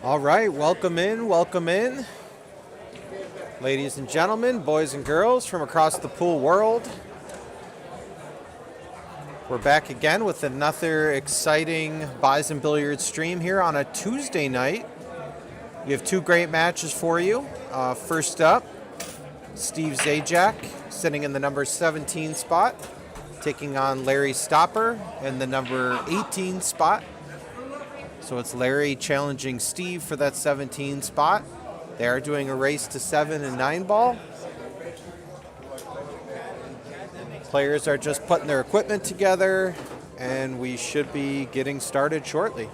All right, welcome in, ladies and gentlemen, boys and girls from across the pool world. We're back again with another exciting Bison Billiards stream here on a Tuesday night. We have two great matches for you. First up, Steve Zajac sitting in the number 17 spot, taking on Larry Stopper in the number 18 spot. So it's Larry challenging Steve for that 17 spot. They are doing a race to 7 and 9 ball. Players are just putting their equipment together, and we should be getting started shortly.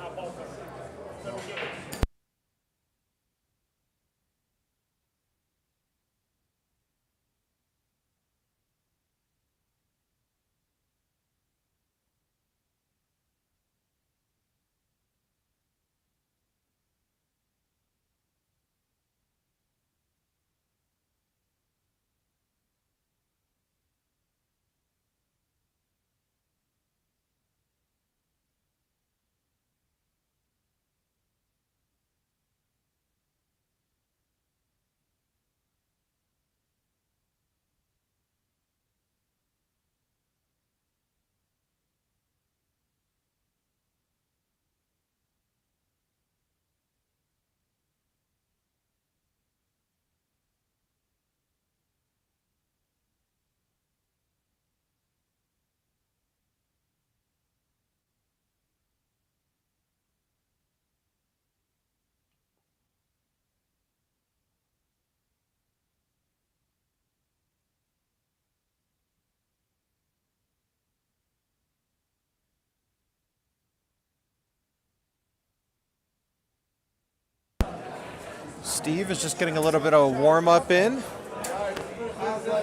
Steve is just getting a little bit of a warm-up in.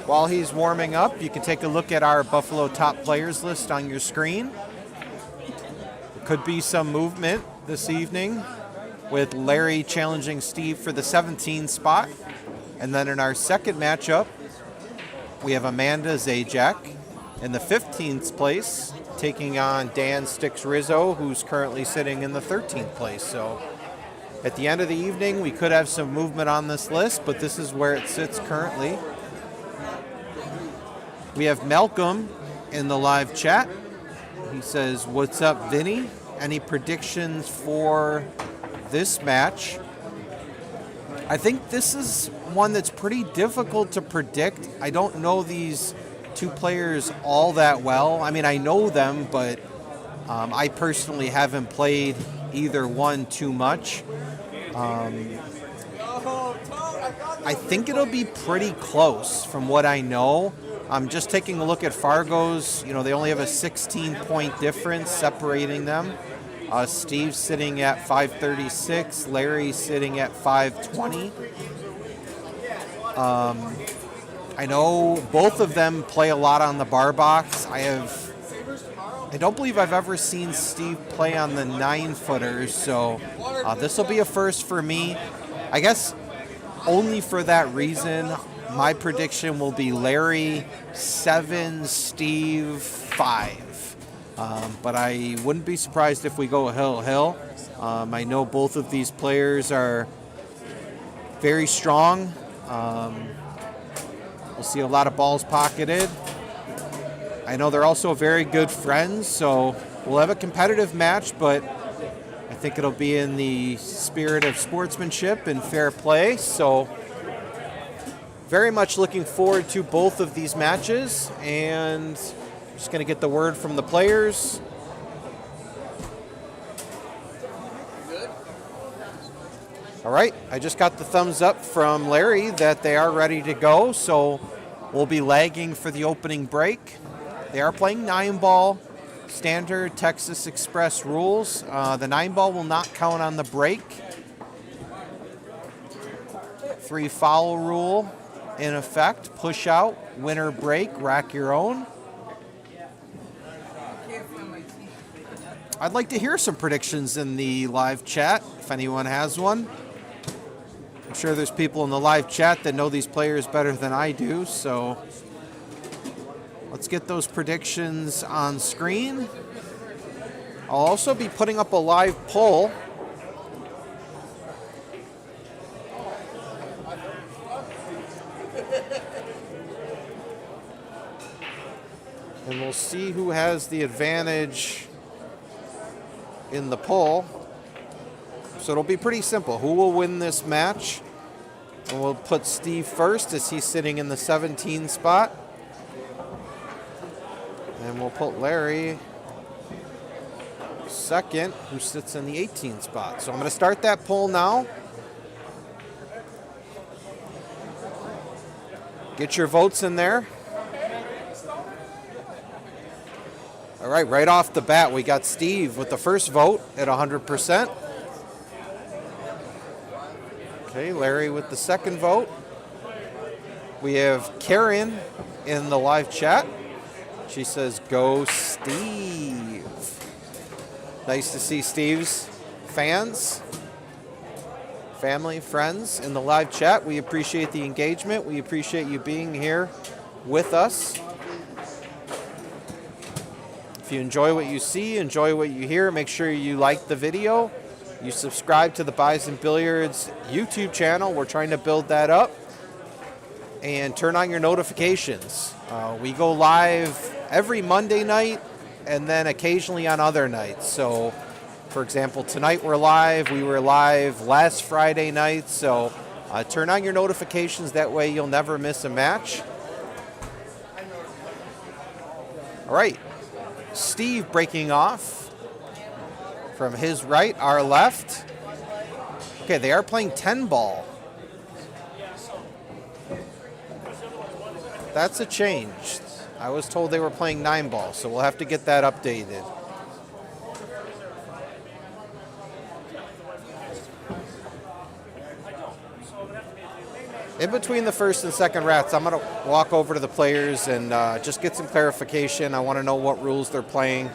While he's warming up, you can take a look at our Buffalo top players list on your screen. There could be some movement this evening with Larry challenging Steve for the 17 spot. And then in our second matchup, we have Amanda Zajac in the 15th place, taking on Dan Sticks Rizzo, who's currently sitting in the 13th place. So at the end of the evening, we could have some movement on this list, but this is where it sits currently. We have Malcolm in the live chat. He says, "What's up, Vinny? Any predictions for this match?" I think this is one that's pretty difficult to predict. I don't know these two players all that well. I mean, I know them, but I personally haven't played either one too much. I think it'll be pretty close from what I know. I'm just taking a look at Fargo's. You know, they only have a 16-point difference separating them. Steve's sitting at 536, Larry's sitting at 520. I know both of them play a lot on the bar box. I don't believe I've ever seen Steve play on the 9-footers, so this will be a first for me. I guess only for that reason, my prediction will be Larry 7, Steve 5. But I wouldn't be surprised if we go hill-hill. I know both of these players are very strong. We'll see a lot of balls pocketed. I know they're also very good friends, so we'll have a competitive match, but I think it'll be in the spirit of sportsmanship and fair play. So very much looking forward to both of these matches, and just going to get the word from the players. All right, I just got the thumbs up from Larry that they are ready to go, so we'll be lagging for the opening break. They are playing 9-ball, standard Texas Express rules. The 9-ball will not count on the break. 3 foul rule in effect. Push out, winner break, rack your own. I'd like to hear some predictions in the live chat, if anyone has one. I'm sure there's people in the live chat that know these players better than I do, so let's get those predictions on screen. I'll also be putting up a live poll And we'll see who has the advantage in the poll. So it'll be pretty simple. Who will win this match? And we'll put Steve first as he's sitting in the 17 spot. And we'll put Larry second, who sits in the 18 spot. So I'm going to start that poll now. Get your votes in there. All right, right off the bat, we got Steve with the first vote at 100%. Okay, Larry with the second vote. We have Karen in the live chat. She says, go Steve. Nice to see Steve's fans, family, friends in the live chat. We appreciate the engagement. We appreciate you being here with us. If you enjoy what you see, enjoy what you hear, make sure you like the video. You subscribe to the Bison Billiards YouTube channel. We're trying to build that up. And turn on your notifications. We go live every Monday night and then occasionally on other nights. So, for example, tonight we're live. We were live last Friday night. So turn on your notifications. That way you'll never miss a match. All right. Steve breaking off from his right, our left. Okay, they are playing 10 ball. That's a change. I was told they were playing 9 ball, so we'll have to get that updated. In between the first and second rats, I'm going to walk over to the players and just get some clarification. I want to know what rules they're playing.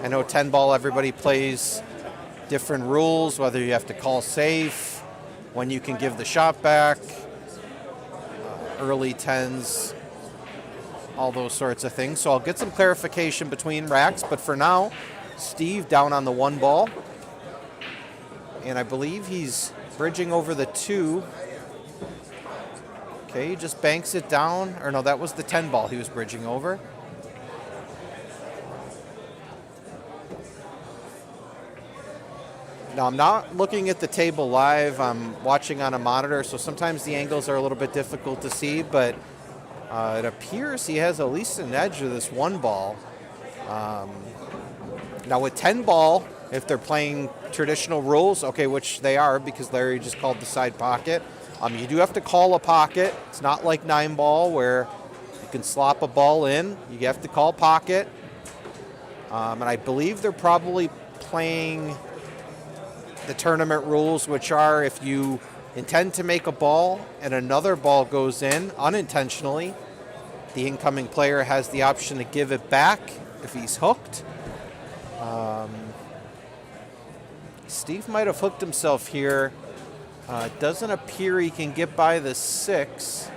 I know 10 ball, everybody plays different rules, whether you have to call safe, when you can give the shot back, early 10s, all those sorts of things. So I'll get some clarification between racks, but for now, Steve down on the 1 ball. And I believe he's bridging over the 2. Okay, he just banks it down. Or no, that was the 10 ball he was bridging over. Now, I'm not looking at the table live. I'm watching on a monitor, so sometimes the angles are a little bit difficult to see, but it appears he has at least an edge of this 1 ball. Now, with 10 ball, if they're playing traditional rules, okay, which they are because Larry just called the side pocket, you do have to call a pocket. It's not like 9 ball where you can slop a ball in. You have to call pocket. And I believe they're probably playing the tournament rules, which are if you intend to make a ball and another ball goes in unintentionally, the incoming player has the option to give it back if he's hooked. Steve might have hooked himself here. It doesn't appear he can get by the 6.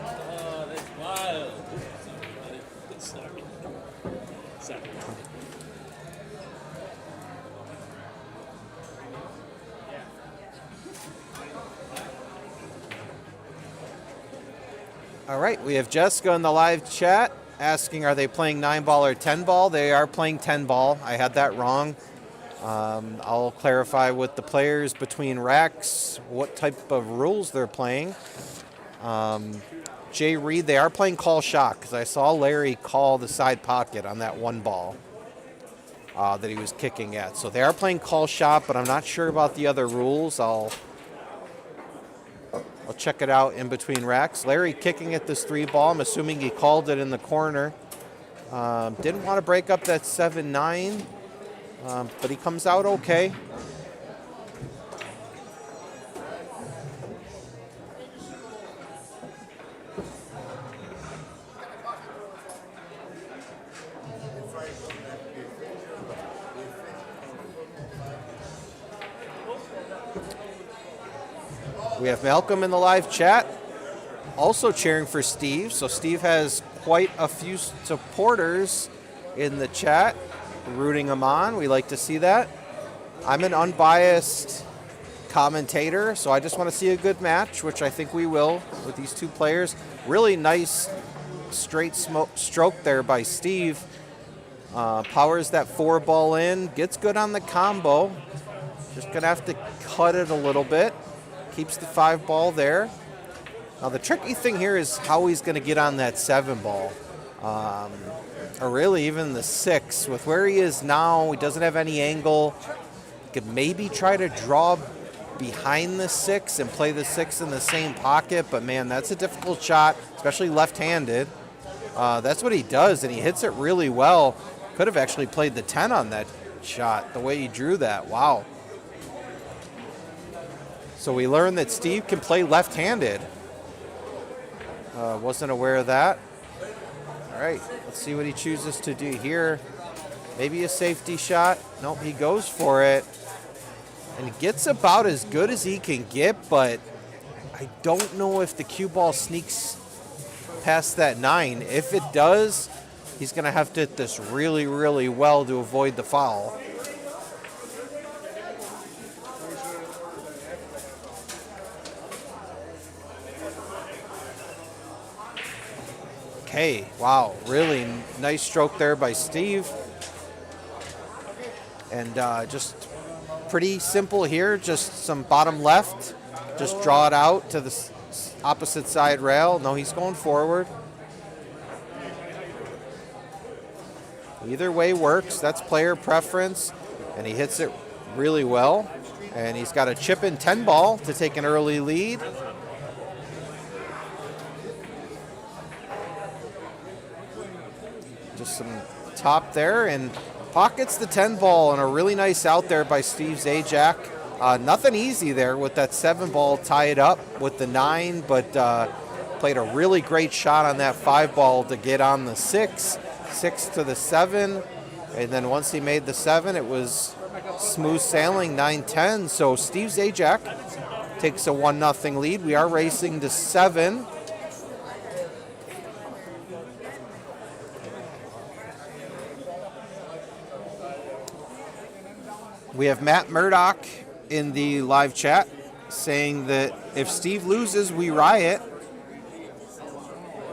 That's wild. All right, we have Jessica in the live chat asking, are they playing 9 ball or 10 ball? They are playing 10 ball. I had that wrong. I'll clarify with the players between racks what type of rules they're playing. Jay Reed, they are playing call shot because I saw Larry call the side pocket on that 1 ball that he was kicking at. So they are playing call shot, but I'm not sure about the other rules. I'll check it out in between racks. Larry kicking at this 3 ball. I'm assuming he called it in the corner. Didn't want to break up that 7-9. But he comes out okay. We have Malcolm in the live chat, also cheering for Steve. So Steve has quite a few supporters in the chat, rooting him on. We like to see that. I'm an unbiased commentator, so I just want to see a good match, which I think we will with these 2 players. Really nice straight stroke there by Steve. Powers that 4 ball in, gets good on the combo. Just gonna have to cut it a little bit. Keeps the 5 ball there. Now the tricky thing here is how he's gonna get on that 7 ball. Or really even the 6. With where he is now, he doesn't have any angle. He could maybe try to draw behind the 6 and play the 6 in the same pocket, but man, that's a difficult shot, especially left-handed. That's what he does, and he hits it really well. Could have actually played the 10 on that shot, the way he drew that. Wow. So we learned that Steve can play left-handed. Wasn't aware of that. All right, let's see what he chooses to do here. Maybe a safety shot. Nope, he goes for it. And he gets about as good as he can get, but I don't know if the cue ball sneaks past that 9. If it does, he's going to have to hit this really, really well to avoid the foul. Okay, wow, really nice stroke there by Steve. And just pretty simple here, just some bottom left. Just draw it out to the opposite side rail. No, he's going forward. Either way works. That's player preference. And he hits it really well. And he's got a chip in 10 ball to take an early lead. Just some top there, and pockets the 10 ball, and a really nice out there by Steve Zajac. Nothing easy there with that 7 ball tied up with the 9, but played a really great shot on that 5 ball to get on the 6 to the 7, and then once he made the 7, it was smooth sailing, 9-10. So Steve Zajac takes a 1-0 lead. We are racing to 7. We have Matt Murdoch in the live chat saying that if Steve loses, we riot.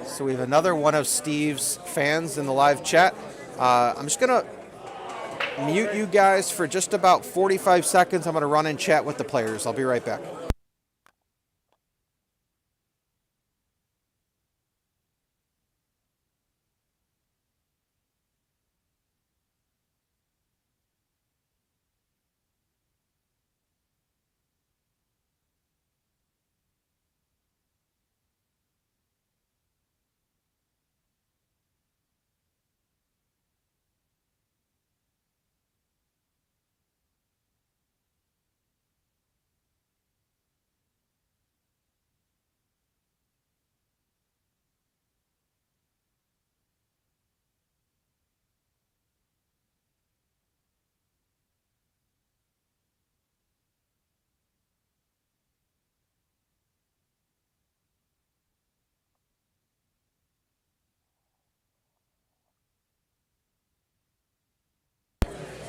So we have another one of Steve's fans in the live chat. I'm just going to mute you guys for just about 45 seconds. I'm going to run and chat with the players. I'll be right back.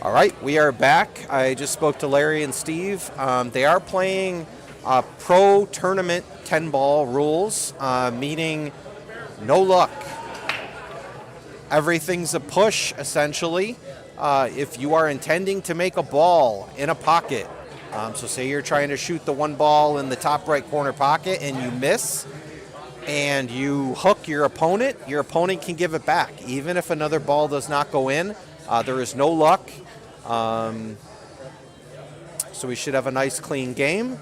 All right, we are back. I just spoke to Larry and Steve. They are playing pro tournament 10 ball rules, meaning no luck. Everything's a push, essentially. If you are intending to make a ball in a pocket, so say you're trying to shoot the 1 ball in the top right corner pocket and you miss, and you hook your opponent can give it back. Even if another ball does not go in, there is no luck. So we should have a nice clean game.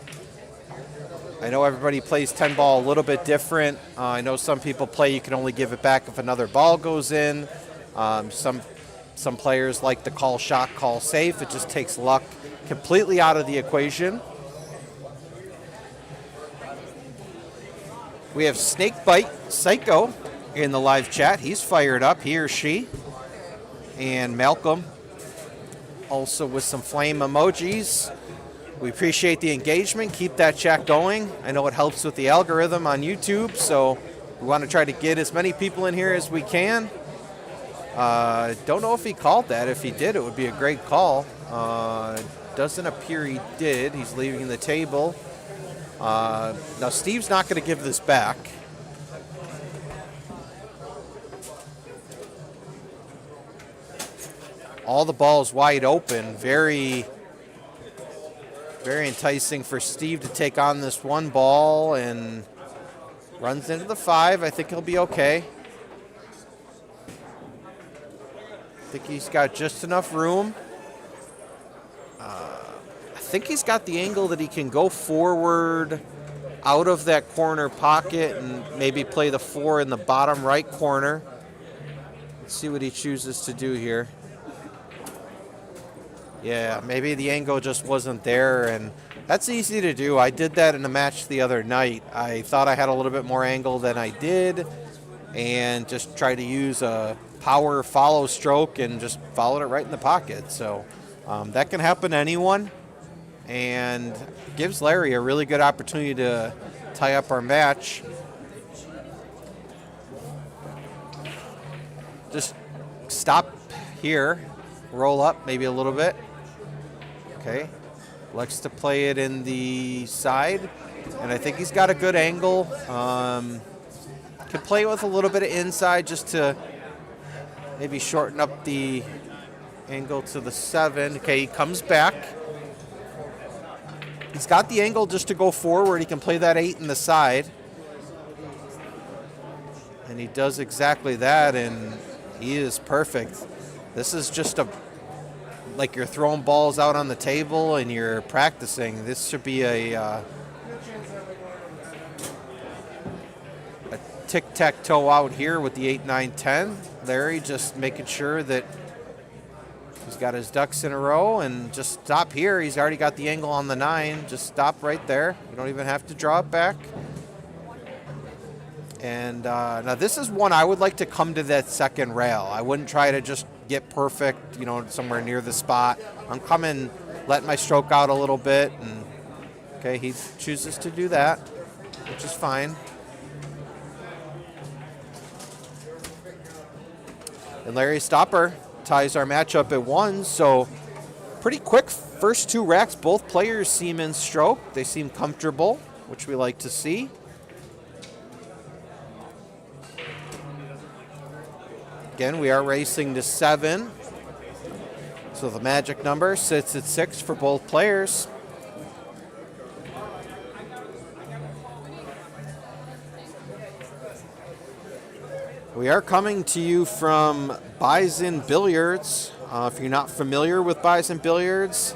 I know everybody plays 10 ball a little bit different. I know some people play you can only give it back if another ball goes in. Some players like to call shot, call safe. It just takes luck completely out of the equation. We have Snakebite Psycho in the live chat. He's fired up, he or she. And Malcolm also with some flame emojis. We appreciate the engagement. Keep that chat going. I know it helps with the algorithm on YouTube, so we want to try to get as many people in here as we can. Don't know if he called that. If he did, it would be a great call. Doesn't appear he did. He's leaving the table. Now, Steve's not going to give this back. all the balls wide open. Very, very enticing for Steve to take on this one ball, and runs into the 5. I think he'll be okay. I think he's got just enough room. I think he's got the angle that he can go forward out of that corner pocket and maybe play the 4 in the bottom right corner. Let's see what he chooses to do here. Yeah, maybe the angle just wasn't there, and that's easy to do. I did that in a match the other night. I thought I had a little bit more angle than I did, and just tried to use a power follow stroke and just followed it right in the pocket. So that can happen to anyone, and gives Larry a really good opportunity to tie up our match. Just stop here, roll up maybe a little bit. Okay, likes to play it in the side, and I think he's got a good angle. Could play it with a little bit of inside just to maybe shorten up the angle to the 7. Okay, he comes back. He's got the angle just to go forward. He can play that 8 in the side. And he does exactly that, and he is perfect. This is just like you're throwing balls out on the table and you're practicing. This should be a tic-tac-toe out here with the 8, 9, 10. Larry just making sure that he's got his ducks in a row, and just stop here. He's already got the angle on the 9. Just stop right there. You don't even have to draw it back. And now this is one I would like to come to that second rail. I wouldn't try to just get perfect, somewhere near the spot. I'm coming, letting my stroke out a little bit, and okay, he chooses to do that, which is fine. And Larry Stopper ties our matchup at 1, so pretty quick first 2 racks. Both players seem in stroke. They seem comfortable, which we like to see. Again, we are racing to 7, so the magic number sits at 6 for both players. We are coming to you from Bison Billiards. If you're not familiar with Bison Billiards,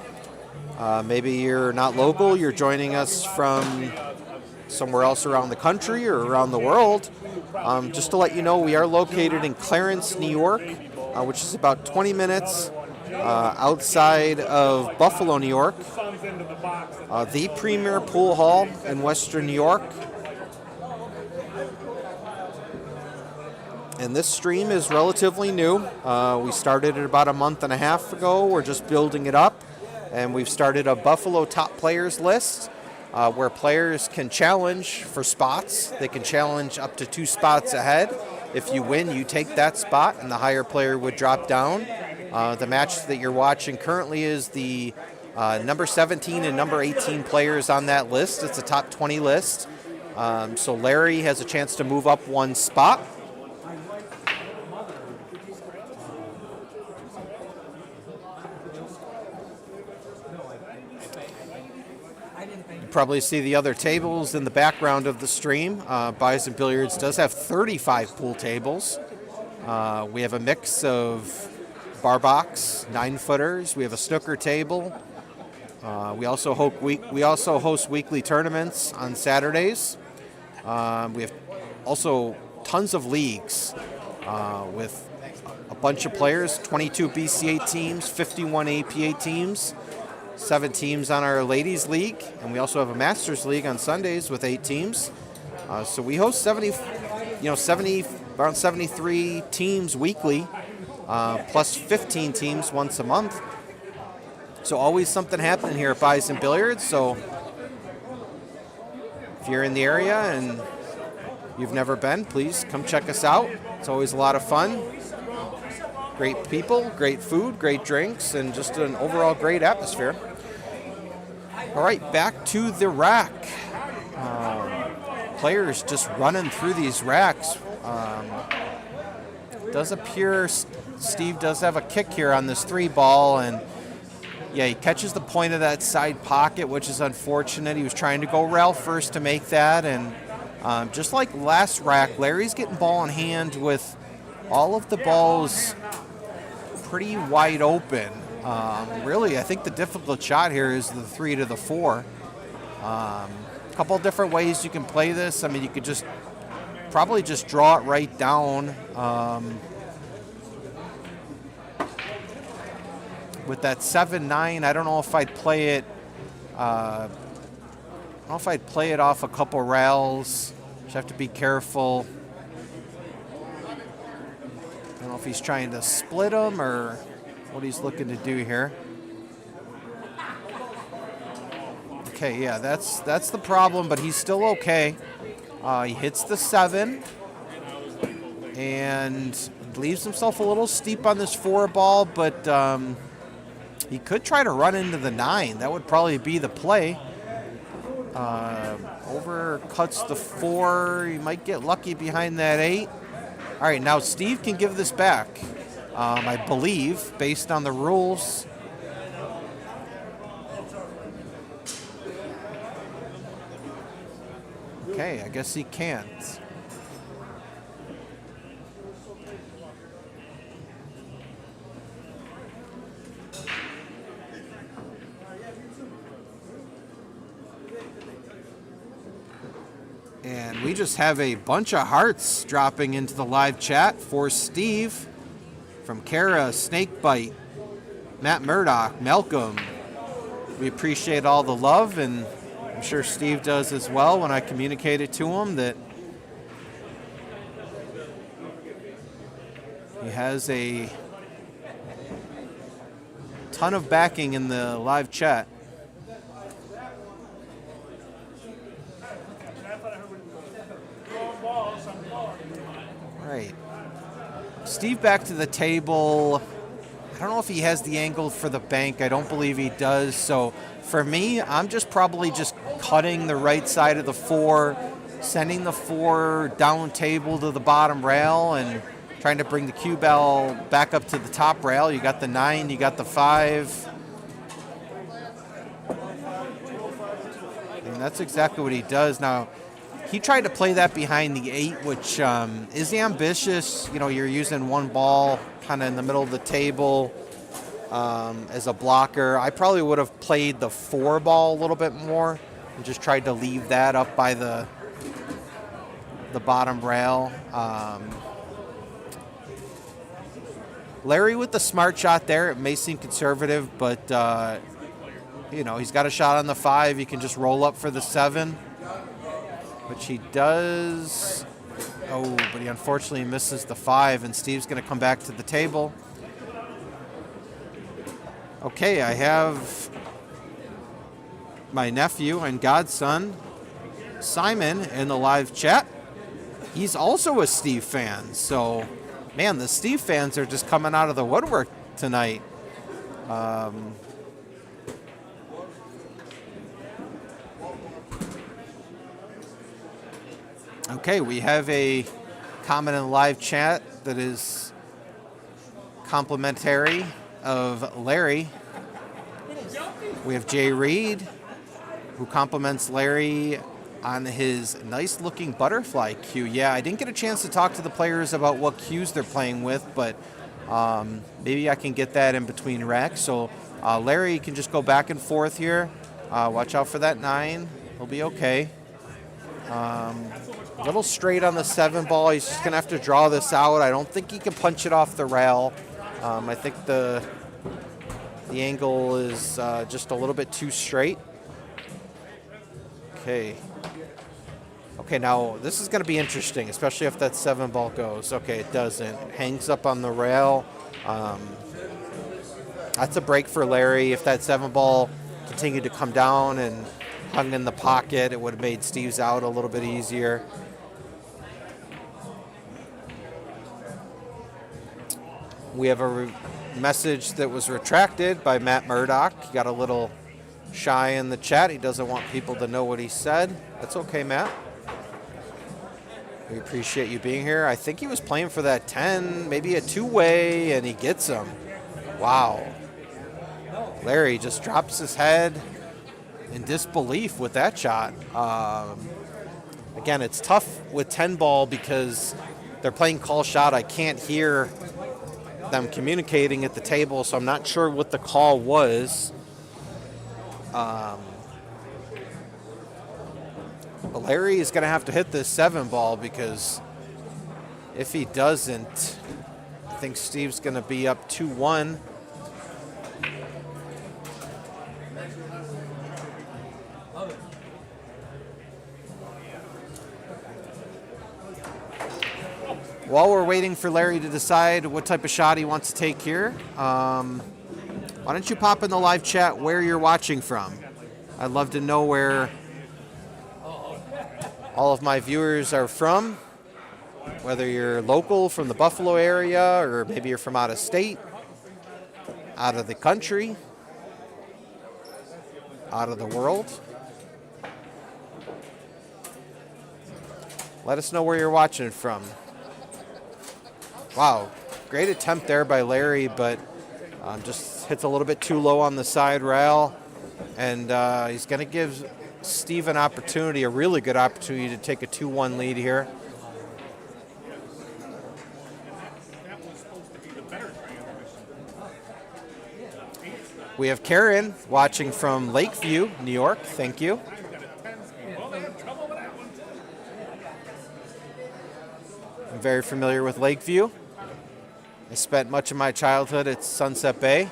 maybe you're not local, you're joining us from somewhere else around the country or around the world. Just to let you know, we are located in Clarence, New York, which is about 20 minutes outside of Buffalo, New York. The premier pool hall in Western New York. And this stream is relatively new. We started it about a month and a half ago. We're just building it up. And we've started a Buffalo top players list where players can challenge for spots. They can challenge up to 2 spots ahead. If you win, you take that spot, and the higher player would drop down. The match that you're watching currently is the number 17 and number 18 players on that list. It's a top 20 list. So Larry has a chance to move up 1 spot. Probably see the other tables in the background of the stream. Bison Billiards does have 35 pool tables. We have a mix of bar box, 9-footers. We have a snooker table. We also host weekly tournaments on Saturdays. We have also tons of leagues with a bunch of players, 22 BCA teams, 51 APA teams. 7 teams on our ladies league, and we also have a masters league on Sundays with 8 teams. So we host around 73 teams weekly, plus 15 teams once a month. So always something happening here at Bison Billiards. So if you're in the area and you've never been, please come check us out. It's always a lot of fun. Great people, great food, great drinks, and just an overall great atmosphere. All right, back to the rack. Players just running through these racks. Does appear Steve does have a kick here on this 3-ball, and yeah, he catches the point of that side pocket, which is unfortunate. He was trying to go rail first to make that, and just like last rack, Larry's getting ball in hand with all of the balls pretty wide open. Really, I think the difficult shot here is the 3 to the 4. A couple different ways you can play this. I mean, you could just probably just draw it right down. With that 7-9, I don't know if I'd play it. I don't know if I'd play it off a couple rails. Just have to be careful. I don't know if he's trying to split them or what he's looking to do here. Okay, yeah, that's the problem, but he's still okay. He hits the 7 and leaves himself a little steep on this 4-ball, but he could try to run into the 9. That would probably be the play. Overcuts the 4. He might get lucky behind that 8. All right, now Steve can give this back, I believe, based on the rules. Okay, I guess he can't. And we just have a bunch of hearts dropping into the live chat for Steve from Kara, Snakebite, Matt Murdoch, Malcolm. We appreciate all the love, and I'm sure Steve does as well when I communicated to him that he has a ton of backing in the live chat. Right. Steve back to the table. I don't know if he has the angle for the bank. I don't believe he does. So for me, I'm just probably just cutting the right side of the 4, sending the 4 down table to the bottom rail and trying to bring the cue bell back up to the top rail. You got the 9, you got the 5. And that's exactly what he does. Now, he tried to play that behind the 8, which is ambitious. You know, you're using 1 ball kind of in the middle of the table as a blocker. I probably would have played the 4 ball a little bit more and just tried to leave that up by the bottom rail. Larry with the smart shot there. It may seem conservative, but, you know, he's got a shot on the 5. He can just roll up for the 7. Which he does. Oh, but he unfortunately misses the 5, and Steve's going to come back to the table. Okay, I have my nephew and godson, Simon, in the live chat. He's also a Steve fan, so, man, the Steve fans are just coming out of the woodwork tonight. Okay, we have a comment in the live chat that is complimentary of Larry. We have Jay Reed, who compliments Larry on his nice-looking butterfly cue. Yeah, I didn't get a chance to talk to the players about what cues they're playing with, but maybe I can get that in between racks. So Larry can just go back and forth here. Watch out for that 9. He'll be okay. A little straight on the 7 ball. He's just going to have to draw this out. I don't think he can punch it off the rail. I think the angle is just a little bit too straight. Okay. Okay, now this is going to be interesting, especially if that 7 ball goes. Okay, it doesn't. It hangs up on the rail. That's a break for Larry. If that 7 ball continued to come down and hung in the pocket, it would have made Steve's out a little bit easier. We have a message that was retracted by Matt Murdoch. He got a little shy in the chat. He doesn't want people to know what he said. That's okay, Matt. We appreciate you being here. I think he was playing for that 10, maybe a two-way, and he gets him. Wow. Larry just drops his head in disbelief with that shot. Again, it's tough with 10 ball because they're playing call shot. I can't hear them communicating at the table, so I'm not sure what the call was. But Larry is going to have to hit this 7 ball because if he doesn't, I think Steve's going to be up 2-1. While we're waiting for Larry to decide what type of shot he wants to take here, why don't you pop in the live chat where you're watching from? I'd love to know where all of my viewers are from, whether you're local from the Buffalo area or maybe you're from out of state, out of the country, out of the world. Let us know where you're watching from. Wow, great attempt there by Larry, but just hits a little bit too low on the side rail. And he's going to give Steve an opportunity, a really good opportunity to take a 2-1 lead here. We have Karen watching from Lakeview, New York. Thank you. I'm very familiar with Lakeview. I spent much of my childhood at Sunset Bay.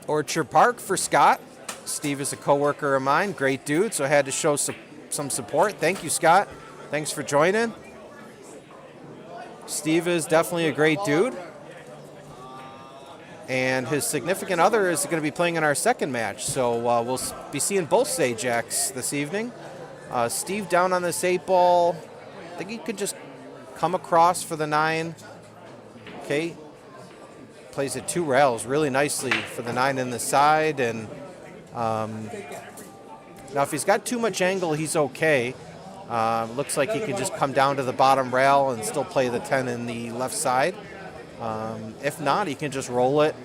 Orchard Park for Scott. Steve is a coworker of mine, great dude, so I had to show some support. Thank you, Scott. Thanks for joining. Steve is definitely a great dude. And his significant other is going to be playing in our second match. So we'll be seeing both Zajacs this evening. Steve down on this 8 ball. I think he could just come across for the 9. Okay. Plays it 2 rails really nicely for the 9 in the side. And now if he's got too much angle, he's okay. Looks like he can just come down to the bottom rail and still play the 10 in the left side. If not, he can just roll it.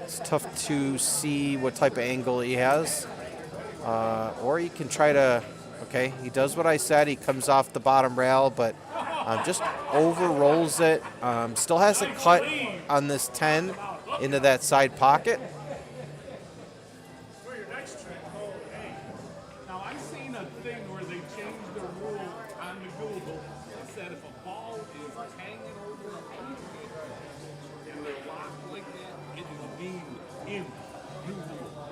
It's tough to see what type of angle he has. Or he can try to, okay, he does what I said. He comes off the bottom rail, but just over rolls it. Still has a cut on this 10 into that side pocket.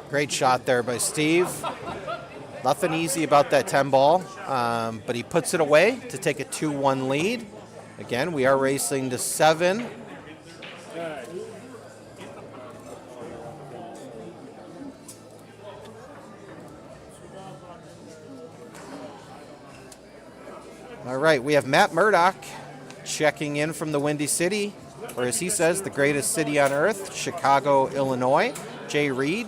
Great shot there by Steve. Nothing easy about that 10 ball, but he puts it away to take a 2-1 lead. Again, we are racing to 7. All right, we have Matt Murdoch checking in from the Windy City, or as he says, the greatest city on earth, Chicago, Illinois. Jay Reed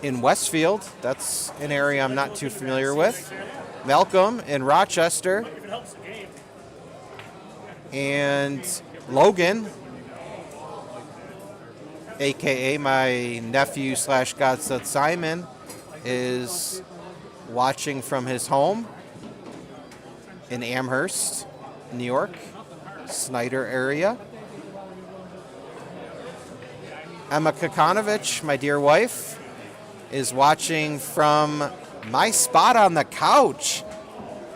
in Westfield. That's an area I'm not too familiar with. Malcolm in Rochester. And Logan, a.k.a. my nephew / godson Simon, is watching from his home in Amherst, New York, Snyder area. Emma Kakanovich, my dear wife, is watching from my spot on the couch.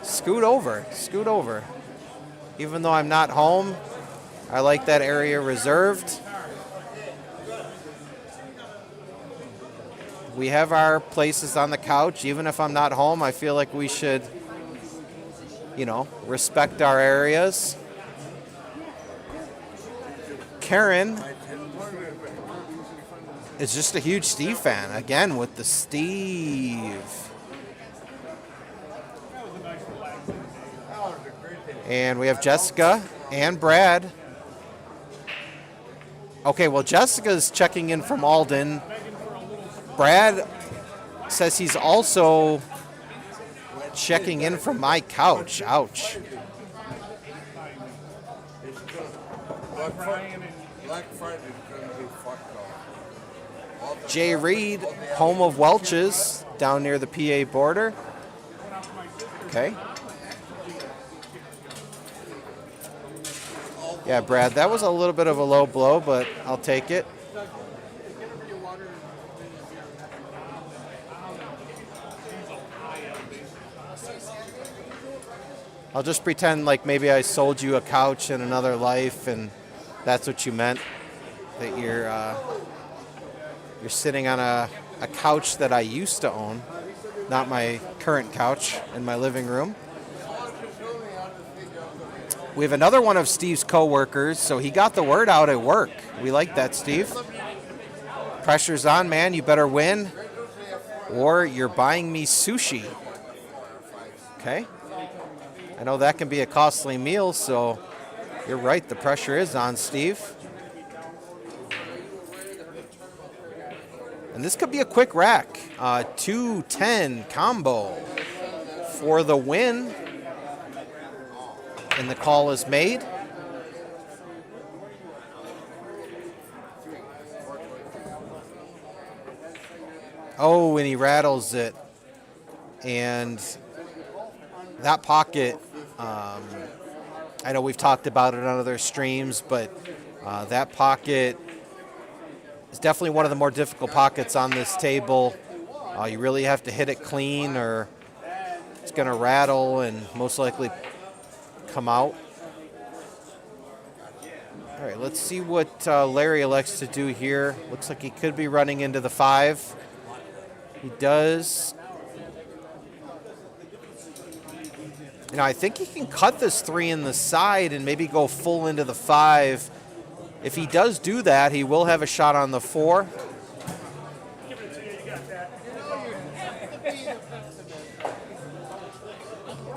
Scoot over. Even though I'm not home, I like that area reserved. We have our places on the couch. Even if I'm not home, I feel like we should, respect our areas. Karen is just a huge Steve fan. Again, with the Steve. And we have Jessica and Brad. Okay, well, Jessica's checking in from Alden. Brad says he's also checking in from my couch. Ouch. Black Friday is going to be fucked up. Jay Reed, home of Welch's, down near the PA border. Okay. Yeah, Brad, that was a little bit of a low blow, but I'll take it. I'll just pretend like maybe I sold you a couch in another life, and that's what you meant. That you're sitting on a couch that I used to own, not my current couch in my living room. We have another one of Steve's coworkers, so he got the word out at work. We like that, Steve. Pressure's on, man. You better win, or you're buying me sushi. Okay. I know that can be a costly meal, so you're right. The pressure is on, Steve. And this could be a quick rack. 2-10 combo for the win. And the call is made. Oh, and he rattles it. And that pocket, I know we've talked about it on other streams, but that pocket is definitely one of the more difficult pockets on this table. You really have to hit it clean or it's going to rattle and most likely come out. All right, let's see what Larry elects to do here. Looks like he could be running into the 5. He does. You know, I think he can cut this 3 in the side and maybe go full into the 5. If he does do that, he will have a shot on the 4.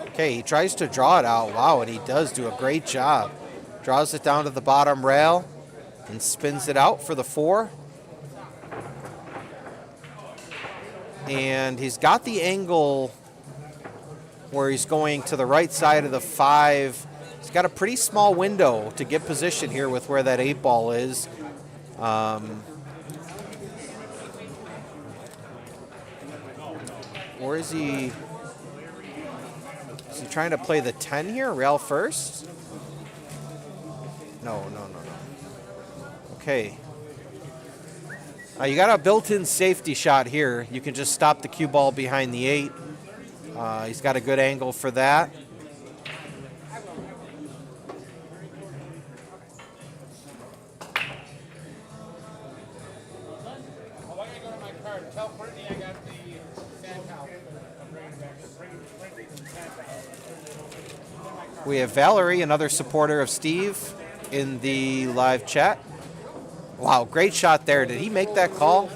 Okay, he tries to draw it out. Wow, and he does do a great job. Draws it down to the bottom rail and spins it out for the 4. And he's got the angle where he's going to the right side of the 5. He's got a pretty small window to get position here with where that 8 ball is. Or is he trying to play the 10 here? Rail first? No. Okay. You got a built-in safety shot here. You can just stop the cue ball behind the 8. He's got a good angle for that. We have Valerie, another supporter of Steve, in the live chat. Wow, great shot there. Did he make that call?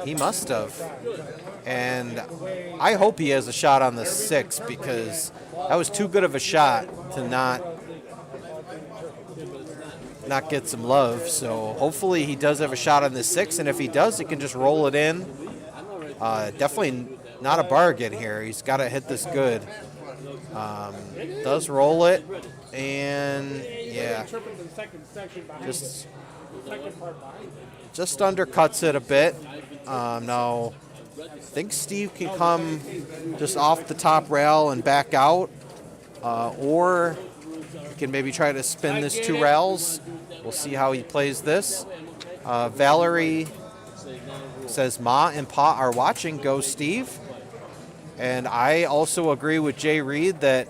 He must have. And I hope he has a shot on the 6 because that was too good of a shot to not get some love. So hopefully he does have a shot on the 6, and if he does, he can just roll it in. Definitely not a bargain here. He's got to hit this good. Does roll it, and yeah, just undercuts it a bit. Now, I think Steve can come just off the top rail and back out, or he can maybe try to spin this 2 rails. We'll see how he plays this. Valerie says Ma and Pa are watching. Go Steve. And I also agree with Jay Reed that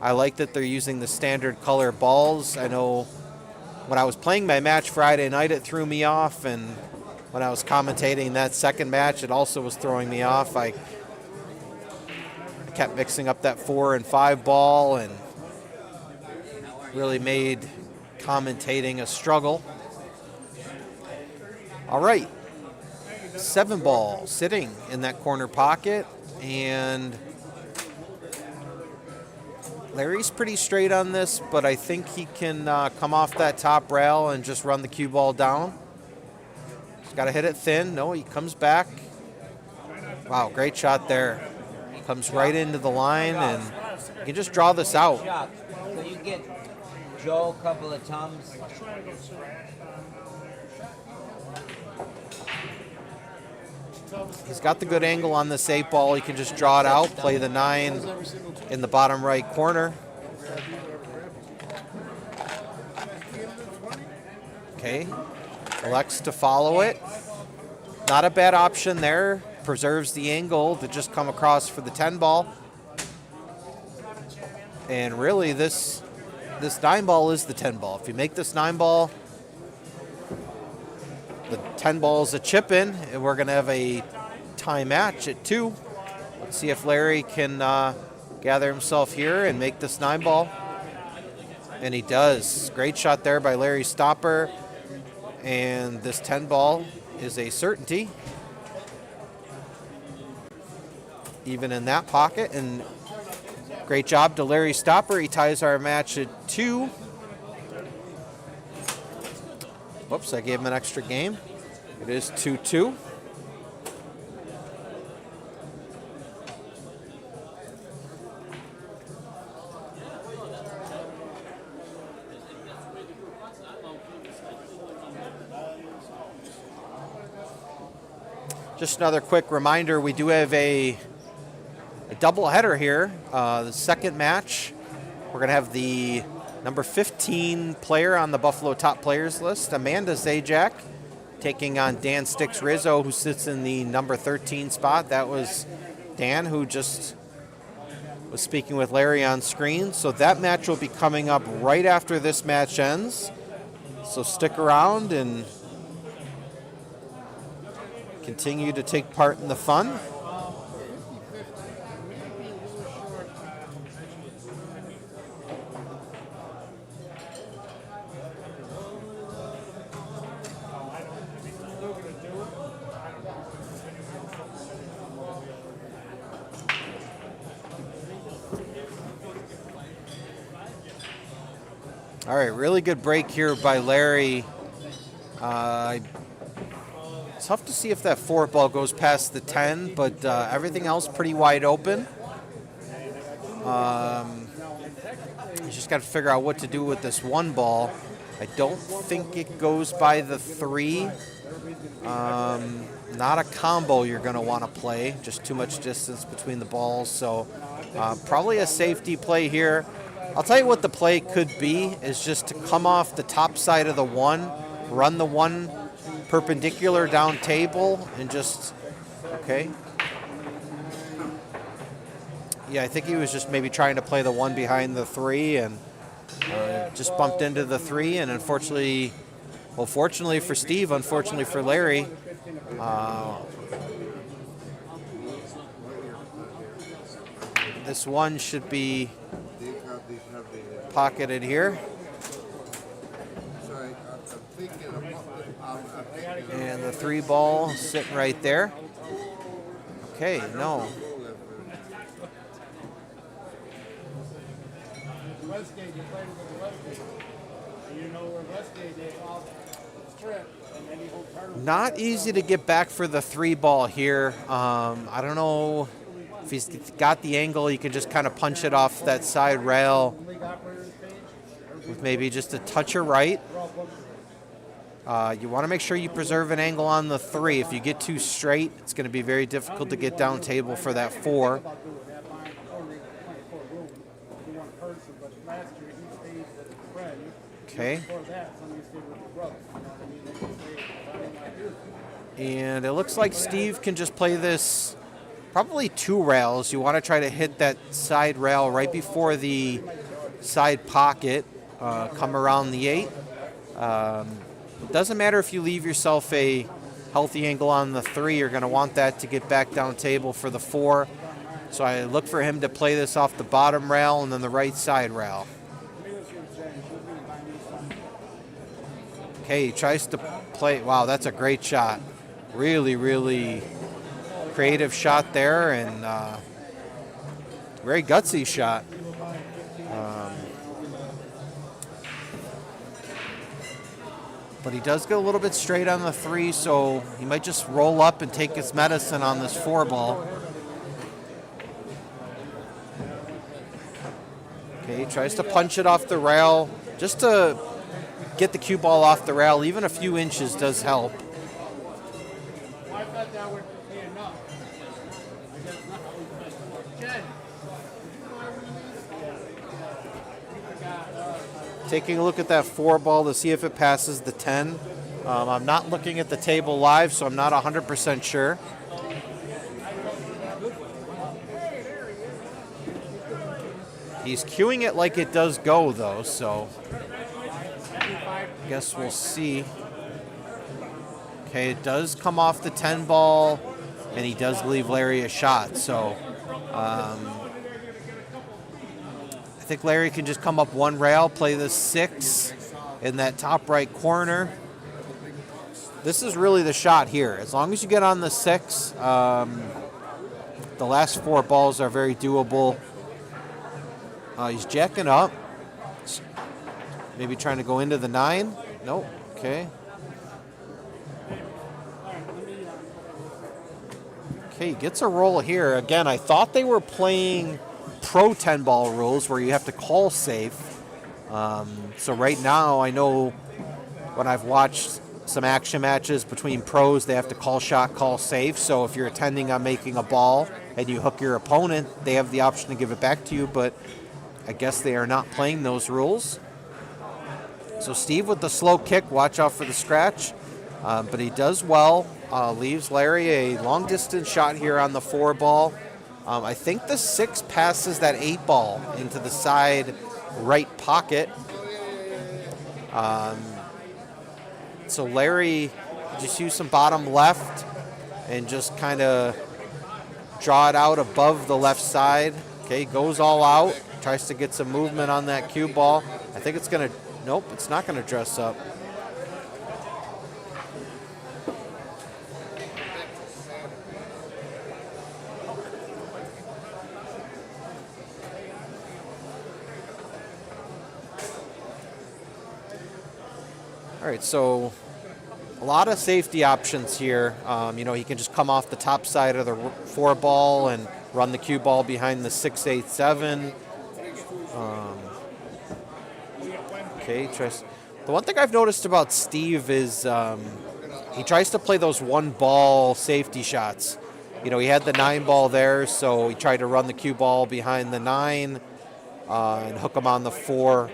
I like that they're using the standard color balls. I know when I was playing my match Friday night, it threw me off, and when I was commentating that second match, it also was throwing me off. I kept mixing up that 4 and 5 ball and really made commentating a struggle. All right, 7 ball sitting in that corner pocket, and Larry's pretty straight on this, but I think he can come off that top rail and just run the cue ball down. He's got to hit it thin. No, he comes back. Wow, great shot there. Comes right into the line, and you can just draw this out. So you get Joe a couple of tums. He's got the good angle on this 8-ball. He can just draw it out, play the 9 in the bottom right corner. Okay, elects to follow it. Not a bad option there. Preserves the angle to just come across for the 10-ball. And really, this 9-ball is the 10-ball. If you make this 9-ball, the 10-ball is a chip in, and we're going to have a tie match at 2. Let's see if Larry can gather himself here and make this 9-ball. And he does. Great shot there by Larry Stopper. And this 10-ball is a certainty. Even in that pocket. And great job to Larry Stopper. He ties our match at 2. Whoops, I gave him an extra game. It is 2-2. Just another quick reminder, we do have a doubleheader here. The second match, we're going to have the number 15 player on the Buffalo top players list, Amanda Zajac, taking on Dan Sticks Rizzo, who sits in the number 13 spot. That was Dan, who just was speaking with Larry on screen. So that match will be coming up right after this match ends. So stick around and continue to take part in the fun. All right, really good break here by Larry. It's tough to see if that 4-ball goes past the 10, but everything else pretty wide open. You just got to figure out what to do with this 1-ball. I don't think it goes by the 3. Not a combo you're going to want to play. Just too much distance between the balls. So probably a safety play here. I'll tell you what the play could be is just to come off the top side of the 1, run the 1 perpendicular down table, and just, okay. Yeah, I think he was just maybe trying to play the 1 behind the 3 and just bumped into the 3, and unfortunately, well, fortunately for Steve, unfortunately for Larry, this 1 should be pocketed here. And the 3-ball sitting right there. Okay, no. Not easy to get back for the 3-ball here. I don't know if he's got the angle. You can just kind of punch it off that side rail with maybe just a touch of right. You want to make sure you preserve an angle on the 3. If you get too straight, it's going to be very difficult to get down table for that 4. Okay. And it looks like Steve can just play this probably 2 rails. You want to try to hit that side rail right before the side pocket, come around the 8. Doesn't matter if you leave yourself a healthy angle on the 3, you're going to want that to get back down table for the 4. So I look for him to play this off the bottom rail and then the right side rail. Okay, he tries to play. Wow, that's a great shot. Really, really creative shot there, and very gutsy shot. but he does get a little bit straight on the 3, so he might just roll up and take his medicine on this 4 ball. Okay, he tries to punch it off the rail. Just to get the cue ball off the rail, even a few inches does help. Taking a look at that 4 ball to see if it passes the 10. I'm not looking at the table live, so I'm not 100% sure. He's cueing it like it does go, though, so I guess we'll see. Okay, it does come off the 10 ball, and he does leave Larry a shot, so I think Larry can just come up 1 rail, play the 6 in that top right corner. This is really the shot here. As long as you get on the 6, the last 4 balls are very doable. He's jacking up. Maybe trying to go into the 9. Nope. Okay. Okay, he gets a roll here. Again, I thought they were playing pro 10 ball rules where you have to call safe. So right now, I know when I've watched some action matches between pros, they have to call shot, call safe. So if you're intending on making a ball and you hook your opponent, they have the option to give it back to you, but I guess they are not playing those rules. So Steve with the slow kick, watch out for the scratch, but he does well. Leaves Larry a long distance shot here on the 4 ball. I think the 6 passes that 8 ball into the side right pocket. So Larry just used some bottom left and just kind of draw it out above the left side. Okay, goes all out. Tries to get some movement on that cue ball. I think it's going to, nope, it's not going to dress up. All right, so a lot of safety options here. He can just come off the top side of the 4 ball and run the cue ball behind the 6, 8, 7. Okay, the one thing I've noticed about Steve is he tries to play those 1 ball safety shots. He had the 9 ball there, so he tried to run the cue ball behind the 9 and hook him on the 4.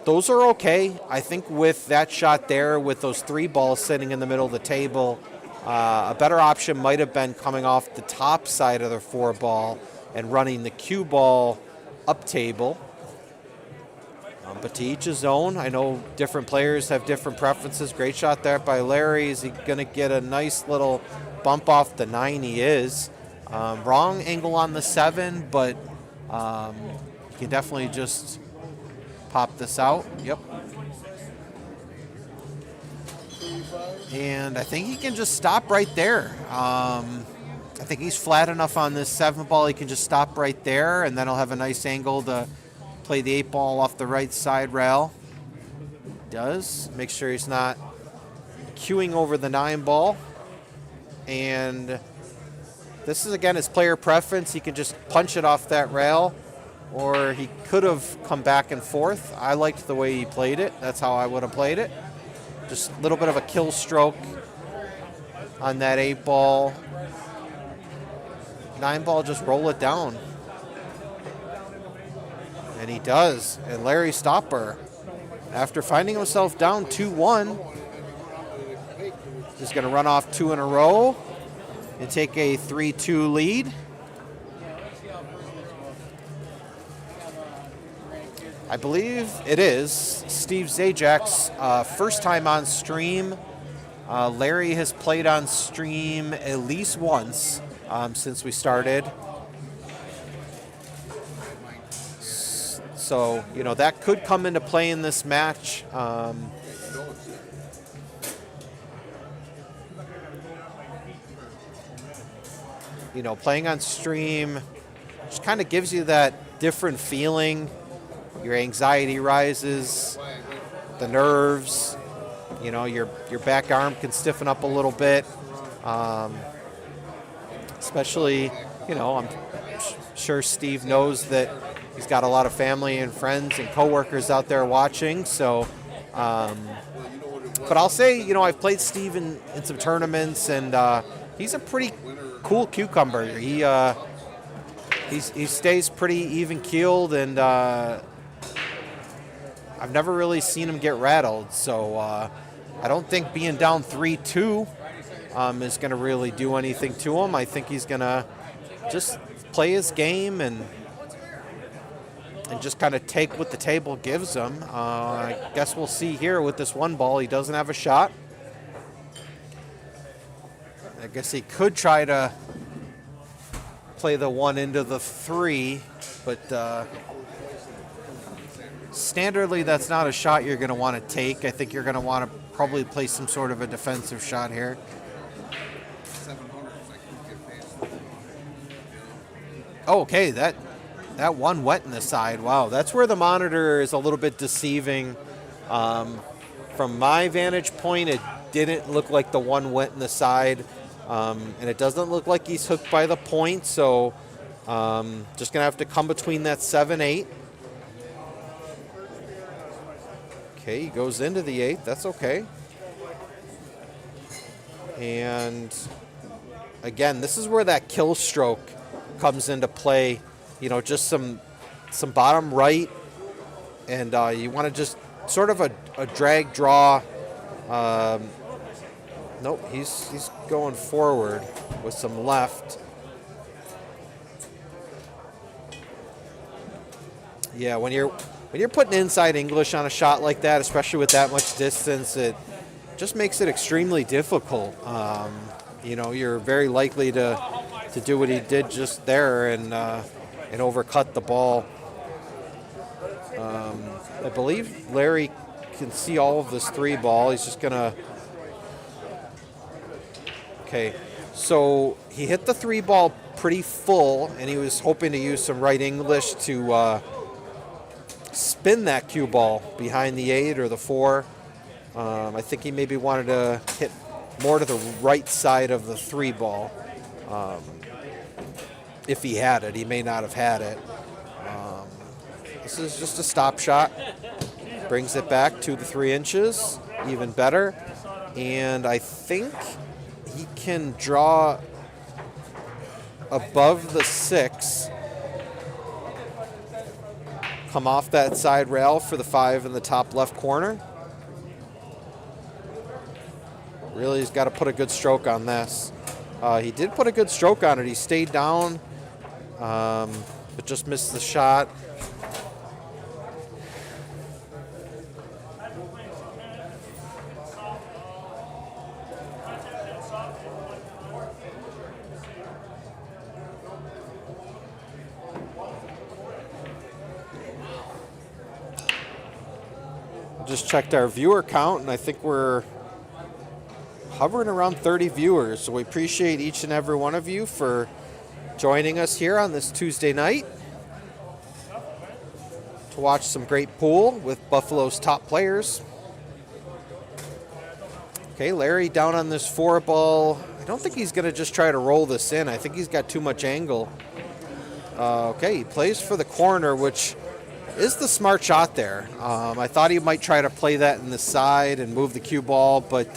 Those are okay. I think with that shot there, with those 3 balls sitting in the middle of the table, a better option might have been coming off the top side of the 4 ball and running the cue ball up table. But to each his own. I know different players have different preferences. Great shot there by Larry. Is he going to get a nice little bump off the 9? He is. Wrong angle on the 7, but you can definitely just pop this out. Yep. And I think he can just stop right there. I think he's flat enough on this 7 ball. He can just stop right there, and then he'll have a nice angle to play the 8 ball off the right side rail. Does. Make sure he's not cueing over the 9 ball. And this is, again, his player preference. He can just punch it off that rail, or he could have come back and forth. I liked the way he played it. That's how I would have played it. Just a little bit of a kill stroke on that 8 ball. 9 ball, just roll it down. And he does. And Larry Stopper, after finding himself down 2-1, is going to run off 2 in a row and take a 3-2 lead. I believe it is Steve Zajac's first time on stream. Larry has played on stream at least once since we started. So, that could come into play in this match. Playing on stream just kind of gives you that different feeling. Your anxiety rises, the nerves. You know, your back arm can stiffen up a little bit, especially, you know, I'm sure Steve knows that he's got a lot of family and friends and coworkers out there watching. So, but I'll say, you know, I've played Steve in some tournaments, and he's a pretty cool cucumber. He stays pretty even keeled, and I've never really seen him get rattled. So I don't think being down 3-2 is going to really do anything to him. I think he's going to just play his game and just kind of take what the table gives him. I guess we'll see here with this one ball. He doesn't have a shot. I guess he could try to play the 1 into the 3, but standardly that's not a shot you're going to want to take. I think you're going to want to probably play some sort of a defensive shot here. Oh, okay, that one went in the side. Wow, that's where the monitor is a little bit deceiving. From my vantage point, it didn't look like the one went in the side, and it doesn't look like he's hooked by the point, so just going to have to come between that 7-8. Okay, he goes into the 8. That's okay. And again, this is where that kill stroke comes into play. You know, just some bottom right, and you want to just sort of a drag draw. Nope, he's going forward with some left. Yeah, when you're putting inside English on a shot like that, especially with that much distance, it just makes it extremely difficult. You know, you're very likely to do what he did just there and overcut the ball. I believe Larry can see all of this 3 ball. He's just gonna. Okay, so he hit the 3 ball pretty full, and he was hoping to use some right English to spin that cue ball behind the 8 or the 4. I think he maybe wanted to hit more to the right side of the 3 ball. If he had it, he may not have had it. This is just a stop shot. Brings it back 2 to 3 inches, even better. And I think he can draw above the 6. Come off that side rail for the 5 in the top left corner. Really, he's got to put a good stroke on this. He did put a good stroke on it. He stayed down, but just missed the shot. Just checked our viewer count, and I think we're hovering around 30 viewers. So we appreciate each and every one of you for joining us here on this Tuesday night to watch some great pool with Buffalo's top players. Okay, Larry down on this 4 ball. I don't think he's going to just try to roll this in. I think he's got too much angle. Okay, he plays for the corner, which is the smart shot there. I thought he might try to play that in the side and move the cue ball, but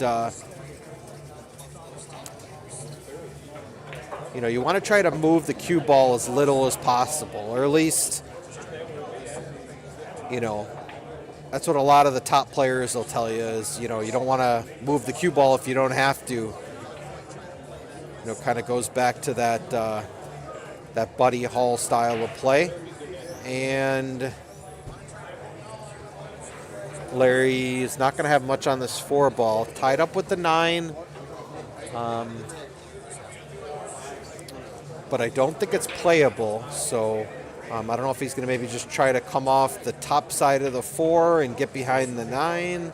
you know, you want to try to move the cue ball as little as possible, or at least, you know, that's what a lot of the top players will tell you is, you know, you don't want to move the cue ball if you don't have to. You know, kind of goes back to that that Buddy Hall style of play. And Larry is not going to have much on this 4 ball. Tied up with the 9. But I don't think it's playable. So I don't know if he's going to maybe just try to come off the top side of the 4 and get behind the 9.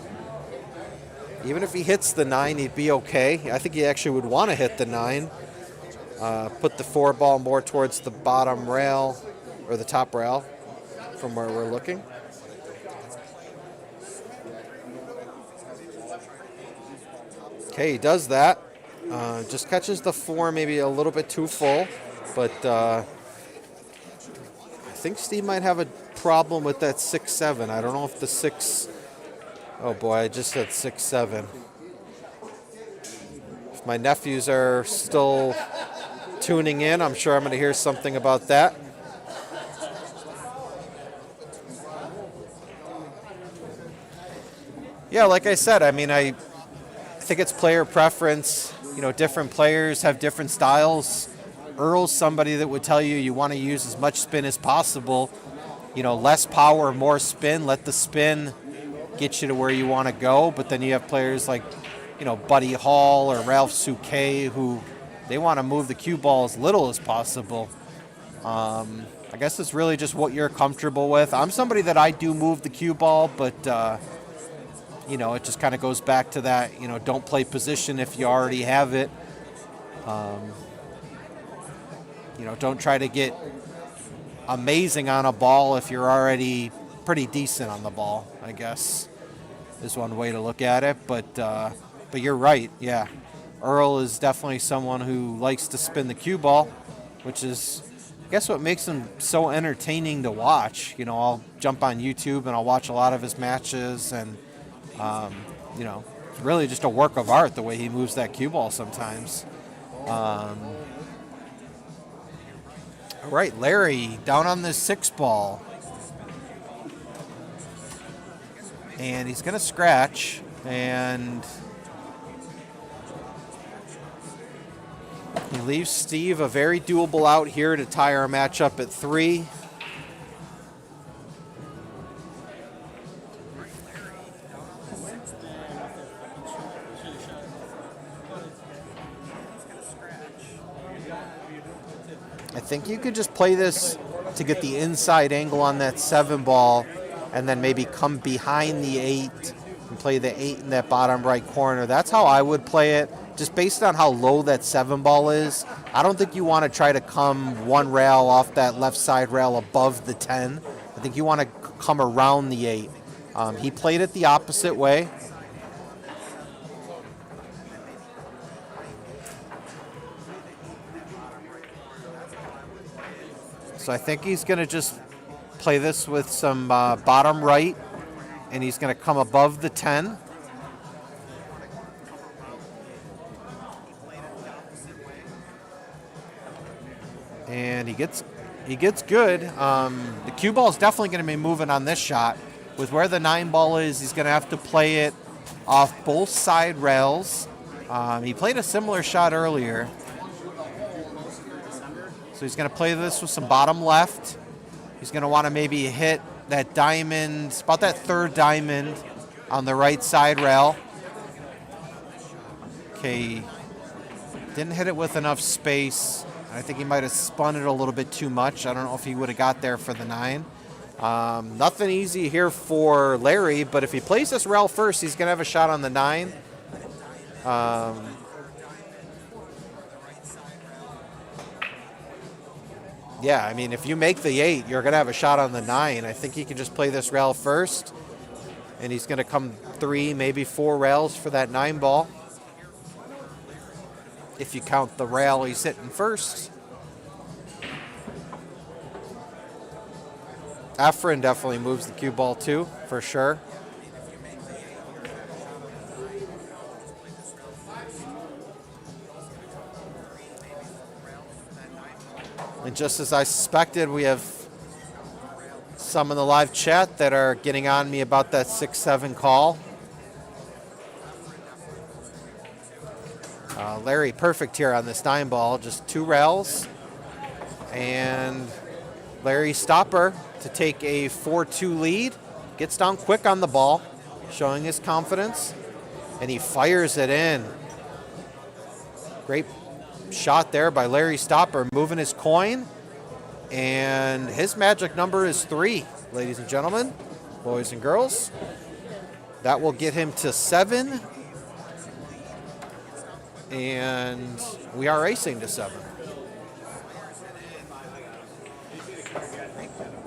Even if he hits the 9, he'd be okay. I think he actually would want to hit the 9. Put the 4 ball more towards the bottom rail or the top rail from where we're looking. Okay, he does that. Just catches the 4 maybe a little bit too full, but I think Steve might have a problem with that 6-7. I don't know if the 6... Oh boy, I just said 6-7. If my nephews are still tuning in, I'm sure I'm going to hear something about that. Yeah, like I said, I mean, I think it's player preference. You know, different players have different styles. Earl's somebody that would tell you want to use as much spin as possible. You know, less power, more spin. Let the spin get you to where you want to go. But then you have players like, you know, Buddy Hall or Ralph Souquet who they want to move the cue ball as little as possible. I guess it's really just what you're comfortable with. I'm somebody that I do move the cue ball, but you know, it just kind of goes back to that, you know, don't play position if you already have it. You know, don't try to get amazing on a ball if you're already pretty decent on the ball, I guess, is one way to look at it. But you're right, yeah. Earl is definitely someone who likes to spin the cue ball, which is, I guess, what makes him so entertaining to watch. You know, I'll jump on YouTube and I'll watch a lot of his matches, and you know, it's really just a work of art the way he moves that cue ball sometimes. All right, Larry down on this 6 ball. And he's going to scratch, and he leaves Steve a very doable out here to tie our match up at 3. I think you could just play this to get the inside angle on that 7 ball and then maybe come behind the 8 and play the 8 in that bottom right corner. That's how I would play it, just based on how low that 7 ball is. I don't think you want to try to come 1 rail off that left side rail above the 10. I think you want to come around the 8. He played it the opposite way. So I think he's going to just play this with some bottom right, and he's going to come above the 10. And he gets good. The cue ball is definitely going to be moving on this shot. With where the 9 ball is, he's going to have to play it off both side rails. He played a similar shot earlier. So he's going to play this with some bottom left. He's going to want to maybe hit that diamond, about that 3rd diamond on the right side rail. Okay, didn't hit it with enough space. I think he might have spun it a little bit too much. I don't know if he would have got there for the 9. Nothing easy here for Larry, but if he plays this rail first, he's going to have a shot on the 9. Yeah, I mean, if you make the 8, you're going to have a shot on the 9. I think he can just play this rail first, and he's going to come 3, maybe 4 rails for that 9 ball. If you count the rail he's hitting first. Efren definitely moves the cue ball too, for sure. And just as I suspected, we have some in the live chat that are getting on me about that 6-7 call. Larry, perfect here on this 9 ball, just 2 rails. And Larry stopper to take a 4-2 lead. Gets down quick on the ball, showing his confidence. And he fires it in. Great shot there by Larry Stopper, moving his coin. And his magic number is 3, ladies and gentlemen, boys and girls. That will get him to 7. And we are racing to 7.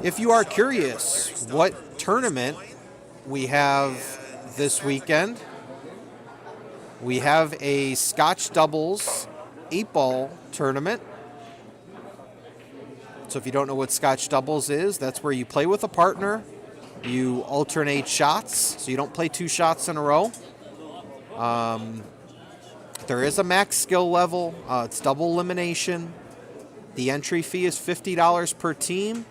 If you are curious what tournament we have this weekend, We have a Scotch doubles 8-ball tournament. So if you don't know what Scotch doubles is, that's where you play with a partner. You alternate shots, so you don't play 2 shots in a row. There is a max skill level. It's double elimination. The entry fee is $50 per team.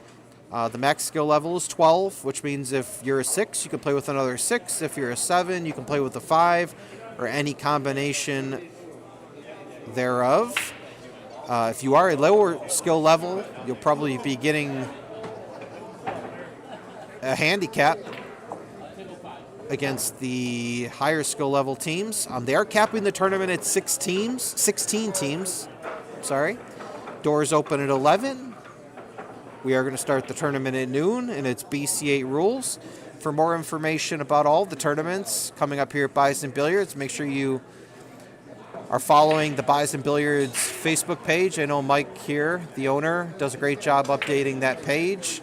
The max skill level is 12, which means if you're a 6, you can play with another 6. If you're a 7, you can play with a 5, or any combination thereof. If you are a lower skill level, you'll probably be getting a handicap against the higher skill level teams. They are capping the tournament at 16 teams. Sorry. Doors open at 11. We are going to start the tournament at noon, and it's BC8 rules. For more information about all the tournaments coming up here at Bison Billiards, make sure you are following the Bison Billiards Facebook page. I know Mike here, the owner, does a great job updating that page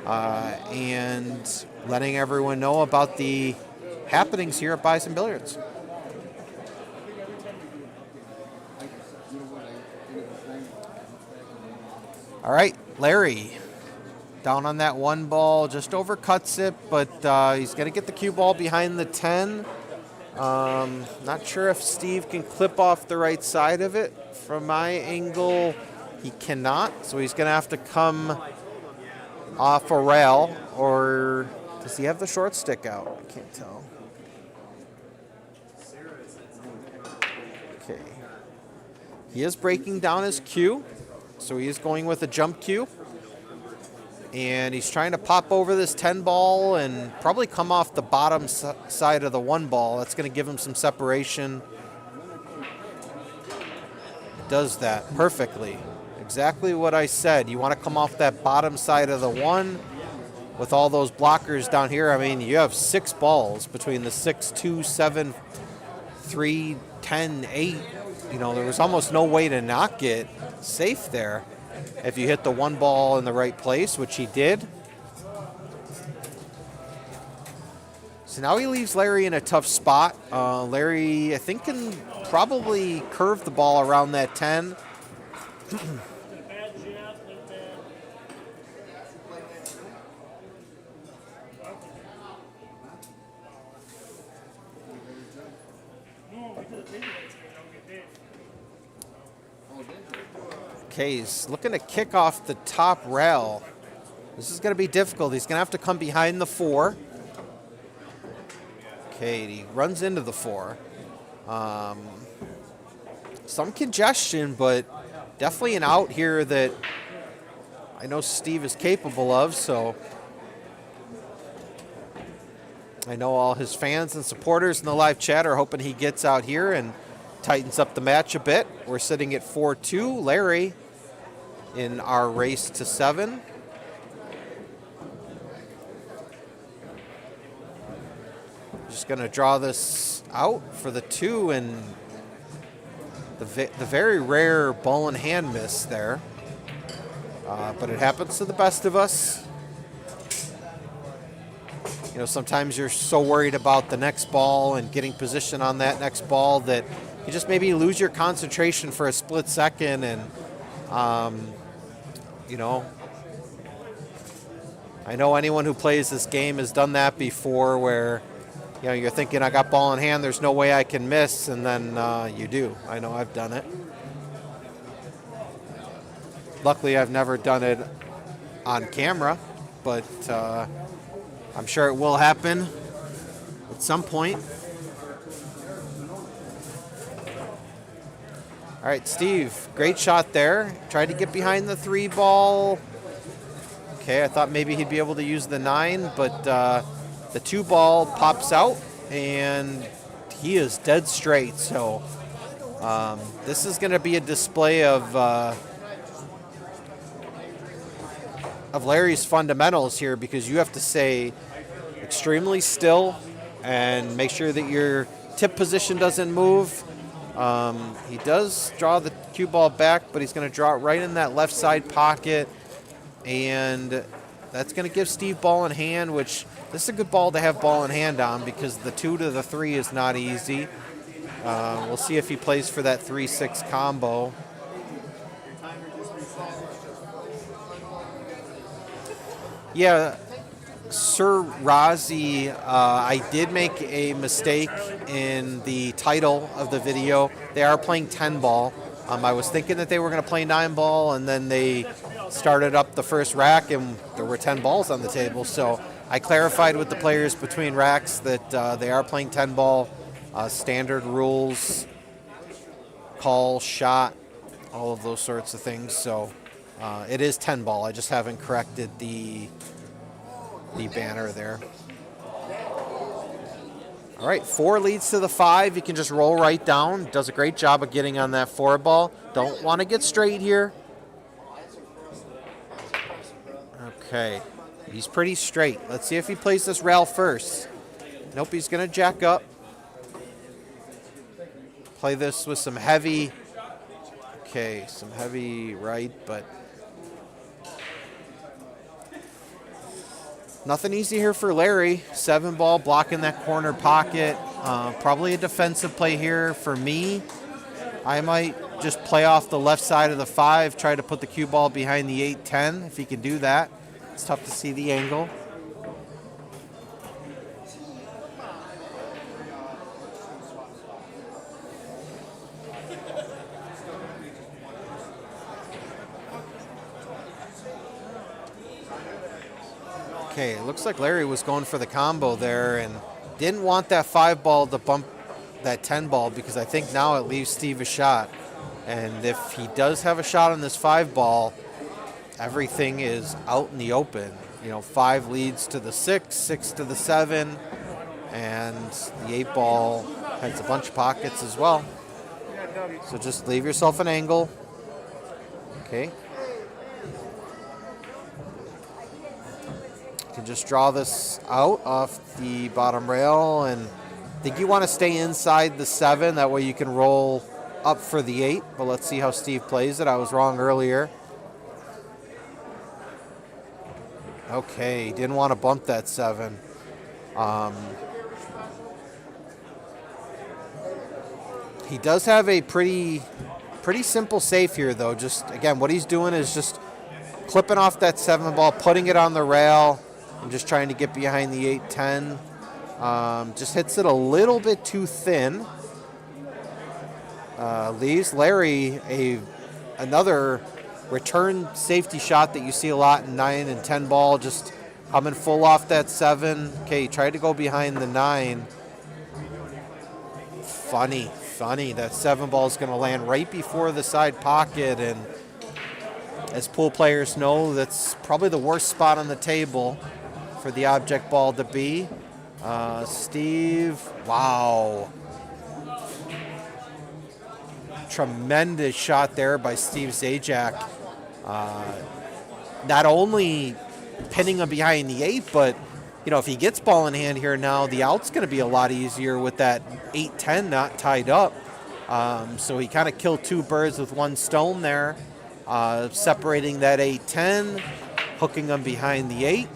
and letting everyone know about the happenings here at Bison Billiards. All right, Larry, down on that 1 ball, just overcuts it, but he's going to get the cue ball behind the 10. Not sure if Steve can clip off the right side of it. From my angle, he cannot, so he's going to have to come off a rail, or does he have the short stick out? I can't tell. Okay. He is breaking down his cue, so he is going with a jump cue. And he's trying to pop over this 10 ball and probably come off the bottom side of the 1 ball. That's going to give him some separation. It does that perfectly. Exactly what I said. You want to come off that bottom side of the 1 with all those blockers down here. I mean, you have 6 balls between the 6, 2, 7, 3, 10, 8. You know, there was almost no way to not get safe there if you hit the 1 ball in the right place, which he did. So now he leaves Larry in a tough spot. Larry, I think, can probably curve the ball around that 10. Okay, he's looking to kick off the top rail. This is going to be difficult. He's going to have to come behind the 4. Okay, he runs into the 4. Some congestion, but definitely an out here that I know Steve is capable of, so I know all his fans and supporters in the live chat are hoping he gets out here and tightens up the match a bit. We're sitting at 4-2. Larry in our race to 7. Just going to draw this out for the 2, and the very rare ball in hand miss there. But it happens to the best of us. You know, sometimes you're so worried about the next ball and getting position on that next ball that you just maybe lose your concentration for a split second, and you know, I know anyone who plays this game has done that before, where you know you're thinking, I got ball in hand, there's no way I can miss, and then you do. I know I've done it. Luckily, I've never done it on camera, but I'm sure it will happen at some point. All right, Steve, great shot there. Tried to get behind the 3 ball. Okay, I thought maybe he'd be able to use the 9, but the 2 ball pops out, and he is dead straight. So this is going to be a display of Larry's fundamentals here, because you have to stay extremely still and make sure that your tip position doesn't move. He does draw the cue ball back, but he's going to draw it right in that left side pocket, and that's going to give Steve ball in hand, which this is a good ball to have ball in hand on, because the 2 to the 3 is not easy. We'll see if he plays for that 3-6 combo. Yeah, Sir Razi, I did make a mistake in the title of the video. They are playing 10 ball. I was thinking that they were going to play 9 ball, and then they started up the first rack, and there were 10 balls on the table. So I clarified with the players between racks that they are playing 10 ball, standard rules, call, shot, all of those sorts of things. So it is 10 ball. I just haven't corrected the banner there. All right, 4 leads to the 5. You can just roll right down. Does a great job of getting on that 4 ball. Don't want to get straight here. Okay, he's pretty straight. Let's see if he plays this rail first. Nope, he's going to jack up. Play this with some heavy. Okay, some heavy right, but nothing easy here for Larry. 7 ball, blocking that corner pocket. Probably a defensive play here for me. I might just play off the left side of the 5, try to put the cue ball behind the 8-10 if he can do that. It's tough to see the angle. Okay, it looks like Larry was going for the combo there and didn't want that 5 ball to bump that 10 ball, because I think now it leaves Steve a shot. And if he does have a shot on this 5 ball, everything is out in the open. You know, 5 leads to the 6, 6 to the 7, and the 8 ball has a bunch of pockets as well. So just leave yourself an angle. Okay. You can just draw this out off the bottom rail, and I think you want to stay inside the 7. That way you can roll up for the 8. But let's see how Steve plays it. I was wrong earlier. Okay, didn't want to bump that 7. He does have a pretty simple safe here, though. Just, again, what he's doing is just clipping off that 7 ball, putting it on the rail, and just trying to get behind the 8-10. Just hits it a little bit too thin. Leaves Larry another return safety shot that you see a lot in 9 and 10 ball, just coming full off that 7. Okay, he tried to go behind the 9. Funny. That 7 ball is going to land right before the side pocket, and as pool players know, that's probably the worst spot on the table for the object ball to be. Steve, wow. Tremendous shot there by Steve Zajac. Not only pinning him behind the 8, but you know, if he gets ball in hand here now, the out's going to be a lot easier with that 8-10 not tied up. So he kind of killed 2 birds with 1 stone there, separating that 8-10, hooking him behind the 8.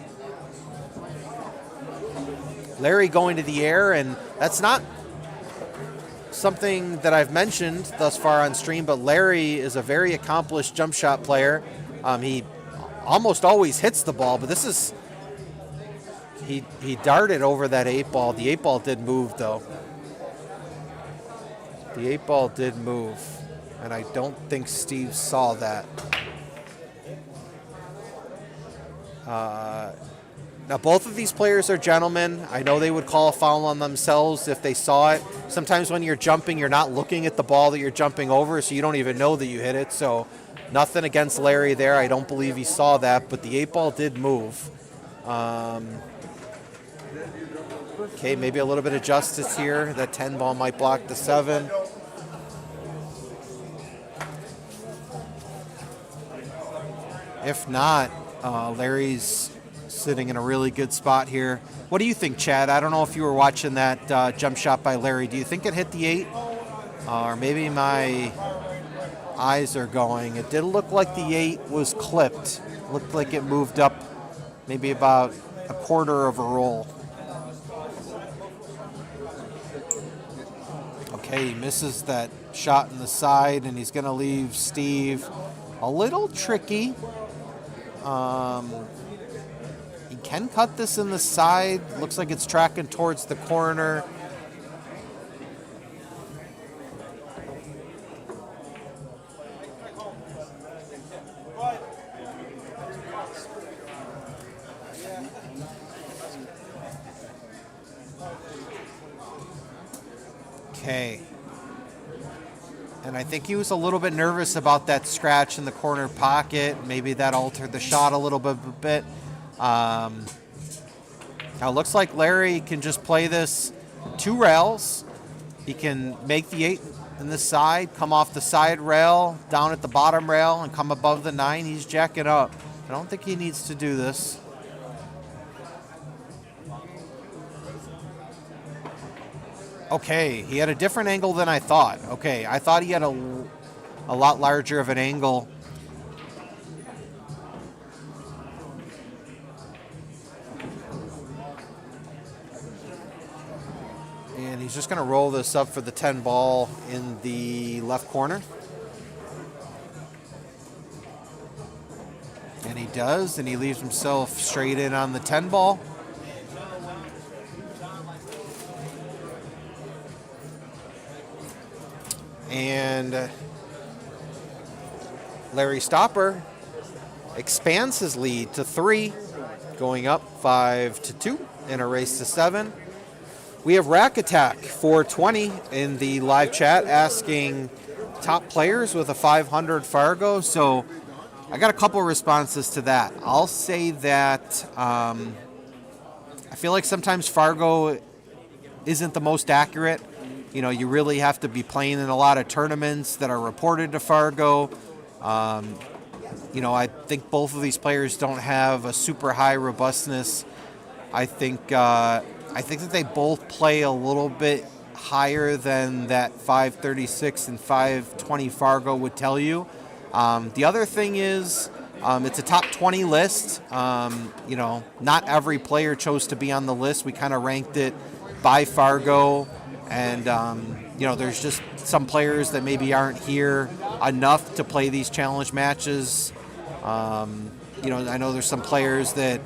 Larry going to the air, and that's not something that I've mentioned thus far on stream, but Larry is a very accomplished jump shot player. He almost always hits the ball, but this is, he darted over that 8 ball. The 8 ball did move, though. The 8 ball did move, and I don't think Steve saw that. Now, both of these players are gentlemen. I know they would call a foul on themselves if they saw it. Sometimes when you're jumping, you're not looking at the ball that you're jumping over, so you don't even know that you hit it. So nothing against Larry there. I don't believe he saw that, but the 8 ball did move. Okay, maybe a little bit of justice here. That 10 ball might block the 7. If not, Larry's sitting in a really good spot here. What do you think, Chad? I don't know if you were watching that jump shot by Larry. Do you think it hit the 8? Or maybe my eyes are going. It did look like the 8 was clipped. Looked like it moved up maybe about a quarter of a roll. Okay, he misses that shot in the side, and he's going to leave Steve a little tricky. He can cut this in the side. Looks like it's tracking towards the corner. Okay. And I think he was a little bit nervous about that scratch in the corner pocket. Maybe that altered the shot a little bit. Now it looks like Larry can just play this 2 rails. He can make the 8 in the side, come off the side rail, down at the bottom rail, and come above the 9. He's jacking up. I don't think he needs to do this. Okay, he had a different angle than I thought. Okay, I thought he had a lot larger of an angle. And he's just going to roll this up for the 10 ball in the left corner. And he does, and he leaves himself straight in on the 10 ball. And Larry Stopper expands his lead to 3, going up 5-2 in a race to 7. We have Rack Attack 420 in the live chat asking top players with a 500 Fargo. So I got a couple of responses to that. I'll say that I feel like sometimes Fargo isn't the most accurate. You know, you really have to be playing in a lot of tournaments that are reported to Fargo. You know, I think both of these players don't have a super high robustness. I think that they both play a little bit higher than that 536 and 520 Fargo would tell you. The other thing is it's a top 20 list. You know, not every player chose to be on the list. We kind of ranked it by Fargo. And, you know, there's just some players that maybe aren't here enough to play these challenge matches. You know, I know there's some players that,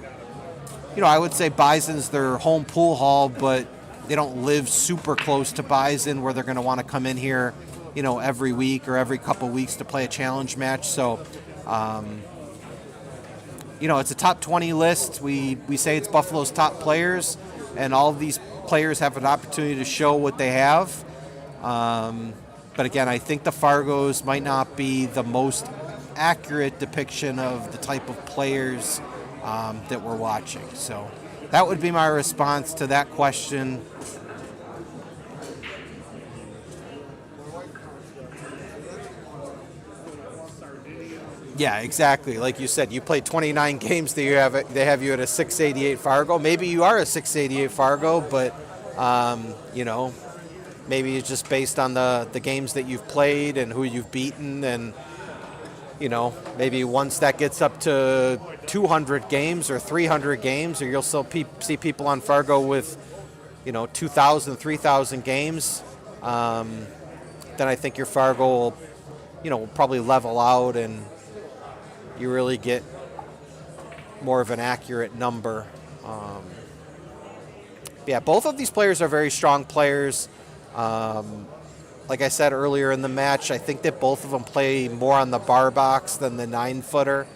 you know, I would say Bison's their home pool hall, but they don't live super close to Bison where they're going to want to come in here, you know, every week or every couple weeks to play a challenge match. So, you know, it's a top 20 list. We say it's Buffalo's top players, and all of these players have an opportunity to show what they have. But again, I think the Fargos might not be the most accurate depiction of the type of players that we're watching. So that would be my response to that question. Yeah, exactly. Like you said, you play 29 games. They have you at a 688 Fargo. Maybe you are a 688 Fargo, but you know, maybe it's just based on the games that you've played and who you've beaten, and you know, maybe once that gets up to 200 games or 300 games, or you'll still see people on Fargo with, you know, 2,000, 3,000 games. Then I think your Fargo will, you know, will probably level out, and you really get more of an accurate number. Yeah, both of these players are very strong players. Like I said earlier in the match, I think that both of them play more on the bar box than the 9-footer.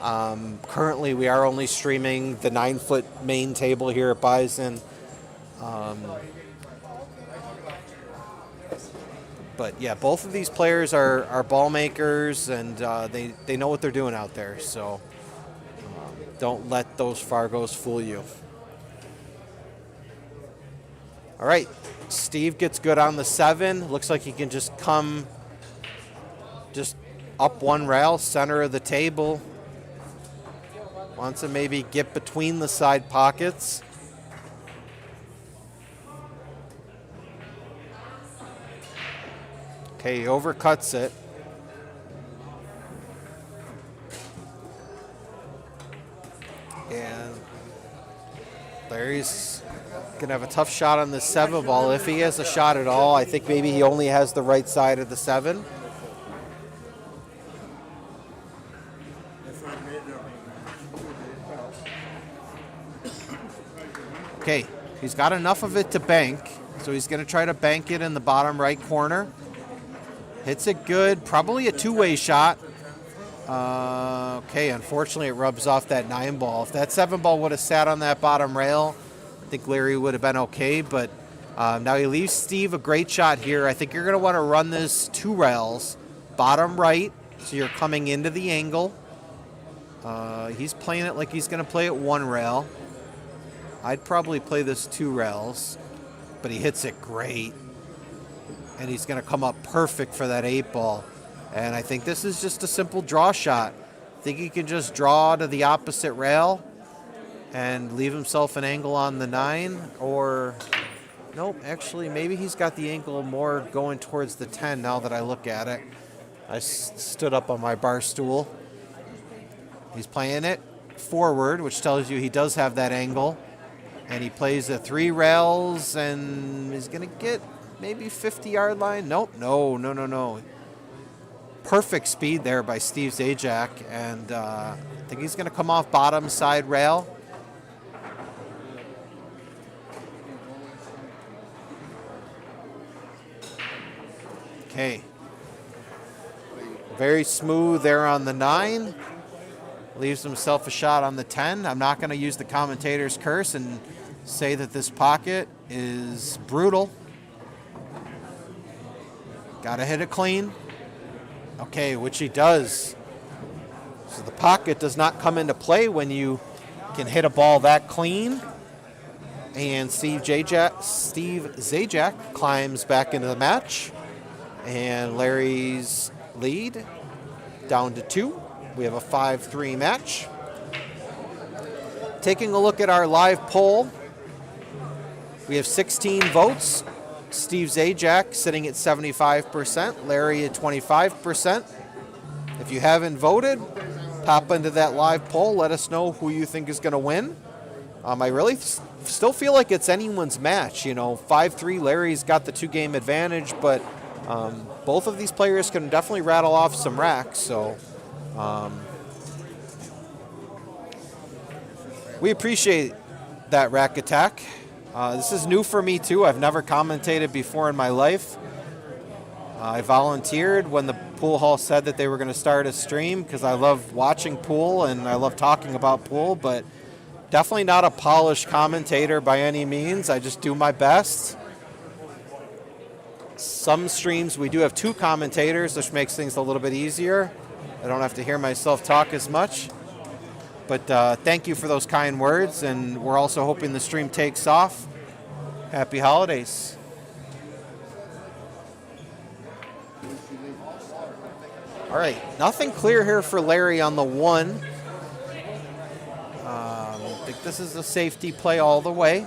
Currently, we are only streaming the 9-foot main table here at Bison. But yeah, both of these players are ball makers, and they know what they're doing out there. So don't let those Fargos fool you. All right, Steve gets good on the 7. Looks like he can just come up one rail, center of the table. Wants to maybe get between the side pockets. Okay, he overcuts it. And Larry's Gonna have a tough shot on the 7 ball if he has a shot at all. I think maybe he only has the right side of the 7. Okay, he's got enough of it to bank, so he's going to try to bank it in the bottom right corner. Hits it good, probably a two-way shot. Okay, unfortunately it rubs off that 9 ball. If that 7 ball would have sat on that bottom rail, I think Larry would have been okay, but now he leaves Steve a great shot here. I think you're going to want to run this 2 rails, bottom right, so you're coming into the angle. He's playing it like he's going to play it 1 rail. I'd probably play this 2 rails, but he hits it great. And he's going to come up perfect for that 8 ball. And I think this is just a simple draw shot. I think he can just draw to the opposite rail and leave himself an angle on the 9. Or, nope, actually, maybe he's got the angle more going towards the 10 now that I look at it. I stood up on my bar stool. He's playing it forward, which tells you he does have that angle. And he plays the 3 rails, and he's going to get maybe 50-yard line. Nope, no. Perfect speed there by Steve Zajac, and I think he's going to come off bottom side rail. Okay. Very smooth there on the 9. Leaves himself a shot on the 10. I'm not going to use the commentator's curse and say that this pocket is brutal. Got to hit it clean. Okay, which he does. So the pocket does not come into play when you can hit a ball that clean. And Steve Zajac climbs back into the match. And Larry's lead down to 2. We have a 5-3 match. Taking a look at our live poll, we have 16 votes. Steve Zajac sitting at 75%, Larry at 25%. If you haven't voted, pop into that live poll. Let us know who you think is going to win. I really still feel like it's anyone's match. 5-3, Larry's got the 2-game advantage, but both of these players can definitely rattle off some racks. So we appreciate that rack attack. This is new for me too. I've never commentated before in my life. I volunteered when the pool hall said that they were going to start a stream because I love watching pool and I love talking about pool, but definitely not a polished commentator by any means. I just do my best. Some streams we do have 2 commentators, which makes things a little bit easier. I don't have to hear myself talk as much. But thank you for those kind words, and we're also hoping the stream takes off. Happy holidays. All right, nothing clear here for Larry on the 1. I think this is a safety play all the way.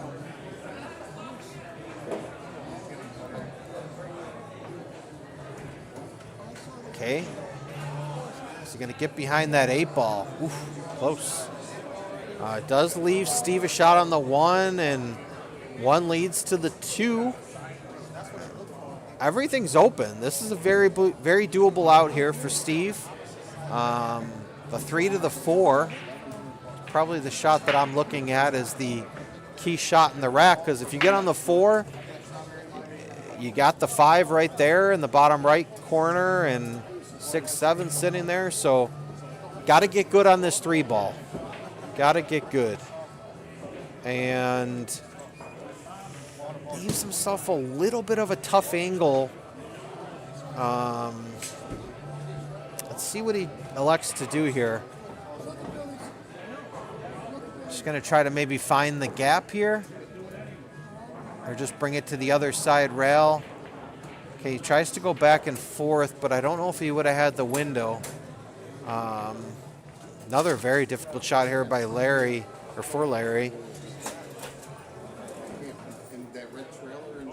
Okay. Is he going to get behind that 8 ball? Oof, close. It does leave Steve a shot on the 1, and 1 leads to the 2. Everything's open. This is a very doable out here for Steve. The 3 to the 4, probably the shot that I'm looking at is the key shot in the rack, because if you get on the 4, you got the 5 right there in the bottom right corner, and 6, 7 sitting there. So got to get good on this 3 ball. Got to get good. And leaves himself a little bit of a tough angle. Let's see what he elects to do here. Just going to try to maybe find the gap here. Or just bring it to the other side rail. Okay, he tries to go back and forth, but I don't know if he would have had the window. Another very difficult shot here by Larry, or for Larry.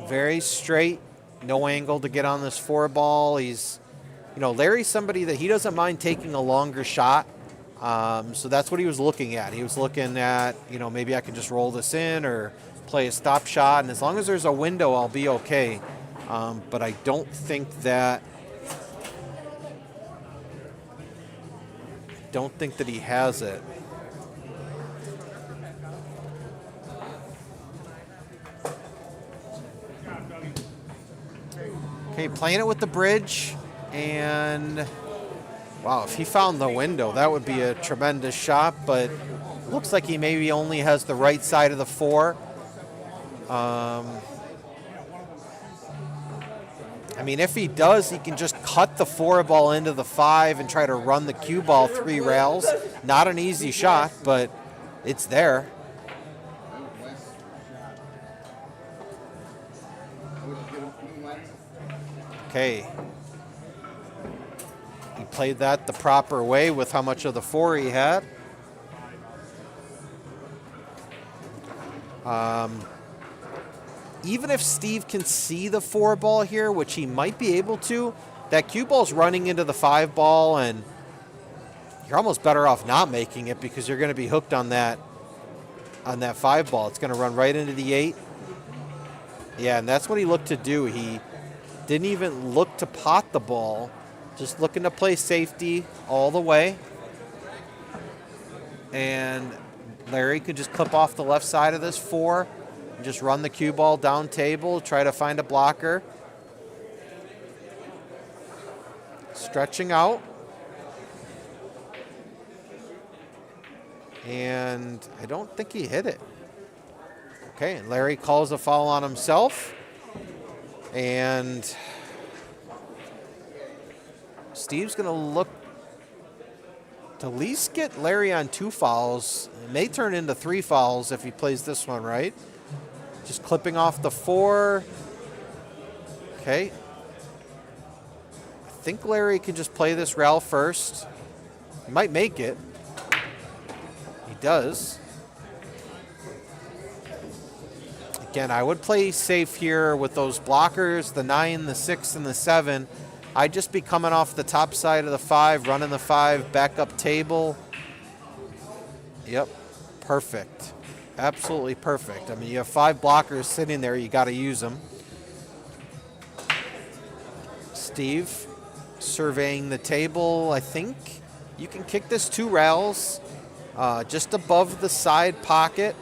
Very straight, no angle to get on this 4 ball. He's, Larry's somebody that he doesn't mind taking a longer shot. So that's what he was looking at. He was looking at, maybe I can just roll this in or play a stop shot, and as long as there's a window, I'll be okay. But I don't think that he has it. Okay, playing it with the bridge, and wow, if he found the window, that would be a tremendous shot, but looks like he maybe only has the right side of the 4. I mean, if he does, he can just cut the 4 ball into the 5 and try to run the cue ball 3 rails. Not an easy shot, but it's there. Okay. He played that the proper way with how much of the 4 he had. Even if Steve can see the 4 ball here, which he might be able to, that cue ball's running into the 5 ball, and you're almost better off not making it because you're going to be hooked on that 5 ball. It's going to run right into the 8. Yeah, and that's what he looked to do. He didn't even look to pot the ball, just looking to play safety all the way. And Larry could just clip off the left side of this 4 and just run the cue ball down table, try to find a blocker. Stretching out. And I don't think he hit it. Okay, and Larry calls a foul on himself. And Steve's going to look to at least get Larry on 2 fouls. It may turn into 3 fouls if he plays this one right. Just clipping off the 4. Okay. I think Larry can just play this rail first. He might make it. He does. Again, I would play safe here with those blockers, the 9, the 6, and the 7. I'd just be coming off the top side of the 5, running the 5, back up table. Yep, perfect. Absolutely perfect. I mean, you have 5 blockers sitting there. You got to use them. Steve surveying the table. I think you can kick this 2 rails just above the side pocket.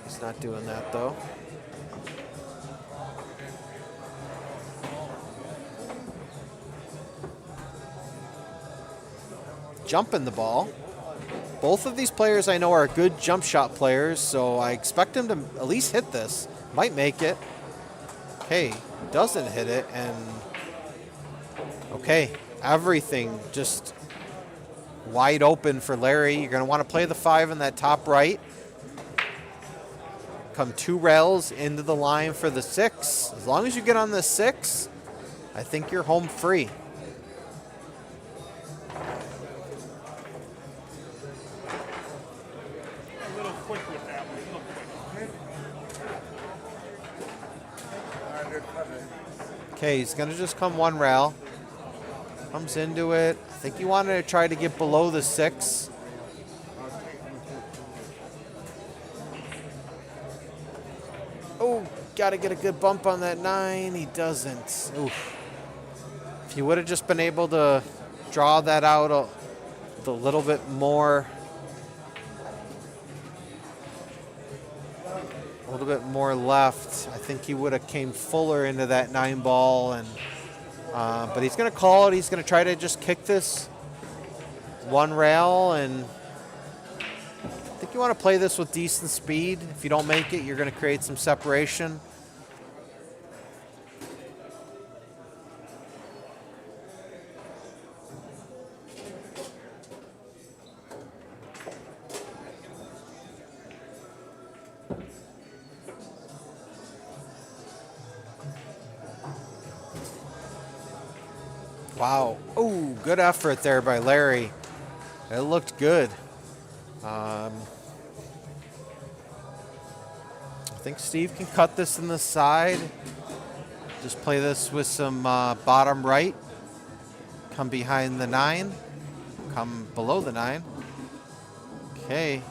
He's not doing that, though. Jumping the ball. Both of these players I know are good jump shot players, so I expect him to at least hit this. Might make it. Okay, doesn't hit it, and okay, everything just wide open for Larry. You're going to want to play the 5 in that top right. Come 2 rails into the line for the 6. As long as you get on the 6, I think you're home free. Okay, he's going to just come 1 rail. Comes into it. I think he wanted to try to get below the 6. Oh, got to get a good bump on that 9. He doesn't. Oof. If he would have just been able to draw that out a little bit more. A little bit more left, I think he would have came fuller into that 9 ball, and but he's going to call it. He's going to try to just kick this 1 rail, and I think you want to play this with decent speed. If you don't make it, you're going to create some separation. Wow. Oh, good effort there by Larry. It looked good. I think Steve can cut this in the side. Just play this with some bottom right. Come behind the 9. Come below the 9. Okay.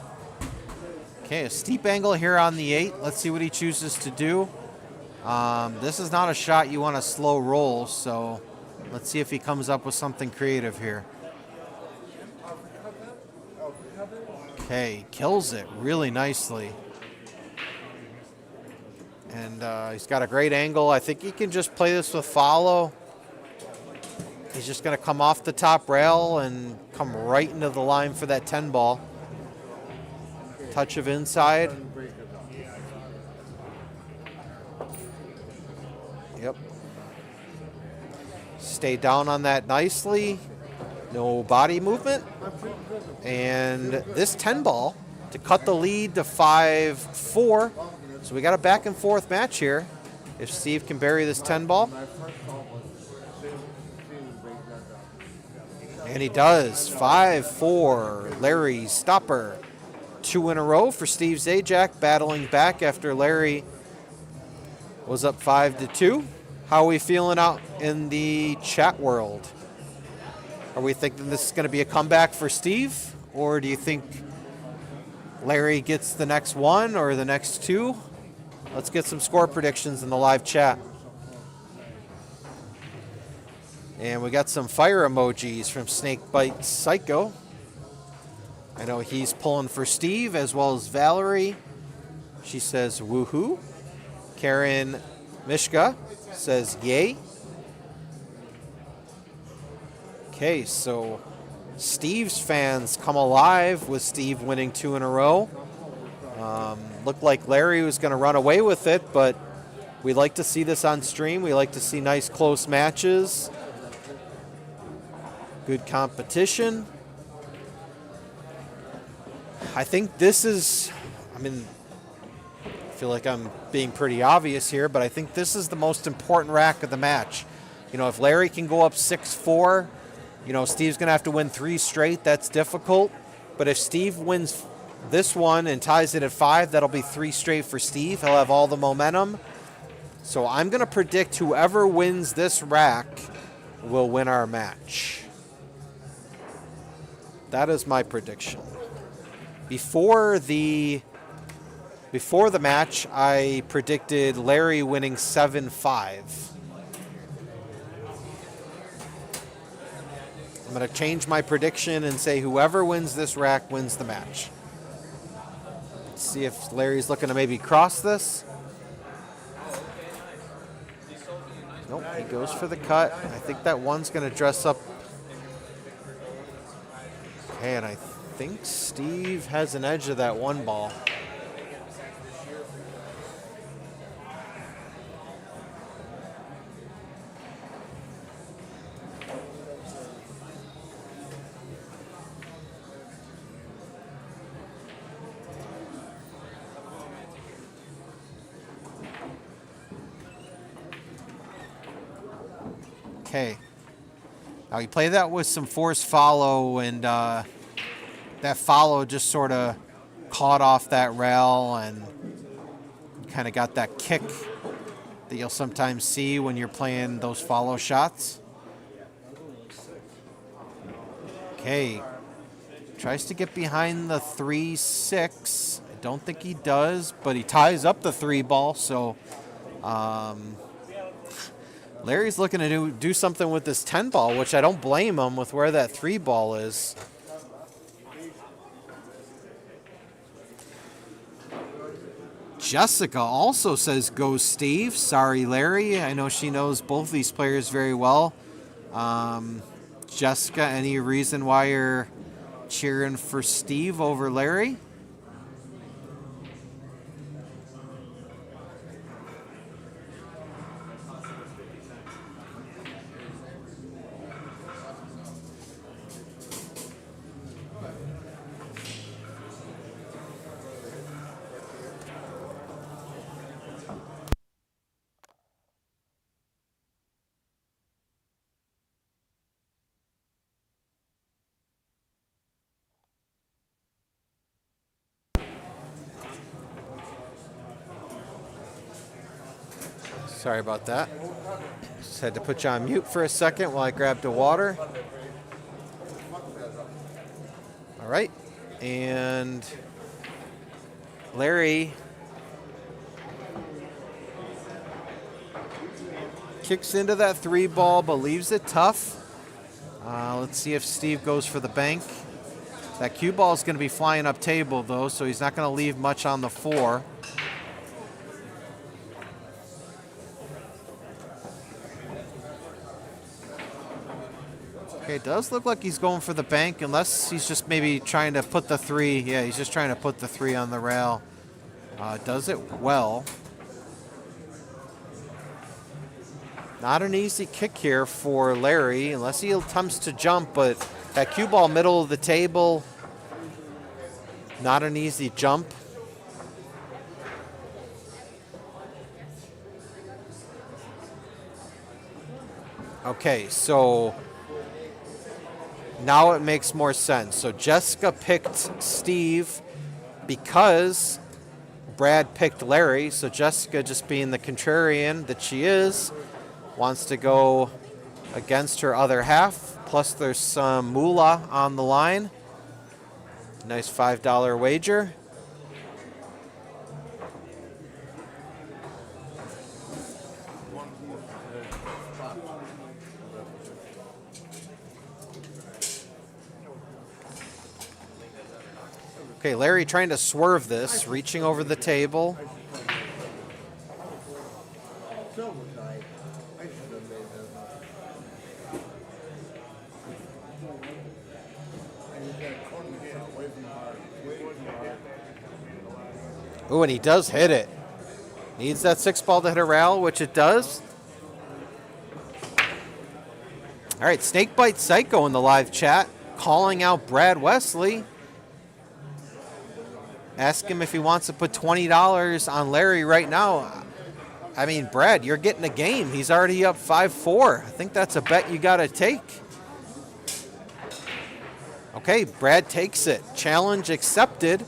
Okay, a steep angle here on the 8. Let's see what he chooses to do. This is not a shot you want to slow roll, so let's see if he comes up with something creative here. Okay, kills it really nicely. And he's got a great angle. I think he can just play this with follow. He's just going to come off the top rail and come right into the line for that 10 ball. Touch of inside. Yep. Stay down on that nicely. No body movement. And this 10 ball to cut the lead to 5-4. So we got a back and forth match here. If Steve can bury this 10 ball. And he does. 5-4. Larry stopper. 2 in a row for Steve Zajac, battling back after Larry was up 5-2. How are we feeling out in the chat world? Are we thinking this is going to be a comeback for Steve? Or do you think Larry gets the next one or the next 2? Let's get some score predictions in the live chat. And we got some fire emojis from Snakebite Psycho. I know he's pulling for Steve as well as Valerie. She says woohoo. Karen Mishka says yay. Okay, so Steve's fans come alive with Steve winning 2 in a row. Looked like Larry was going to run away with it, but we like to see this on stream. We like to see nice close matches. Good competition. I think this is, I feel like I'm being pretty obvious here, but I think this is the most important rack of the match. You know, if Larry can go up 6-4, you know, Steve's going to have to win 3 straight. That's difficult. But if Steve wins this one and ties it at 5, that'll be 3 straight for Steve. He'll have all the momentum. So I'm going to predict whoever wins this rack will win our match. That is my prediction. Before the match, I predicted Larry winning 7-5. I'm going to change my prediction and say whoever wins this rack wins the match. Let's see if Larry's looking to maybe cross this. Nope, he goes for the cut. I think that one's going to dress up. Okay, and I think Steve has an edge of that 1 ball. Okay. Now you play that with some force follow, and that follow just sort of caught off that rail and kind of got that kick that you'll sometimes see when you're playing those follow shots. Okay. Tries to get behind the 3-6. I don't think he does, but he ties up the 3 ball, so Larry's looking to do something with this 10 ball, which I don't blame him with where that 3 ball is. Jessica also says, go Steve. Sorry, Larry. I know she knows both these players very well. Jessica, any reason why you're cheering for Steve over Larry? Sorry about that. Just had to put you on mute for a second while I grabbed the water. All right. And Larry kicks into that 3 ball, but leaves it tough. Let's see if Steve goes for the bank. That cue ball is going to be flying up table, though, so he's not going to leave much on the 4. Okay, it does look like he's going for the bank, unless he's just maybe trying to put the 3. Yeah, he's just trying to put the 3 on the rail. Does it well. Not an easy kick here for Larry, unless he attempts to jump, but that cue ball middle of the table, not an easy jump. Okay, so now it makes more sense. So Jessica picked Steve because Brad picked Larry. So Jessica, just being the contrarian that she is, wants to go against her other half. Plus there's some moolah on the line. Nice $5 wager. Okay, Larry trying to swerve this, reaching over the table. Ooh, and he does hit it. Needs that 6 ball to hit a rail, which it does. All right, Snakebite Psycho in the live chat, calling out Brad Wesley. Ask him if he wants to put $20 on Larry right now. I mean, Brad, you're getting a game. He's already up 5-4. I think that's a bet you got to take. Okay, Brad takes it. Challenge accepted.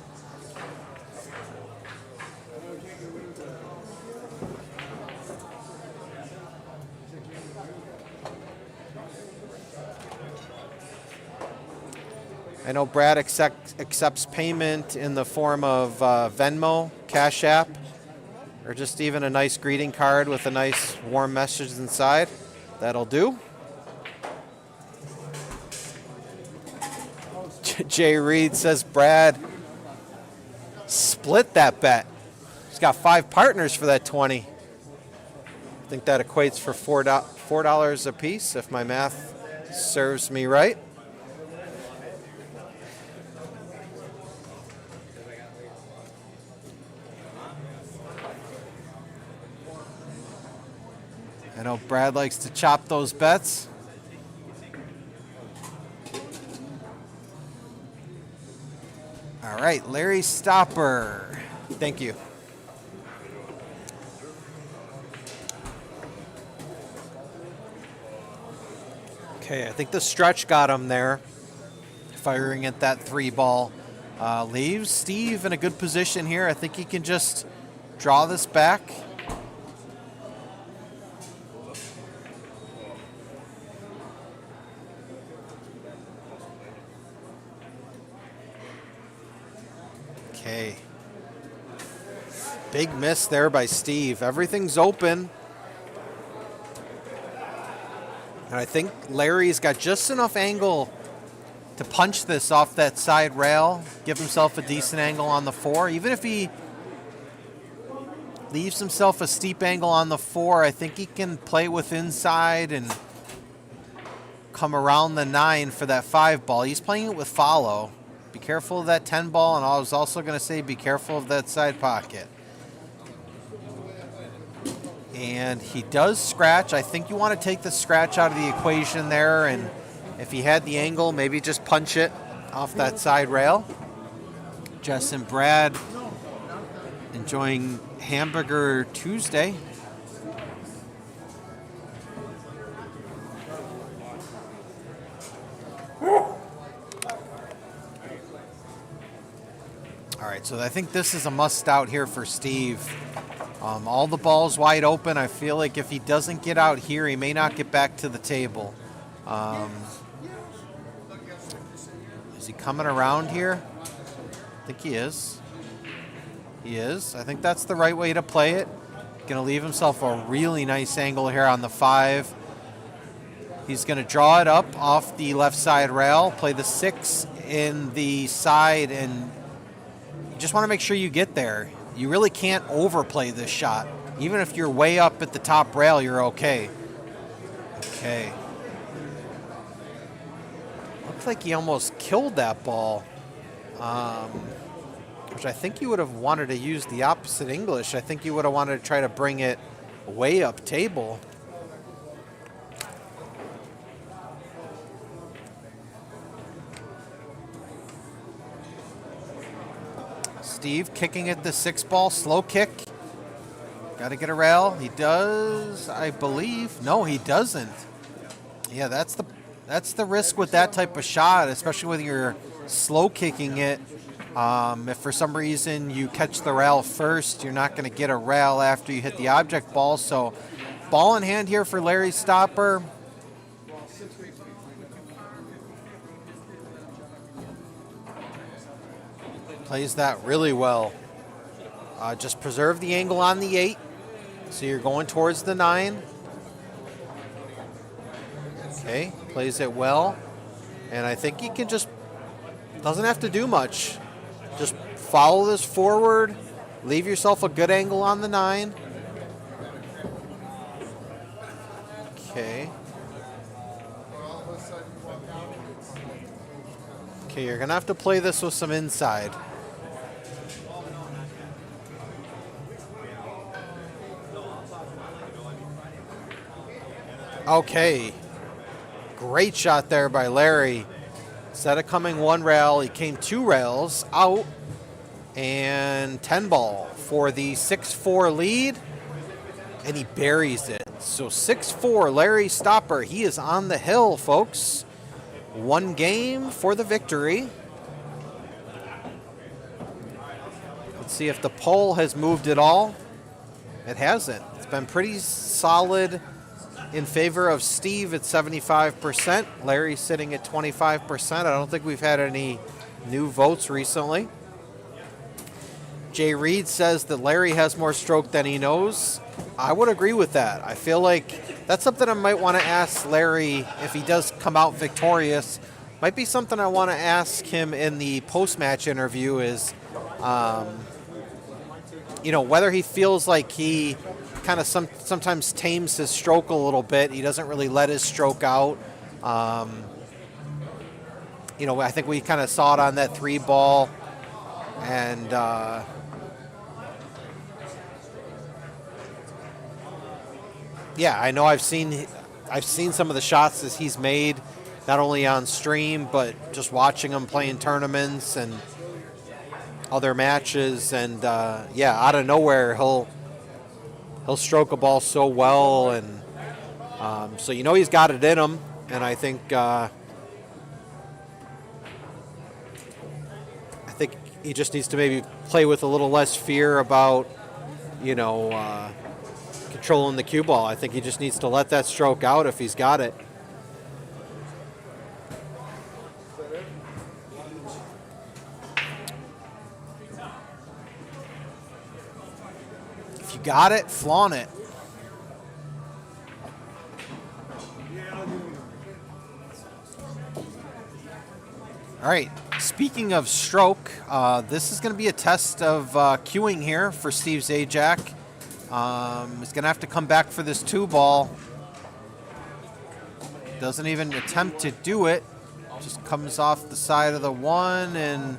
I know Brad accepts payment in the form of Venmo, Cash App, or just even a nice greeting card with a nice warm message inside. That'll do. Jay Reed says Brad split that bet. He's got 5 partners for that 20. I think that equates for $4 a piece, if my math serves me right. I know Brad likes to chop those bets. All right, Larry Stopper. Thank you. Okay, I think the stretch got him there. Firing at that 3 ball. Leaves Steve in a good position here. I think he can just draw this back. Okay. Big miss there by Steve. Everything's open. And I think Larry's got just enough angle to punch this off that side rail, give himself a decent angle on the 4. Even if he leaves himself a steep angle on the 4, I think he can play with inside and come around the 9 for that 5 ball. He's playing it with follow. Be careful of that 10 ball, and I was also going to say be careful of that side pocket. And he does scratch. I think you want to take the scratch out of the equation there, and if he had the angle, maybe just punch it off that side rail. Jess and Brad enjoying Hamburger Tuesday. All right, so I think this is a must out here for Steve. All the balls wide open. I feel like if he doesn't get out here, he may not get back to the table. Is he coming around here? I think he is. He is. I think that's the right way to play it. Going to leave himself a really nice angle here on the 5. He's going to draw it up off the left side rail, play the 6 in the side, and you just want to make sure you get there. You really can't overplay this shot. Even if you're way up at the top rail, you're okay. Okay. Looks like he almost killed that ball. Which I think you would have wanted to use the opposite English. I think you would have wanted to try to bring it way up table. Steve kicking at the 6 ball, slow kick. Got to get a rail. He does, I believe. No, he doesn't. Yeah, that's the risk with that type of shot, especially when you're slow kicking it. If for some reason you catch the rail first, you're not going to get a rail after you hit the object ball. So ball in hand here for Larry Stopper. Plays that really well. Just preserve the angle on the 8. So you're going towards the 9. Okay, plays it well. And I think he can just, doesn't have to do much. Just follow this forward. Leave yourself a good angle on the 9. Okay. Okay, you're going to have to play this with some inside. Okay. Great shot there by Larry. Instead of coming 1 rail, he came 2 rails out. And 10 ball for the 6-4 lead. And he buries it. So 6-4, Larry Stopper. He is on the hill, folks. 1 game for the victory. Let's see if the poll has moved at all. It hasn't. It's been pretty solid in favor of Steve at 75%. Larry sitting at 25%. I don't think we've had any new votes recently. Jay Reed says that Larry has more stroke than he knows. I would agree with that. I feel like that's something I might want to ask Larry if he does come out victorious. Might be something I want to ask him in the post-match interview is, whether he feels like he kind of sometimes tames his stroke a little bit. He doesn't really let his stroke out. I think we kind of saw it on that 3 ball. And I know I've seen some of the shots that he's made, not only on stream, but just watching him playing tournaments and other matches. And out of nowhere, he'll stroke a ball so well, and so he's got it in him. And I think he just needs to maybe play with a little less fear about, controlling the cue ball. I think he just needs to let that stroke out if he's got it. If you got it, flaunt it. All right, speaking of stroke, this is going to be a test of cueing here for Steve Zajac. He's going to have to come back for this 2 ball. Doesn't even attempt to do it. Just comes off the side of the 1 and...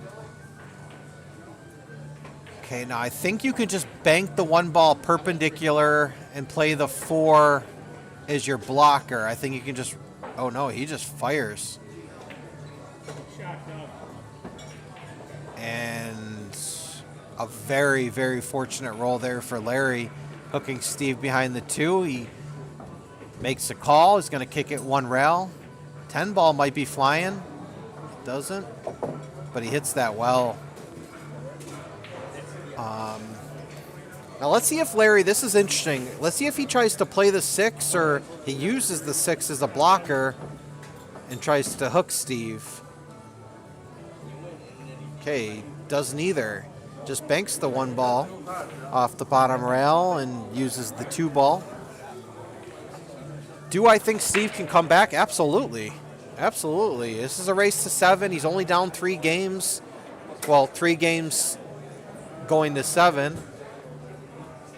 Okay, now I think you could just bank the 1 ball perpendicular and play the 4 as your blocker. I think you can just... Oh no, he just fires. And a very, very fortunate roll there for Larry, hooking Steve behind the 2. He makes a call. He's going to kick it 1 rail. 10 ball might be flying. Doesn't, but he hits that well. Now let's see if Larry, this is interesting. Let's see if he tries to play the 6 or he uses the 6 as a blocker and tries to hook Steve. Okay, doesn't either. just banks the 1 ball off the bottom rail and uses the 2 ball. Do I think Steve can come back? Absolutely. Absolutely. This is a race to 7. He's only down 3 games. Well, 3 games going to 7.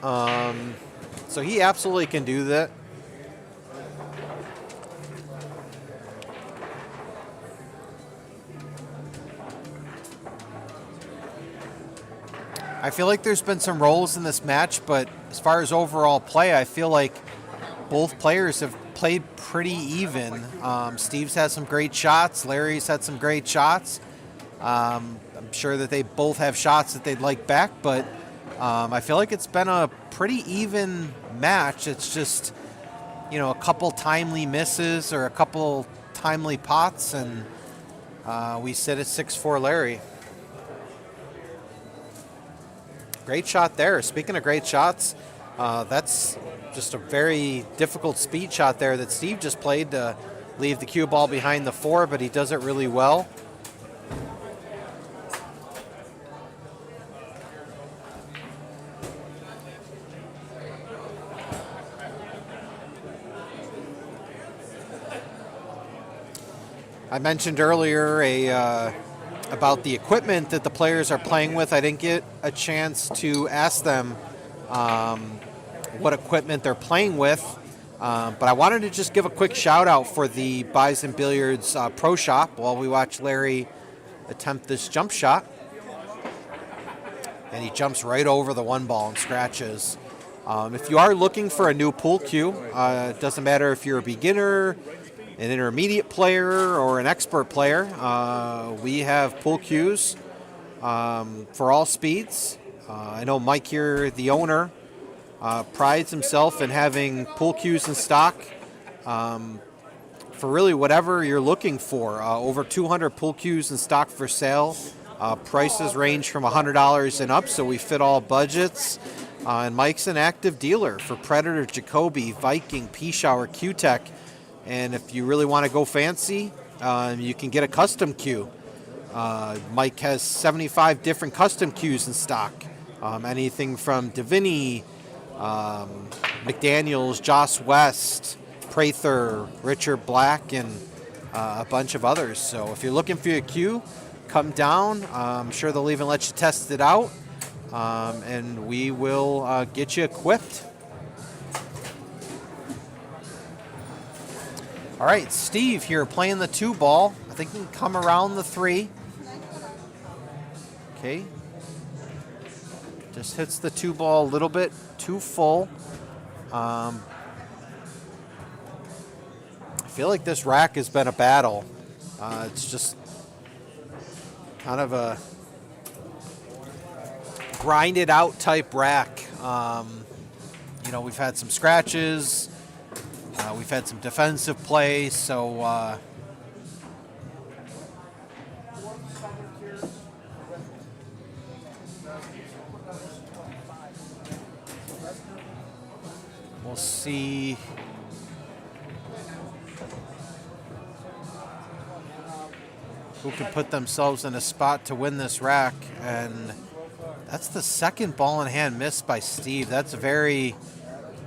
So he absolutely can do that. I feel like there's been some roles in this match, but as far as overall play, I feel like both players have played pretty even. Steve's had some great shots. Larry's had some great shots. I'm sure that they both have shots that they'd like back, but I feel like it's been a pretty even match. It's just, a couple timely misses or a couple timely pots, and we sit at 6-4 Larry. Great shot there. Speaking of great shots, that's just a very difficult speed shot there that Steve just played to leave the cue ball behind the 4, but he does it really well. I mentioned earlier about the equipment that the players are playing with. I didn't get a chance to ask them what equipment they're playing with, but I wanted to just give a quick shout out for the Bison Billiards Pro Shop while we watch Larry attempt this jump shot. And he jumps right over the 1 ball and scratches. If you are looking for a new pool cue, it doesn't matter if you're a beginner, an intermediate player, or an expert player. We have pool cues for all speeds. I know Mike here, the owner, prides himself in having pool cues in stock for really whatever you're looking for. Over 200 pool cues in stock for sale. Prices range from $100 and up, so we fit all budgets. And Mike's an active dealer for Predator, Jacoby, Viking, P-Shower, Q-Tech. And if you really want to go fancy, you can get a custom cue. Mike has 75 different custom cues in stock. Anything from Davini, McDaniels, Joss West, Prather, Richard Black, and a bunch of others. So if you're looking for your cue, come down. I'm sure they'll even let you test it out. And we will get you equipped. All right, Steve here playing the 2 ball. I think he can come around the 3. Okay. Just hits the 2 ball a little bit too full. I feel like this rack has been a battle. It's just kind of a grinded out type rack. We've had some scratches. We've had some defensive play, so we'll see who can put themselves in a spot to win this rack. And that's the 2nd ball in hand missed by Steve. That's very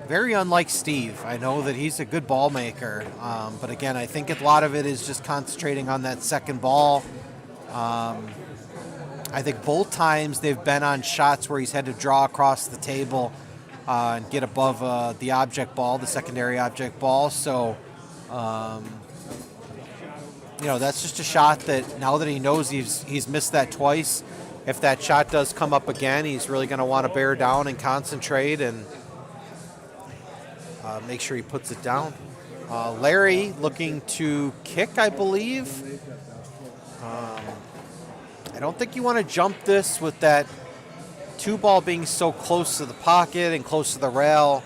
unlike Steve. I know that he's a good ball maker, but again, I think a lot of it is just concentrating on that 2nd ball. I think both times they've been on shots where he's had to draw across the table and get above the object ball, the secondary object ball. So, that's just a shot that now that he knows he's missed that twice, if that shot does come up again, he's really going to want to bear down and concentrate and make sure he puts it down. Larry looking to kick, I believe. I don't think you want to jump this with that 2 ball being so close to the pocket and close to the rail.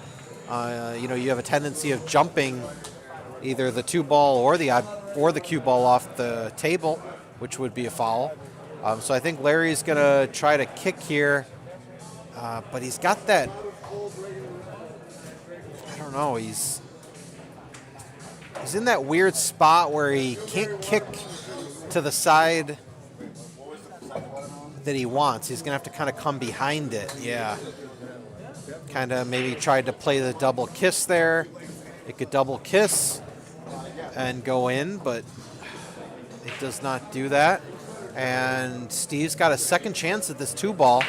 You have a tendency of jumping either the 2 ball or the cue ball off the table, which would be a foul. So I think Larry's going to try to kick here, but he's got that. I don't know. He's in that weird spot where he can't kick to the side that he wants. He's going to have to kind of come behind it. Yeah. Kind of maybe tried to play the double kiss there. It could double kiss and go in, but it does not do that. And Steve's got a second chance at this 2-ball.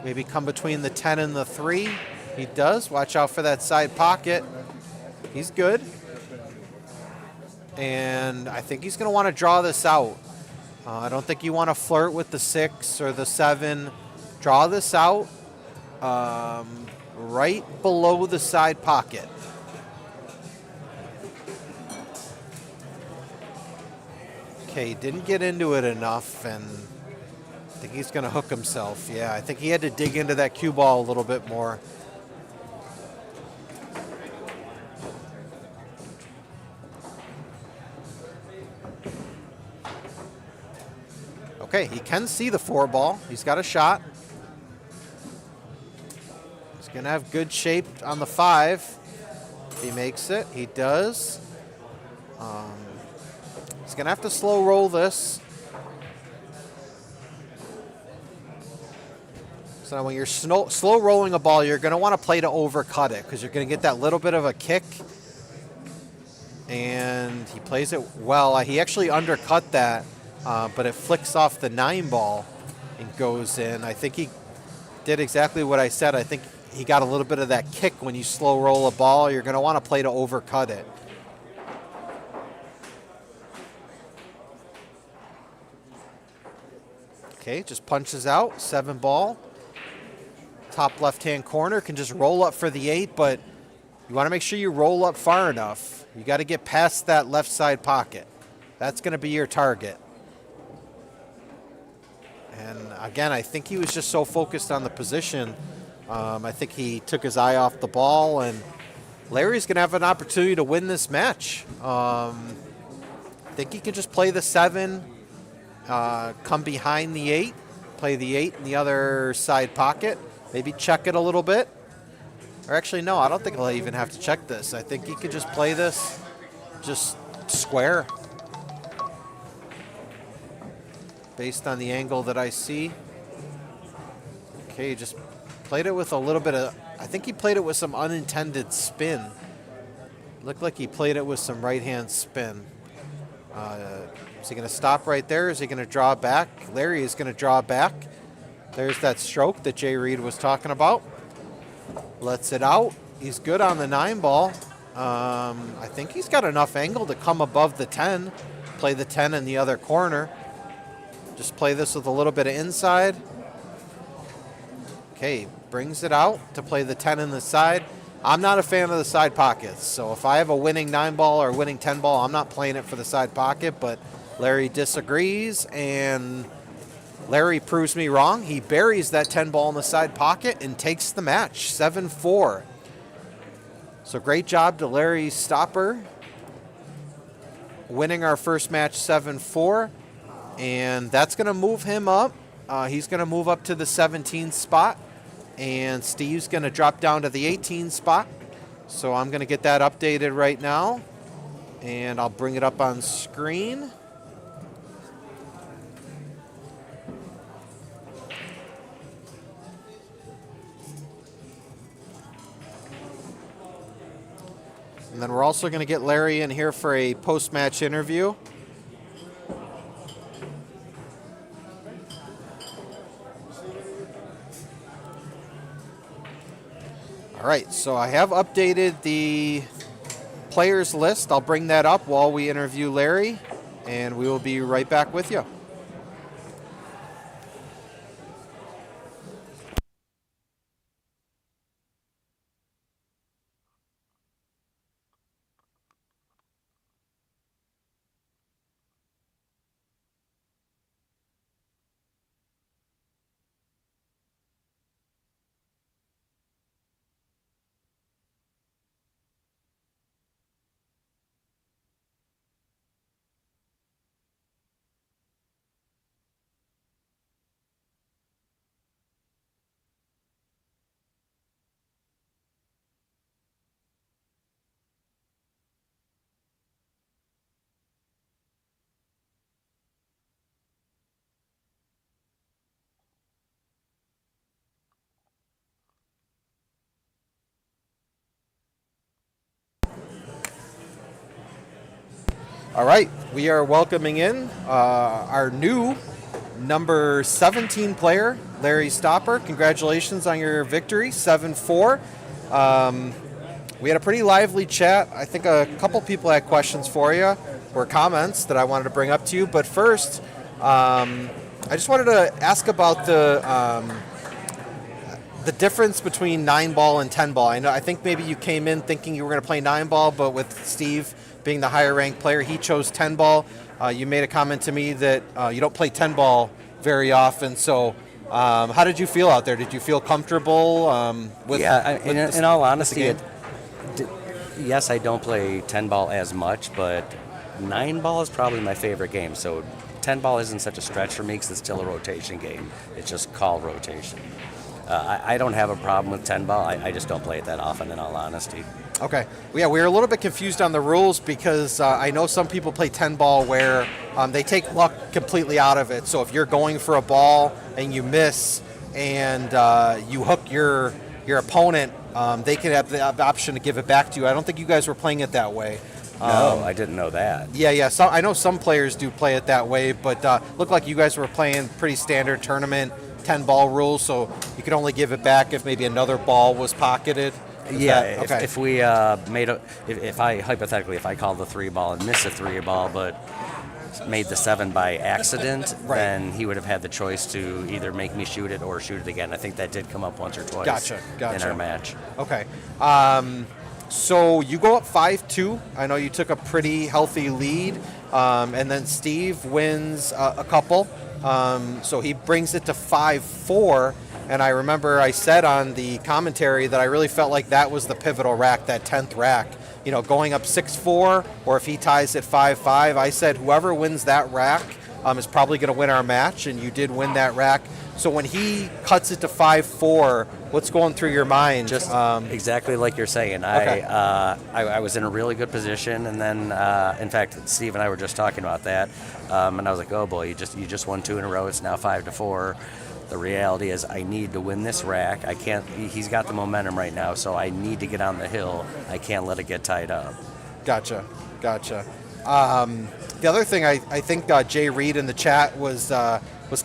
Maybe come between the 10 and the 3. He does. Watch out for that side pocket. He's good. And I think he's going to want to draw this out. I don't think you want to flirt with the 6 or the 7. Draw this out right below the side pocket. Okay, didn't get into it enough, and I think he's going to hook himself. Yeah, I think he had to dig into that cue ball a little bit more. Okay, he can see the 4-ball. He's got a shot. He's going to have good shape on the 5. He makes it. He does. He's going to have to slow roll this. So when you're slow rolling a ball, you're going to want to play to overcut it because you're going to get that little bit of a kick. And he plays it well. He actually undercut that, but it flicks off the 9-ball and goes in. I think he did exactly what I said. I think he got a little bit of that kick when you slow roll a ball. You're going to want to play to overcut it. Okay, just punches out, 7-ball. Top left-hand corner, can just roll up for the 8, but you want to make sure you roll up far enough. You got to get past that left side pocket. That's going to be your target. And again, I think he was just so focused on the position. I think he took his eye off the ball, and Larry's going to have an opportunity to win this match. I think he can just play the 7, come behind the 8, play the 8 in the other side pocket, maybe check it a little bit. Or actually, no, I don't think he'll even have to check this. I think he could just play this just square based on the angle that I see. Okay, just played it with a little bit of, I think he played it with some unintended spin. Looked like he played it with some right-hand spin. Is he going to stop right there? Is he going to draw back? Larry is going to draw back. There's that stroke that Jay Reed was talking about. Lets it out. He's good on the 9-ball. I think he's got enough angle to come above the 10. Play the 10 in the other corner. Just play this with a little bit of inside. Okay, brings it out to play the 10 in the side. I'm not a fan of the side pockets, so if I have a winning 9-ball or winning 10-ball, I'm not playing it for the side pocket, but Larry disagrees, and Larry proves me wrong. He buries that 10-ball in the side pocket and takes the match, 7-4. So great job to Larry's stopper, winning our first match 7-4, and that's going to move him up. He's going to move up to the 17th spot, and Steve's going to drop down to the 18th spot. So I'm going to get that updated right now, and I'll bring it up on screen. And then we're also going to get Larry in here for a post-match interview. All right, so I have updated the players list. I'll bring that up while we interview Larry, and we will be right back with you. All right, we are welcoming in our new number 17 player, Larry Stopper. Congratulations on your victory, 7-4. We had a pretty lively chat. I think a couple people had questions for you or comments that I wanted to bring up to you. But first, I just wanted to ask about the difference between 9-ball and 10-ball. I think maybe you came in thinking you were going to play 9-ball, but with Steve being the higher ranked player, he chose 10-ball. You made a comment to me that you don't play 10-ball very often. So how did you feel out there? Did you feel comfortable with in all honesty, yes, I don't play 10-ball as much, but 9-ball is probably my favorite game. So 10-ball isn't such a stretch for me because it's still a rotation game. It's just call rotation. I don't have a problem with 10-ball. I just don't play it that often, in all honesty. Okay. Yeah, we were a little bit confused on the rules because I know some people play 10-ball where they take luck completely out of it. So if you're going for a ball and you miss and you hook your opponent, they can have the option to give it back to you. I don't think you guys were playing it that way. No, I didn't know that. Yeah. So I know some players do play it that way, but looked like you guys were playing pretty standard tournament 10-ball rules, so you could only give it back if maybe another ball was pocketed. Okay. If we if I called the 3-ball and missed a 3-ball, but made the 7 by accident, right, then he would have had the choice to either make me shoot it or shoot it again. I think that did come up once or twice in our match. Okay. So you go up 5-2. I know you took a pretty healthy lead, and then Steve wins a couple. So he brings it to 5-4. And I remember I said on the commentary that I really felt like that was the pivotal rack, that 10th rack. You know, going up 6-4, or if he ties at 5-5, I said whoever wins that rack is probably going to win our match, and you did win that rack. So when he cuts it to 5-4, what's going through your mind? Just exactly like you're saying. Okay. I was in a really good position, and then in fact, Steve and I were just talking about that, and I was like, oh boy, you just won 2 in a row. It's now 5-4. The reality is I need to win this rack. I can't. He's got the momentum right now, so I need to get on the hill. I can't let it get tied up. Gotcha. The other thing I think Jay Reed in the chat was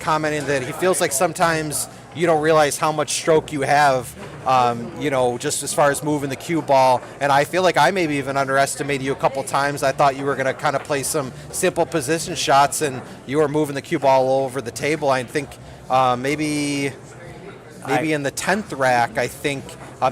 commenting that he feels like sometimes you don't realize how much stroke you have, just as far as moving the cue ball. And I feel like I maybe even underestimated you a couple times. I thought you were going to kind of play some simple position shots, and you were moving the cue ball all over the table. I think maybe in the 10th rack, I think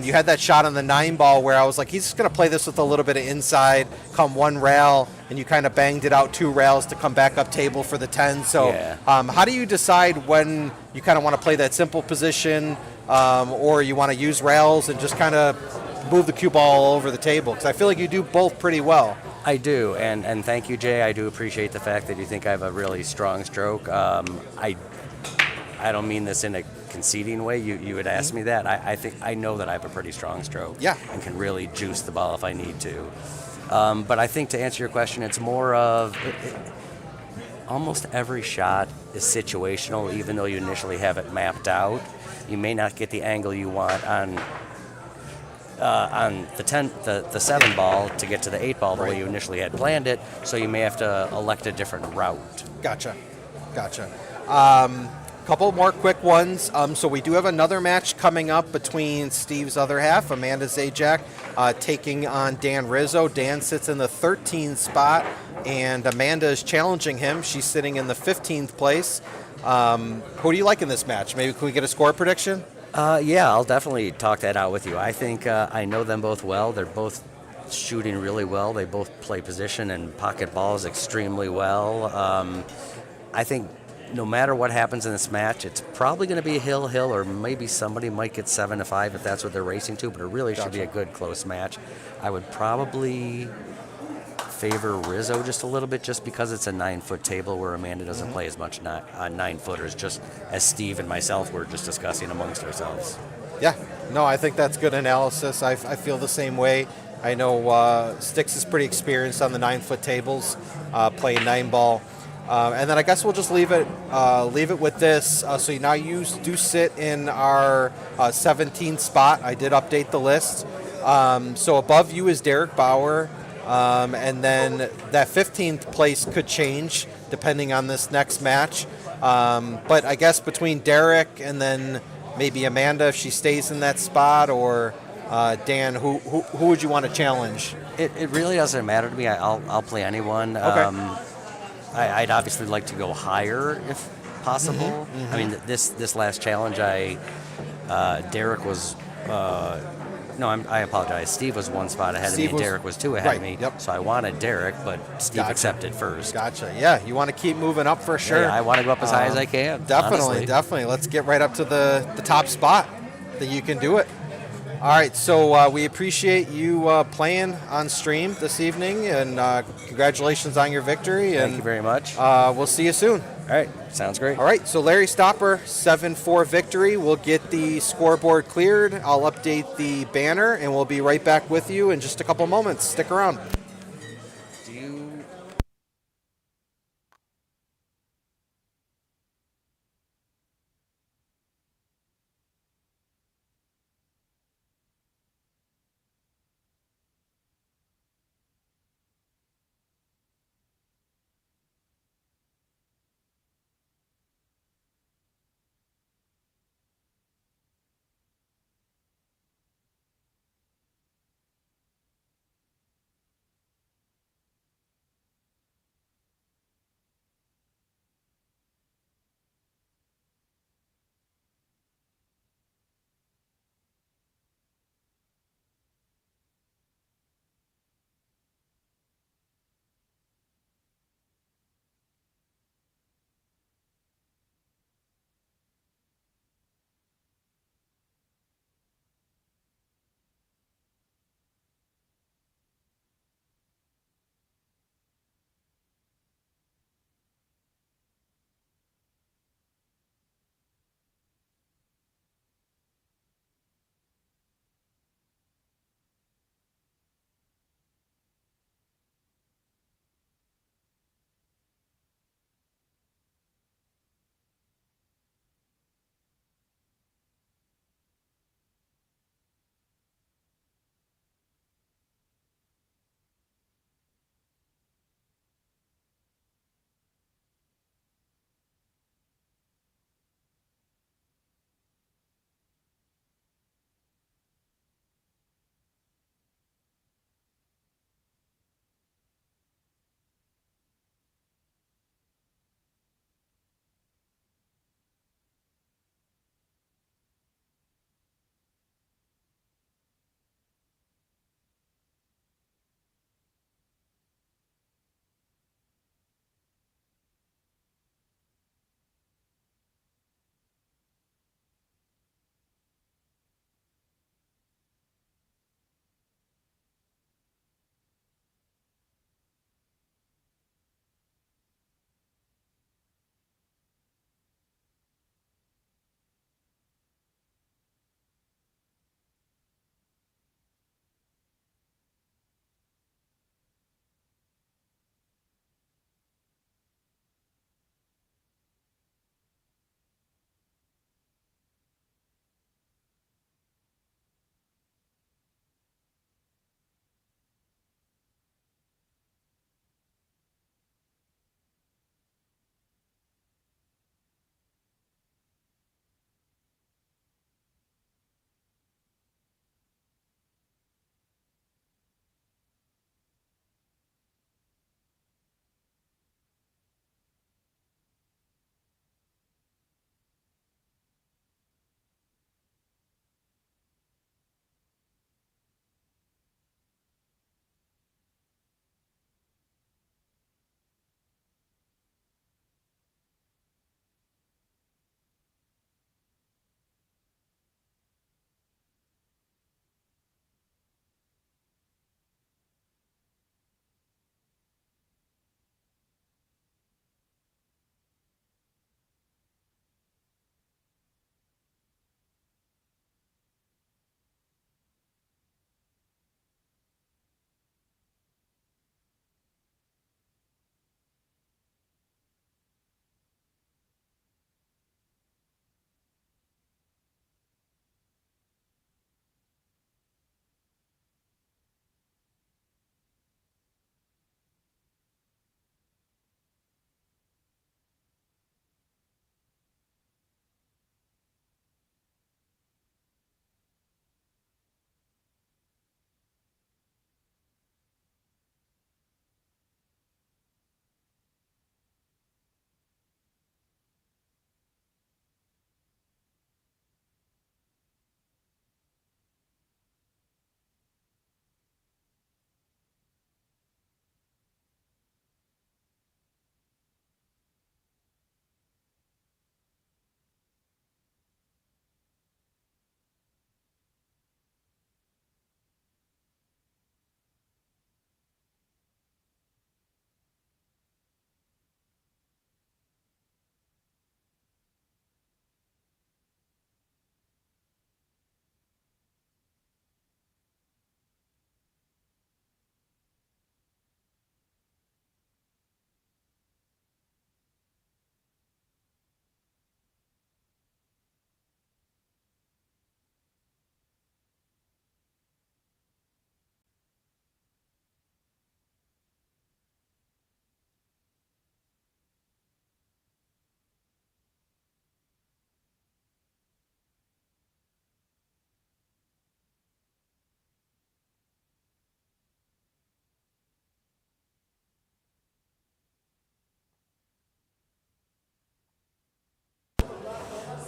you had that shot on the 9-ball where I was like, he's just going to play this with a little bit of inside, come 1 rail, and you kind of banged it out 2 rails to come back up table for the 10. So yeah. How do you decide when you kind of want to play that simple position or you want to use rails and just kind of move the cue ball all over the table? Because I feel like you do both pretty well. I do, and thank you, Jay. I do appreciate the fact that you think I have a really strong stroke. I don't mean this in a conceding way. You would ask me that. I know that I have a pretty strong stroke. Yeah. And can really juice the ball if I need to. But I think to answer your question, it's more of almost every shot is situational, even though you initially have it mapped out. You may not get the angle you want on the 7-ball to get to the 8-ball the way you initially had planned it, so you may have to elect a different route. Gotcha. Couple more quick ones. So we do have another match coming up between Steve's other half, Amanda Zajac, taking on Dan Rizzo. Dan sits in the 13th spot, and Amanda is challenging him. She's sitting in the 15th place. Who do you like in this match? Maybe can we get a score prediction? Yeah, I'll definitely talk that out with you. I think I know them both well. They're both shooting really well. They both play position and pocket balls extremely well. I think no matter what happens in this match, it's probably going to be a hill, or maybe somebody might get 7-5 if that's what they're racing to, but it really should be a good, close match. I would probably favor Rizzo just a little bit, just because it's a 9-foot table where Amanda doesn't play as much 9-footers, just as Steve and myself were just discussing amongst ourselves. Yeah, no, I think that's good analysis. I feel the same way. I know Styx is pretty experienced on the 9-foot tables, playing 9-ball. And then I guess we'll just leave it with this. So now you do sit in our 17th spot. I did update the list. So above you is Derek Bauer. And then that 15th place could change depending on this next match. But I guess between Derek and then maybe Amanda, if she stays in that spot, or Dan, who would you want to challenge? It really doesn't matter to me. I'll play anyone. Okay. I'd obviously like to go higher if possible. I mean, this last challenge, Derek was. No, I apologize. Steve was one spot ahead of me, and Derek was two ahead of me. Yep. So I wanted Derek, but Steve accepted first. Gotcha. Yeah, you want to keep moving up for sure. Yeah, I want to go up as high as I can. Definitely, honestly. definitely. Let's get right up to the top spot that you can do it. All right, so we appreciate you playing on stream this evening, and congratulations on your victory. Thank you very much. We'll see you soon. All right, sounds great. All right, so Larry Stopper, 7-4 victory. We'll get the scoreboard cleared. I'll update the banner, and we'll be right back with you in just a couple moments. Stick around. Do you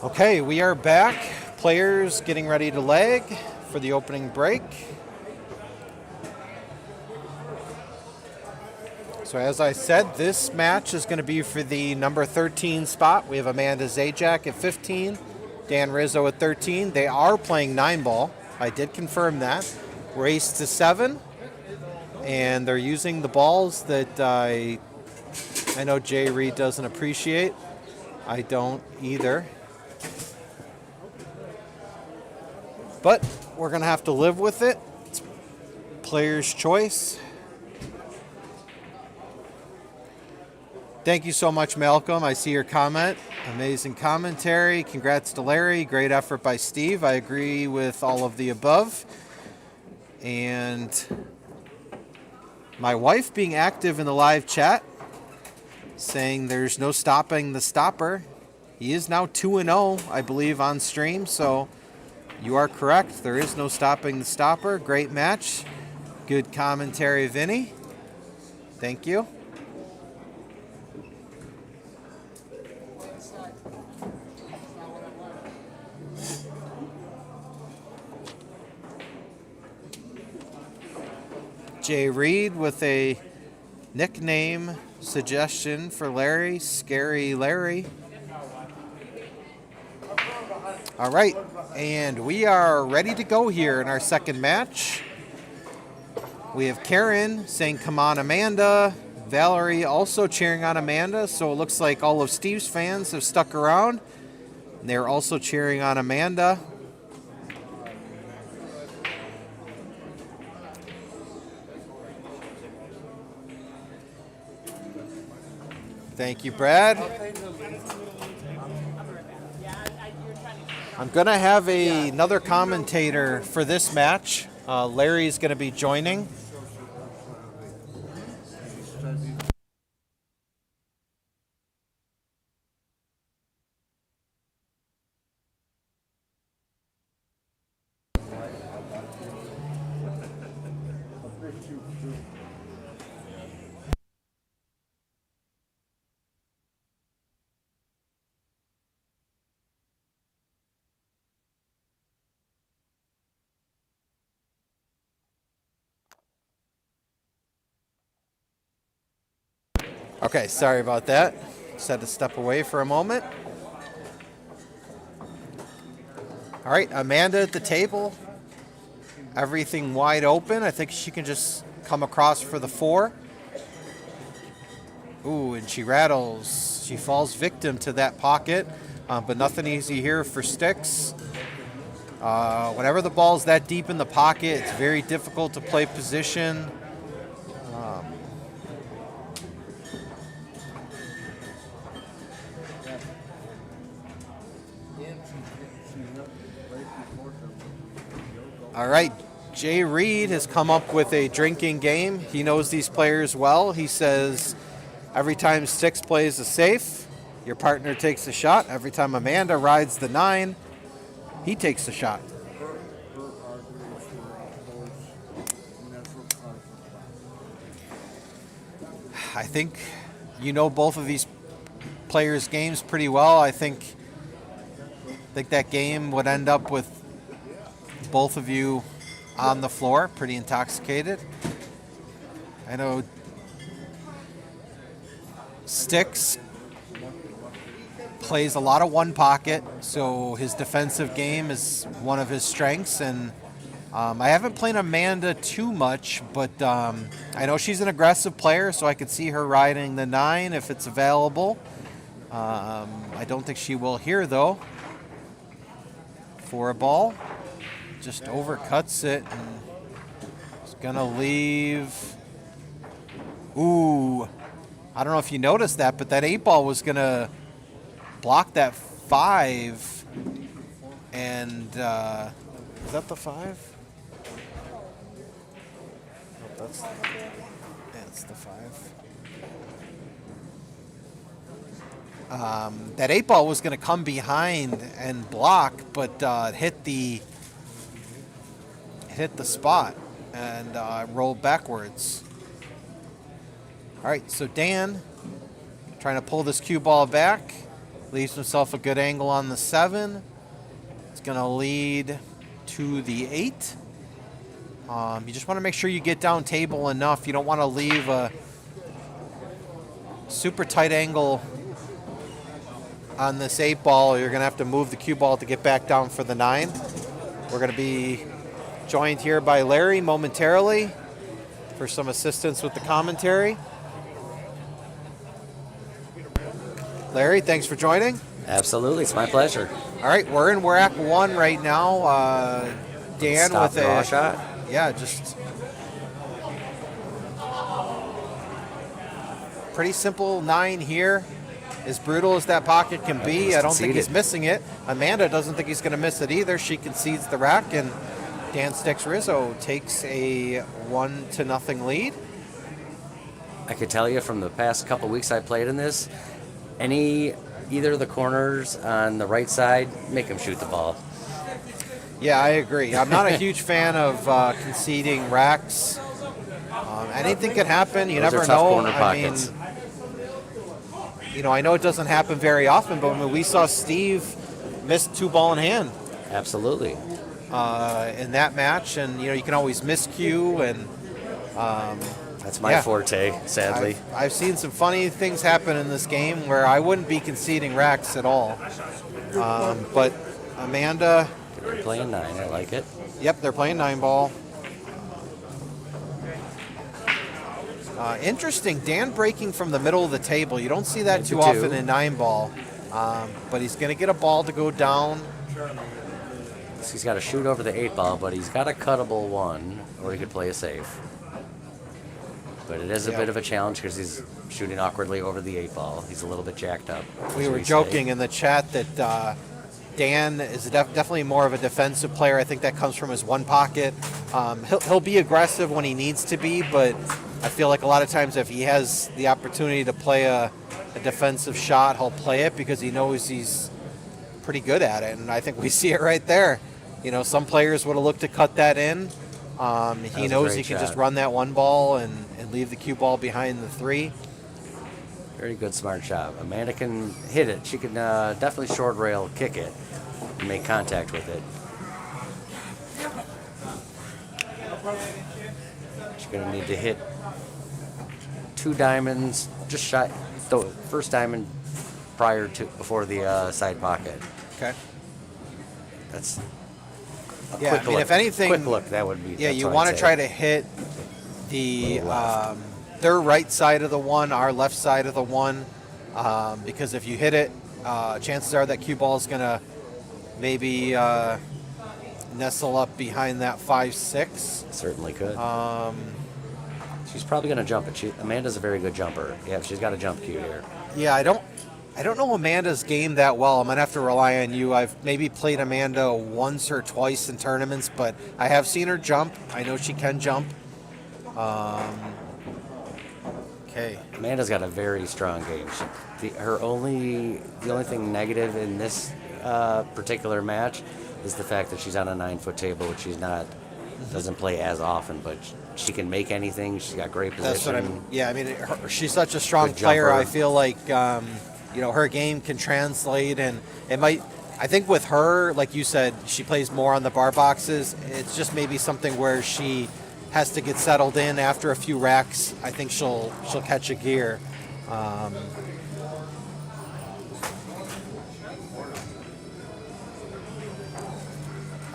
Okay, we are back. Players getting ready to leg for the opening break. So as I said, this match is going to be for the number 13 spot. We have Amanda Zajac at 15, Dan Rizzo at 13. They are playing 9-ball. I did confirm that. Race to 7. And they're using the balls that I know Jay Reed doesn't appreciate. I don't either. But we're going to have to live with it. It's player's choice. Thank you so much, Malcolm. I see your comment. Amazing commentary. Congrats to Larry. Great effort by Steve. I agree with all of the above. And my wife being active in the live chat, saying there's no stopping the stopper. He is now 2-0, I believe, on stream. So you are correct. There is no stopping the stopper. Great match. Good commentary, Vinny. Thank you. Jay Reed with a nickname suggestion for Larry, Scary Larry. All right, and we are ready to go here in our second match. We have Karen saying, come on, Amanda. Valerie also cheering on Amanda, so it looks like all of Steve's fans have stuck around. They're also cheering on Amanda. Thank you, Brad. I'm going to have another commentator for this match. Larry's going to be joining. Okay, sorry about that. Just had to step away for a moment. All right, Amanda at the table. Everything wide open. I think she can just come across for the 4. Ooh, and she rattles. She falls victim to that pocket, but nothing easy here for Sticks. Whenever the ball's that deep in the pocket, it's very difficult to play position. All right, Jay Reed has come up with a drinking game. He knows these players well. He says every time Sticks plays a safe, your partner takes a shot. Every time Amanda rides the 9, he takes a shot. I think you know both of these players' games pretty well. I think that game would end up with both of you on the floor, pretty intoxicated. I know Sticks plays a lot of one pocket, so his defensive game is one of his strengths. And I haven't played Amanda too much, but I know she's an aggressive player, so I could see her riding the 9 if it's available. I don't think she will here, though. For a ball. Just overcuts it and it's gonna leave. Ooh, I don't know if you noticed that, but that 8-ball was gonna block that 5. And is that the 5? Oh, that's the 5. That 8-ball was gonna come behind and block, but hit the spot and rolled backwards. All right, so Dan trying to pull this cue ball back. Leaves himself a good angle on the 7. It's going to lead to the 8. You just want to make sure you get down table enough. You don't want to leave a super tight angle on this 8 ball. You're going to have to move the cue ball to get back down for the 9. We're going to be joined here by Larry momentarily for some assistance with the commentary. Larry, thanks for joining. Absolutely, it's my pleasure. All right, we're in rack 1 right now. Dan Stop with draw a shot. yeah, just pretty simple 9 here. As brutal as that pocket can be, He's I don't think he's conceded. missing it. Amanda doesn't think he's going to miss it either. She concedes the rack, and Dan Sticks Rizzo takes a 1-0 lead. I could tell you from the past couple weeks I played in this, either of the corners on the right side, make him shoot the ball. Yeah, I agree. I'm not a huge fan of conceding racks. Anything can happen. You Those are never tough know. corner I pockets. mean, I know it doesn't happen very often, but when we saw Steve miss 2 ball in hand Absolutely. in that match, and you can always miscue, and That's my Yeah. forte, sadly. I've seen some funny things happen in this game where I wouldn't be conceding racks at all. But Amanda, They're playing 9, I like it. yep, they're playing 9 ball. Interesting, Dan breaking from the middle of the table. You don't see that Into too 2. often in 9 ball. But he's going to get a ball to go down. He's got to shoot over the 8 ball, but he's got a cuttable 1, or he could play a safe. But it is a Yeah. bit of a challenge because he's shooting awkwardly over the 8 ball. He's a little bit jacked up. We as were say. joking in the chat that Dan is definitely more of a defensive player. I think that comes from his one pocket. He'll be aggressive when he needs to be, but I feel like a lot of times if he has the opportunity to play a defensive shot, he'll play it because he knows he's pretty good at it. And I think we see it right there. Some players would have looked to cut that in. He was a knows great he can just shot. run that 1 ball and leave the cue ball behind the 3. Very good, smart shot. Amanda can hit it. She can definitely short rail kick it and make contact with it. She's going to need to hit 2 diamonds, just shy, the first diamond before the side pocket. Okay. That's a Yeah, quick I mean, look. if anything- quick look, that would be. Yeah, that's you what want I'd to say. try to hit the Little left. their right side of the 1, our left side of the 1, because if you hit it, chances are that cue ball is going to maybe nestle up behind that 5-6. Certainly could. She's probably going to jump it. Amanda's a very good jumper. Yeah, she's got a jump cue here. Yeah, I don't know Amanda's game that well. I'm gonna have to rely on you. I've maybe played Amanda once or twice in tournaments, but I have seen her jump. I know she can jump. Okay. Amanda's got a very strong game. The only thing negative in this particular match is the fact that she's on a 9-foot table, which doesn't play as often, but she can make anything. She's got great position. That's what I'm. Yeah, I mean, she's such a strong Good player. jumper. I feel like her game can translate, and it might. I think with her, like you said, she plays more on the bar boxes. It's just maybe something where she has to get settled in after a few racks. I think she'll catch a gear.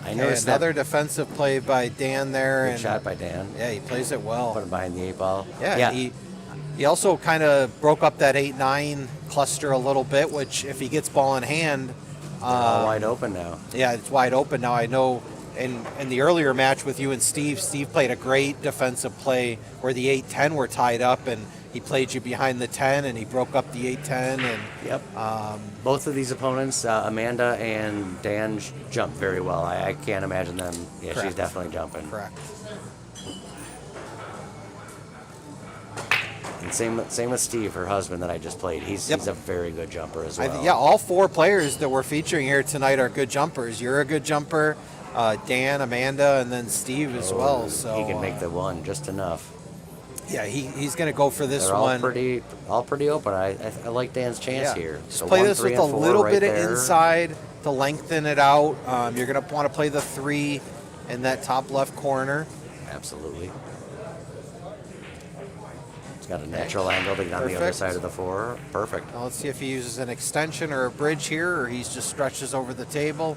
I Okay, noticed another defensive play by Dan there, Good and shot by Dan. yeah, he plays it well. Put him behind the 8 ball. Yeah, he also kind of broke up that 8-9 cluster a little bit, which if he gets ball in hand, All wide open now. yeah, it's wide open now. I know in the earlier match with you and Steve played a great defensive play where the 8-10 were tied up, and he played you behind the 10, and he broke up the 8-10. And Yep. Both of these opponents, Amanda and Dan, jump very well. I can't imagine them. Yeah, Correct. she's definitely jumping. correct. And same with Steve, her husband that I just played. He's a very good jumper as well. Yeah, all 4 players that we're featuring here tonight are good jumpers. You're a good jumper, Dan, Amanda, and then Steve as well. So he can make the 1 just enough. Yeah, he's going to go for this They're all one. pretty open. I like Dan's chance Yeah. here. Just So play 1, this 3, with a and 4 little right bit of there. inside to lengthen it out. You're going to want to play the 3 in that top left corner. Absolutely. It's got a natural angle to get on the other Perfect. side of the 4. Perfect. Now let's see if he uses an extension or a bridge here, or he just stretches over the table.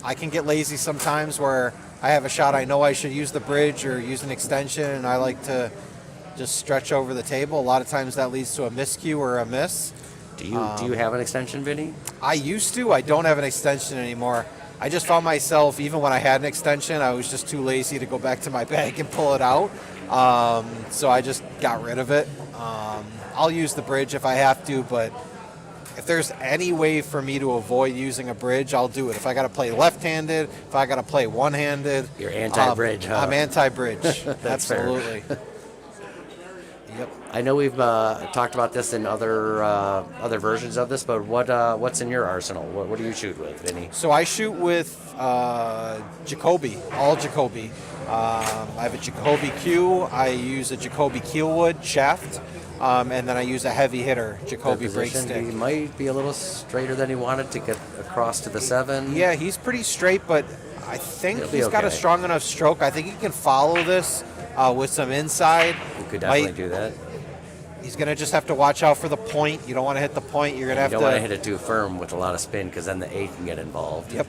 I can get lazy sometimes where I have a shot I know I should use the bridge or use an extension, and I like to just stretch over the table. A lot of times that leads to a miscue or a miss. Do you have an extension, Vinny? I used to. I don't have an extension anymore. I just found myself, even when I had an extension, I was just too lazy to go back to my bag and pull it out. So I just got rid of it. I'll use the bridge if I have to, but if there's any way for me to avoid using a bridge, I'll do it. If I got to play left-handed, if I got to play one-handed. You're anti-bridge, huh? I'm anti-bridge. That's fair. Absolutely. Yep. I know we've talked about this in other versions of this, but what's in your arsenal? What do you shoot with, Vinny? So I shoot with Jacoby, all Jacoby. I have a Jacoby Q. I use a Jacoby Keelwood shaft, and then I use a heavy hitter, Jacoby The brake position, stick. he might be a little straighter than he wanted to get across to the 7. Yeah, he's pretty straight, but I think He'll be he's got a okay. strong enough stroke. I think he can follow this with some inside. You could definitely do that. He's going to just have to watch out for the point. You don't want to hit the point. You're going to You have don't to want to hit it too firm with a lot of spin because then the 8 can get involved. Yep.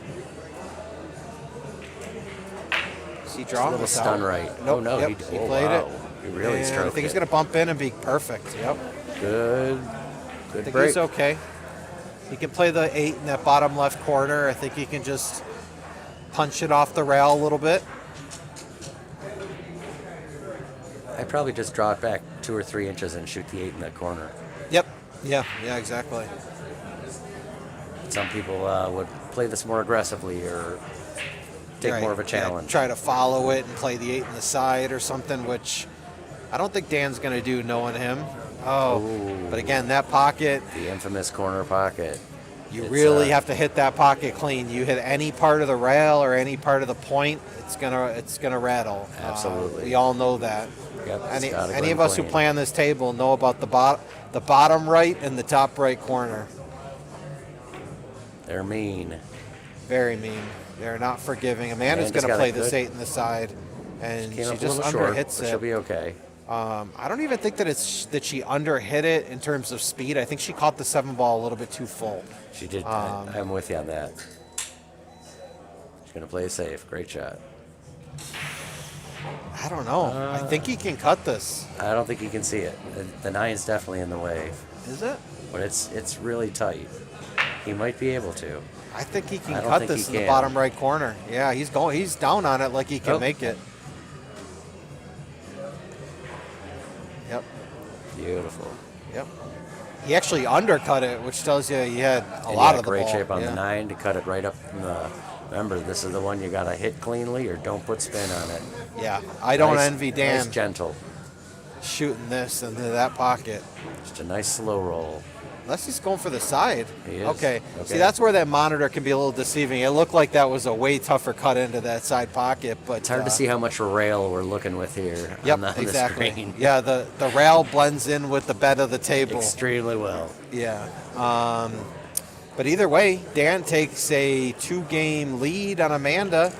Is he drawing A little this out? stun right. Nope. Oh, no. Yep. He played wow. it. He really And stroked I think he's it. going to bump in and be perfect. Yep. Good I think break. he's okay. He can play the 8 in that bottom left corner. I think he can just punch it off the rail a little bit. I'd probably just draw it back 2 or 3 inches and shoot the 8 in that corner. Yep. Yeah, exactly. Some people would play this more aggressively or take Right. more of a Yeah, challenge. try to follow it and play the 8 in the side or something, which I don't think Dan's going to do knowing him. Oh, Ooh. but again, that pocket, The infamous corner pocket. you It's, really have to hit that pocket clean. You hit any part of the rail or any part of the point, it's gonna rattle. Absolutely. We all know that. Yep, it's Any gotta go of in us who clean. play on this table know about the bottom right and the top right corner. They're mean. Very mean. They're not forgiving. Amanda's Amanda's going to got play a this good- 8 in the side, and Came she up a just little short, underhits but she'll it. be okay. I don't even think that she underhit it in terms of speed. I think she caught the 7 ball a little bit too full. She did. I'm with you on that. She's going to play it safe. Great shot. I don't know. I think he can cut this. I don't think you can see it. The 9's definitely in the way, Is it? but it's really tight. He might be able to. I think he I can don't cut think this he in the can. bottom right corner. Yeah, he's going. He's down on it like he can Oh. make it. Yep. Beautiful. Yep. He actually undercut it, which tells you he had a And lot he of had the great ball. shape on Yeah. the 9 to cut it right up in the. Remember, this is the one you got to hit cleanly or don't put spin on it. Yeah, I don't Nice- envy Dan Nice gentle. shooting this into that pocket. Just a nice slow roll. Unless he's going for the side. He is. Okay. Okay. See, that's where that monitor can be a little deceiving. It looked like that was a way tougher cut into that side pocket, but It's hard to see how much rail we're looking with here Yep, on the exactly. screen. Yeah, the rail blends in with the bed of the table. Extremely well. Yeah. But either way, Dan takes a 2-game lead on Amanda,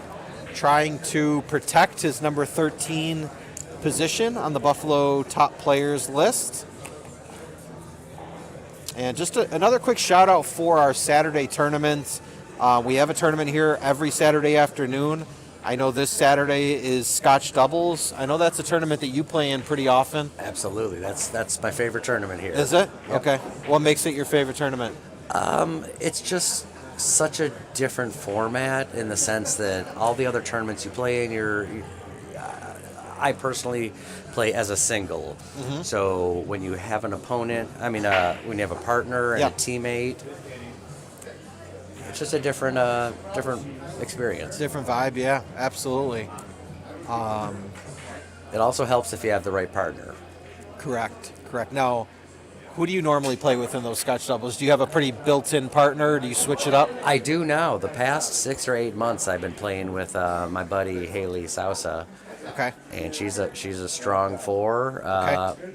trying to protect his number 13 position on the Buffalo top players list. And just another quick shout out for our Saturday tournament. We have a tournament here every Saturday afternoon. I know this Saturday is Scotch Doubles. I know that's a tournament that you play in pretty often. Absolutely. That's my favorite tournament here. Is it? Yep. Okay. What makes it your favorite tournament? It's just such a different format in the sense that all the other tournaments you play in, I personally play as a single. Mm-hmm. So when you have an opponent, when you have a partner and Yep. a teammate, it's just a different experience. Different vibe, yeah, absolutely. It also helps if you have the right partner. Correct. Now, who do you normally play with in those Scotch Doubles? Do you have a pretty built-in partner? Do you switch it up? I do now. The past 6 or 8 months, I've been playing with my buddy Haley Sousa. Okay. And she's a strong 4.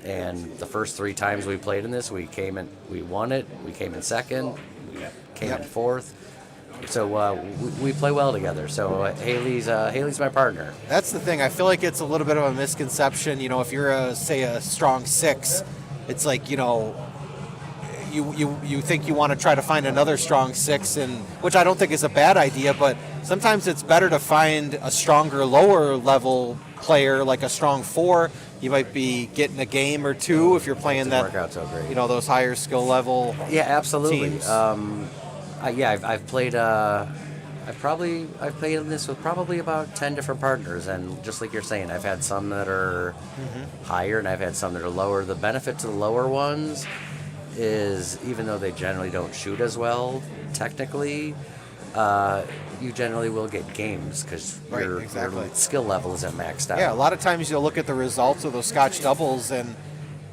And the first 3 times we played in this, we won it. We came in second. We came in fourth. So we play well together. So Haley's my partner. That's the thing. I feel like it's a little bit of a misconception. You know, if you're say a strong 6, it's like, you know, you think you want to try to find another strong 6, and which I don't think is a bad idea, but sometimes it's better to find a stronger lower level player, like a strong 4. You might be getting a game or 2 if you're playing that. Work out so great. You know, those higher skill level. Yeah, absolutely. Teams. I've played. I've played in this with probably about 10 different partners, and just like you're saying, I've had some that are higher, and I've had some that are lower. The benefit to the lower ones is, even though they generally don't shoot as well, technically, you generally will get games because your skill level isn't maxed out. Yeah, a lot of times you'll look at the results of those Scotch doubles, and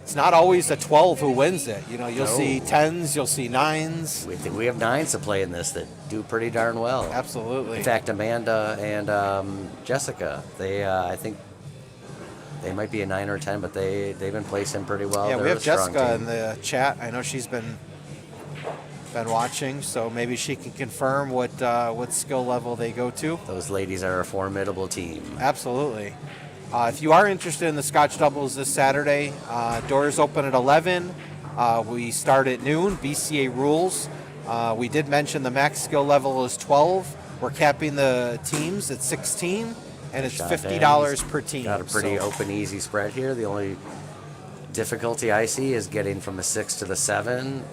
it's not always a 12 who wins it. You know, you'll see 10s, you'll see 9s. We have 9s to play in this that do pretty darn well. Absolutely. In fact, Amanda and Jessica, I think they might be a 9 or 10, but they've been placing pretty well. Yeah, They're we have a strong Jessica team. in the chat. I know she's been watching, so maybe she can confirm what skill level they go to. Those ladies are a formidable team. Absolutely. If you are interested in the Scotch doubles this Saturday, doors open at 11. We start at noon. BCA rules. We did mention the max skill level is 12. We're capping the teams at 16, and it's $50 per team. Got a pretty open, easy spread here. The only difficulty I see is getting from the 6 to the 7,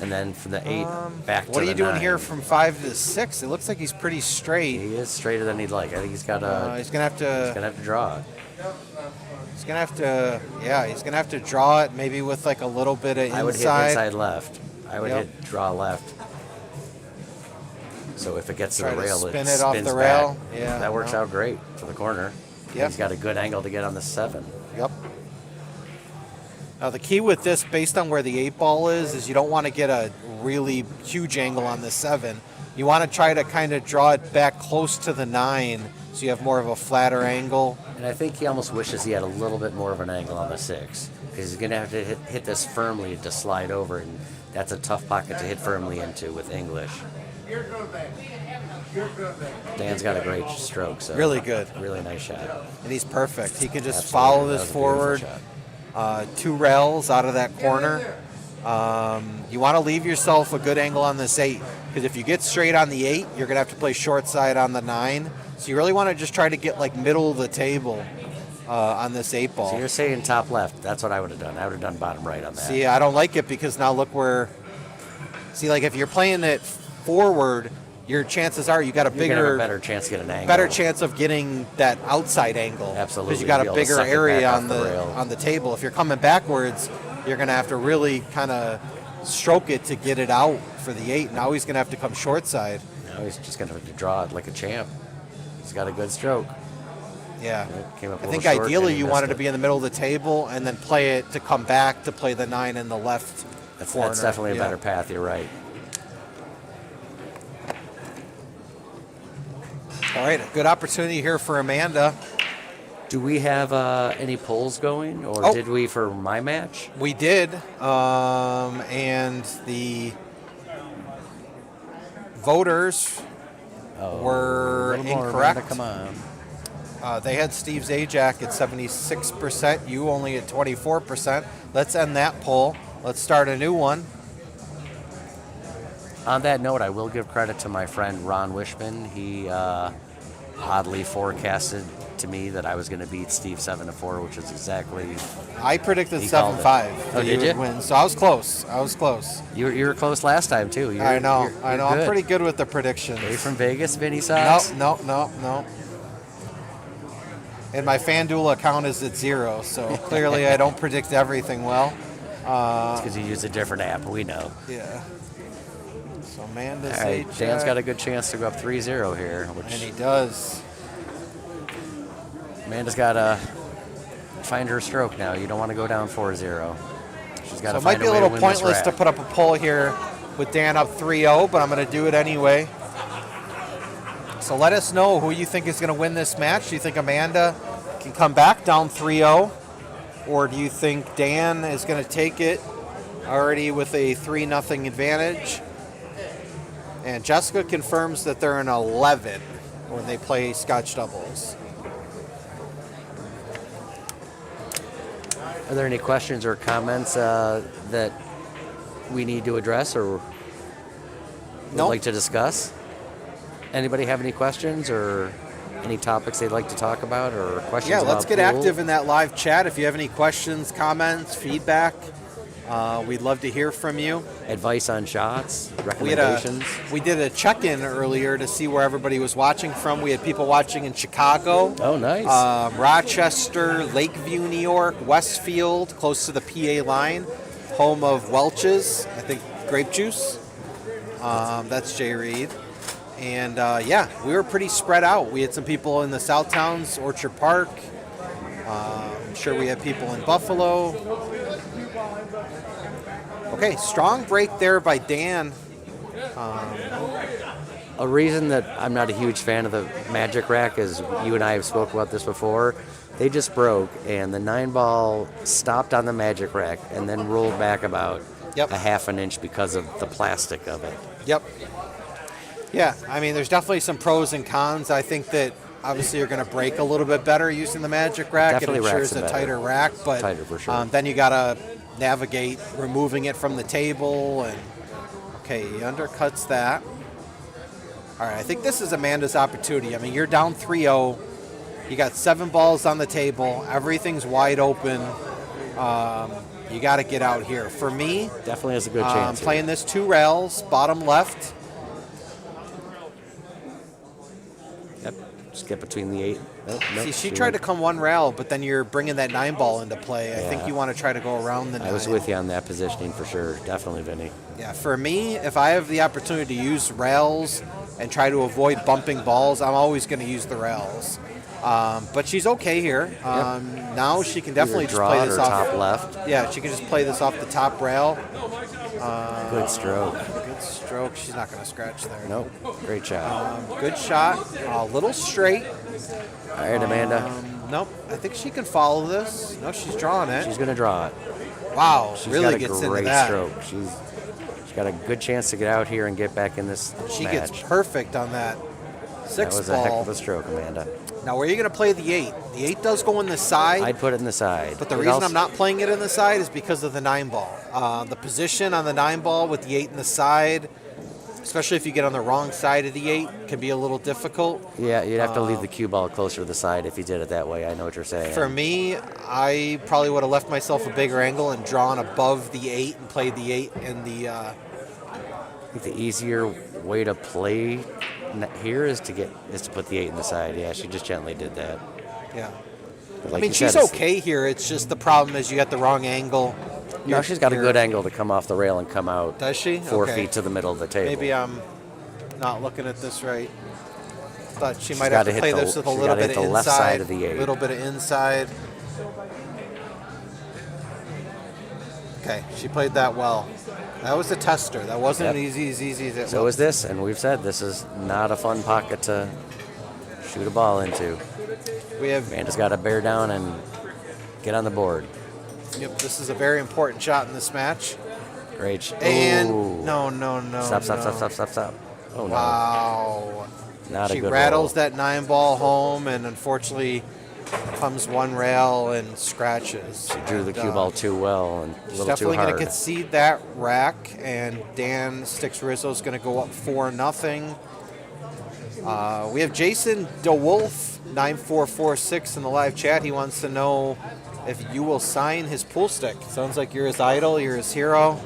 and then from the 8 back to the 9. What are you doing here from 5 to 6? It looks like he's pretty straight. He is straighter than he'd like. I think he's got a. He's gonna have to draw it. He's gonna have to. Yeah, he's gonna have to draw it maybe with like a little bit of inside. I would hit inside left. I would hit draw left. So if it gets to the rail, spin it it off spins the rail. back. Yeah, that works out great for the corner. Yep. He's got a good angle to get on the 7. Yep. Now the key with this, based on where the 8 ball is you don't want to get a really huge angle on the 7. You want to try to kind of draw it back close to the 9, so you have more of a flatter angle. And I think he almost wishes he had a little bit more of an angle on the 6, because he's going to have to hit this firmly to slide over, and that's a tough pocket to hit firmly into with English. Dan's got a great stroke, so really good, really nice shot, and he's perfect. He can just follow this forward. 2 rails out of that corner. You want to leave yourself a good angle on this 8, because if you get straight on the 8, you're going to have to play short side on the 9. So you really want to just try to get like middle of the table on this 8 ball. So you're saying top left. That's what I would have done. I would have done bottom right on that. See, I don't like it, because now look where. See, like if you're playing it forward, your chances are you got a better chance to get an angle. Better chance of getting that outside angle. Absolutely. Because you got a bigger area on the table. If you're coming backwards, you're going to have to really kind of stroke it to get it out for the 8. Now he's going to have to come short side. Now he's just going to have to draw it like a champ. He's got a good stroke. Yeah. Came up I think ideally you wanted to be in the middle of the table and then play it to come back to play the 9 in the left corner. That's definitely a better path. You're right. All right, a good opportunity here for Amanda. Do we have any polls going, or did we for my match? We did, and the voters were incorrect. Amanda, come on. They had Steve Zajac at 76%, you only at 24%. Let's end that poll. Let's start a new one. On that note, I will give credit to my friend Ron Wishman. He oddly forecasted to me that I was going to beat Steve 7-4, which is exactly. I predicted 7-5. Oh, did you? Would win, so I was close. You were close last time too. I know. You're I'm pretty good with the predictions. Are you from Vegas, Vinny Sox? No. And my FanDuel account is at 0, so clearly I don't predict everything well. It's because you use a different app. We know. Yeah. So Amanda's all right, Dan's got a good chance to go up 3-0 here. And he does. Amanda's got to find her stroke now. You don't want to go down 4-0. She's got to find a way to win this rack. So it might be a little pointless to put up a poll here with Dan up 3-0, but I'm going to do it anyway. So let us know who you think is going to win this match. Do you think Amanda can come back down 3-0, or do you think Dan is going to take it already with a 3-0 advantage? And Jessica confirms that they're an 11 when they play Scotch doubles. Are there any questions or comments that we need to address or would Nope. like to discuss? Anybody have any questions or any topics they'd like to talk about or questions Yeah, about let's get pool? active in that live chat. If you have any questions, comments, feedback, we'd love to hear from you. Advice on shots, We recommendations. did a check-in earlier to see where everybody was watching from. We had people watching in Chicago, Oh, nice. Rochester, Lakeview, New York, Westfield, close to the PA line, home of Welch's, I think grape juice. That's Jay Reed. And yeah, we were pretty spread out. We had some people in the South Towns, Orchard Park. I'm sure we had people in Buffalo. Okay, strong break there by Dan. A reason that I'm not a huge fan of the Magic Rack is you and I have spoke about this before. They just broke, and the 9-ball stopped on the Magic Rack and then rolled back about Yep. a half an inch because of the plastic of it. Yep. Yeah, I mean, there's definitely some pros and cons. I think that obviously you're going to break a little bit better using the Magic Rack. Definitely it ensures racks it a better. tighter rack, but Tighter for sure. then you got to navigate removing it from the table. And okay, he undercuts that. All right, I think this is Amanda's opportunity. I mean, you're down 3-0. You got 7 balls on the table. Everything's wide open. You got to get out here. For me, Definitely has a good chance. here. playing this 2 rails, bottom left. Yep. Just get between the 8. Nope, See, she tried to come 1 rail, but then you're bringing that 9-ball into play. I think Yeah. you want to try to go around the 9. I was with you on that positioning for sure. Definitely, Vinny. Yeah, for me, if I have the opportunity to use rails and try to avoid bumping balls, I'm always going to use the rails. But she's okay here. Now she can definitely Either just draw play it this or off. top left. Yeah, she can just play this off the top rail. Good stroke. Good stroke. She's not going to scratch there. Nope. Great shot. Good shot. A little straight. All right, Amanda. Nope. I think she can follow this. No, she's drawing it. She's going to draw it. Wow, She's really got a gets into great that. stroke. She's got a good chance to get out here and get back in this She match. gets perfect on that That 6 was a heck ball. of a stroke, Amanda. Now, where are you going to play the 8? The 8 does go in the side, I'd put it in the side. but the It reason also- I'm not playing it in the side is because of the 9 ball. The position on the 9 ball with the 8 in the side, especially if you get on the wrong side of the 8, can be a little difficult. Yeah, you'd have to leave the cue ball closer to the side if you did it that way. I know what you're saying. For me, I probably would have left myself a bigger angle and drawn above the 8 and played the 8 in the. I think the easier way to play here is to put the 8 in the side. Yeah, she just gently did that. Yeah. Like I mean, you she's said, it's- okay here. It's just the problem is you got the wrong angle. No, she's got a good angle to come off the rail and come out. Does she? 4 Okay. feet to the middle of the table. Maybe I'm not looking at this right. Thought she She's might have gotta to hit play the- this with a she's little gotta bit hit of the left inside, side of the 8. a little bit of inside. Okay, she played that well. That was a tester. That wasn't Yep. as easy as it So looked. is this, and we've said this is not a fun pocket to shoot a ball into. We have. Amanda's got to bear down and get on the board. Yep, this is a very important shot in this match. Great. And Ooh. no. Stop. Oh, no. Wow. Not a She good rattles roll. that 9-ball home, and unfortunately comes 1 rail and scratches. She drew the And, cue ball too well and a She's little too definitely going hard. to concede that rack, and Dan Sticks Rizzo's going to go up 4-0. We have Jason DeWolf 9446 in the live chat. He wants to know if you will sign his pool stick. Sounds like you're his idol, you're his hero.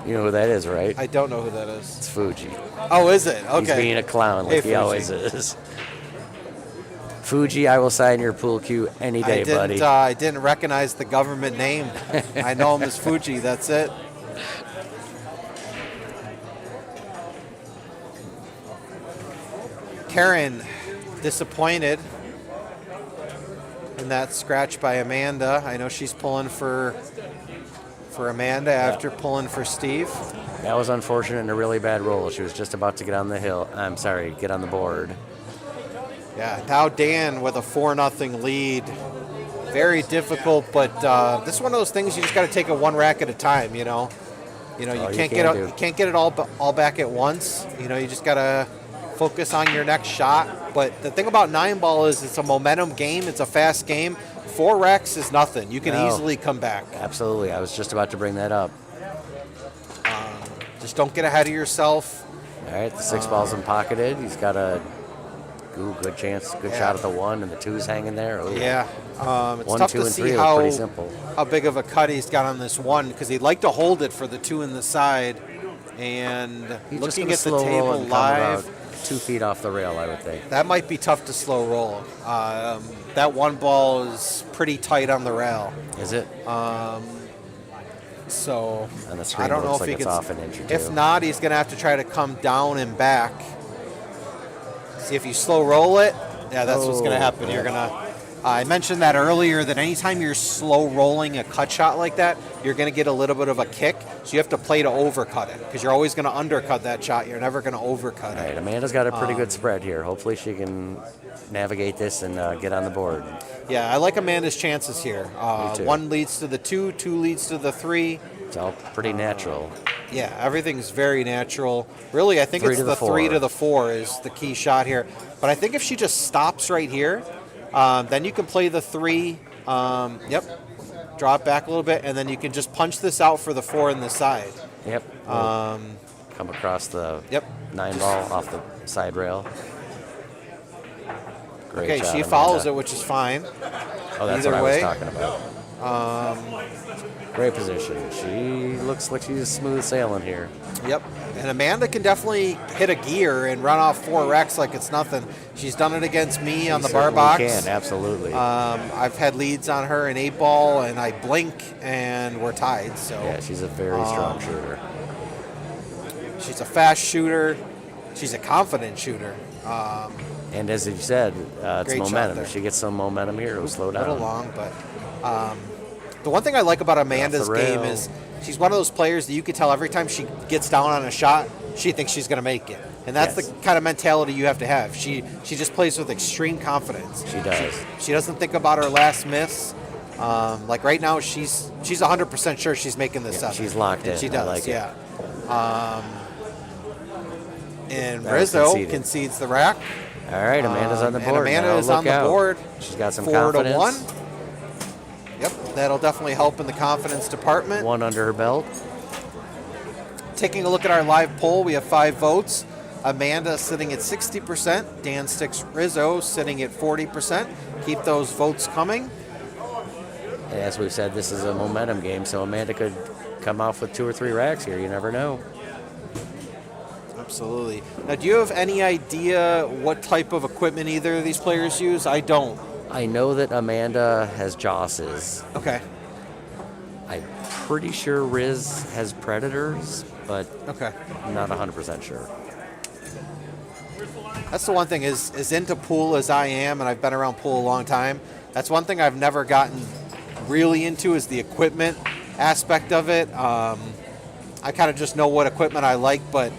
You know who that is, right? I don't know who that is. It's Fuji. Oh, is it? Okay. He's being a clown like Hey, he Fuji. always is. Fuji, I will sign your pool cue any day, buddy. I didn't recognize the government name. I know him as Fuji. That's it. Karen, disappointed in that scratch by Amanda. I know she's pulling for Amanda after pulling for Steve. That was unfortunate and a really bad roll. She was just about to get on the hill. I'm sorry, get on the board. Yeah, now Dan with a 4-0 lead. Very difficult, but this is one of those things you just got to take it one rack at a time. You know, you can't get it all back at once. You know, you just got to focus on your next shot. But the thing about 9-ball is it's a momentum game. It's a fast game. 4 racks is nothing. You can easily come back. Absolutely. I was just about to bring that up. Just don't get ahead of yourself. All right, the 6 ball's in pocketed. He's got a good chance, good shot at the 1, and the 2's hanging there. Ooh. Yeah. It's 1, tough 2, to and see 3 how pretty simple. How big of a cut he's got on this 1 because he'd like to hold it for the 2 in the side. And He's looking just at the slow roll table and come live, about 2 feet off the rail, I would think. that might be tough to slow roll. That 1 ball is pretty tight on the rail. Is it? So And the screen I don't know looks if like he it's can. off an inch or 2. If not, he's going to have to try to come down and back. See if you slow roll it. Yeah, that's what's going to happen. You're going to. I mentioned that earlier that anytime you're slow rolling a cut shot like that, you're going to get a little bit of a kick. So you have to play to overcut it because you're always going to undercut that shot. You're never going to overcut All right, it. Amanda's got a pretty good spread here. Hopefully she can navigate this and get on the board. Yeah, I like Amanda's chances here. Me too. 1 leads to the 2, 2 leads to the 3. It's all pretty natural. Yeah, everything's very natural. Really, I think 3 it's to the the 4. 3 to the 4 is the key shot here. But I think if she just stops right here, then you can play the 3. Draw it back a little bit, and then you can just punch this out for the 4 in the side. Yep. Come across the 9-ball off the side rail. Great Okay, shot, she Amanda. follows it, which is fine. Oh, that's either what way. I was talking about. Great position. She looks like she's smooth sailing here. Yep. And Amanda can definitely hit a gear and run off 4 racks like it's nothing. She's done it against me on the bar box. She can, absolutely. I've had leads on her in 8-ball, and I blink, and we're tied. So yeah, she's a very strong shooter. she's a fast shooter. She's a confident shooter. And as you said, it's Great shot momentum. there. If she gets some momentum here, it'll slow A down. little long, but the one thing I like about Amanda's rail. game is she's one of those players that you could tell every time she gets down on a shot, she thinks she's going to make it. And that's Yes. the kind of mentality you have to have. She just plays with extreme confidence. She does. She doesn't think about her last miss. Like right now, she's 100% sure she's making this 7. she's locked And in. she I does, like it. yeah. And That was Rizzo conceded. concedes the rack. All right, Amanda's on the And board. Amanda Now is look on the out. board. She's got some 4 confidence. to 1. Yep, that'll definitely help in the confidence department. 1 under her belt. Taking a look at our live poll, we have 5 votes. Amanda sitting at 60%. Dan Sticks Rizzo sitting at 40%. Keep those votes coming. And as we've said, this is a momentum game, so Amanda could come off with 2 or 3 racks here. You never know. Absolutely. Now, do you have any idea what type of equipment either of these players use? I don't. I know that Amanda has Josses. Okay. I'm pretty sure Riz has Predators, but Okay. I'm not 100% sure. That's the one thing is into pool as I am, and I've been around pool a long time. That's one thing I've never gotten really into is the equipment aspect of it. I kind of just know what equipment I like, but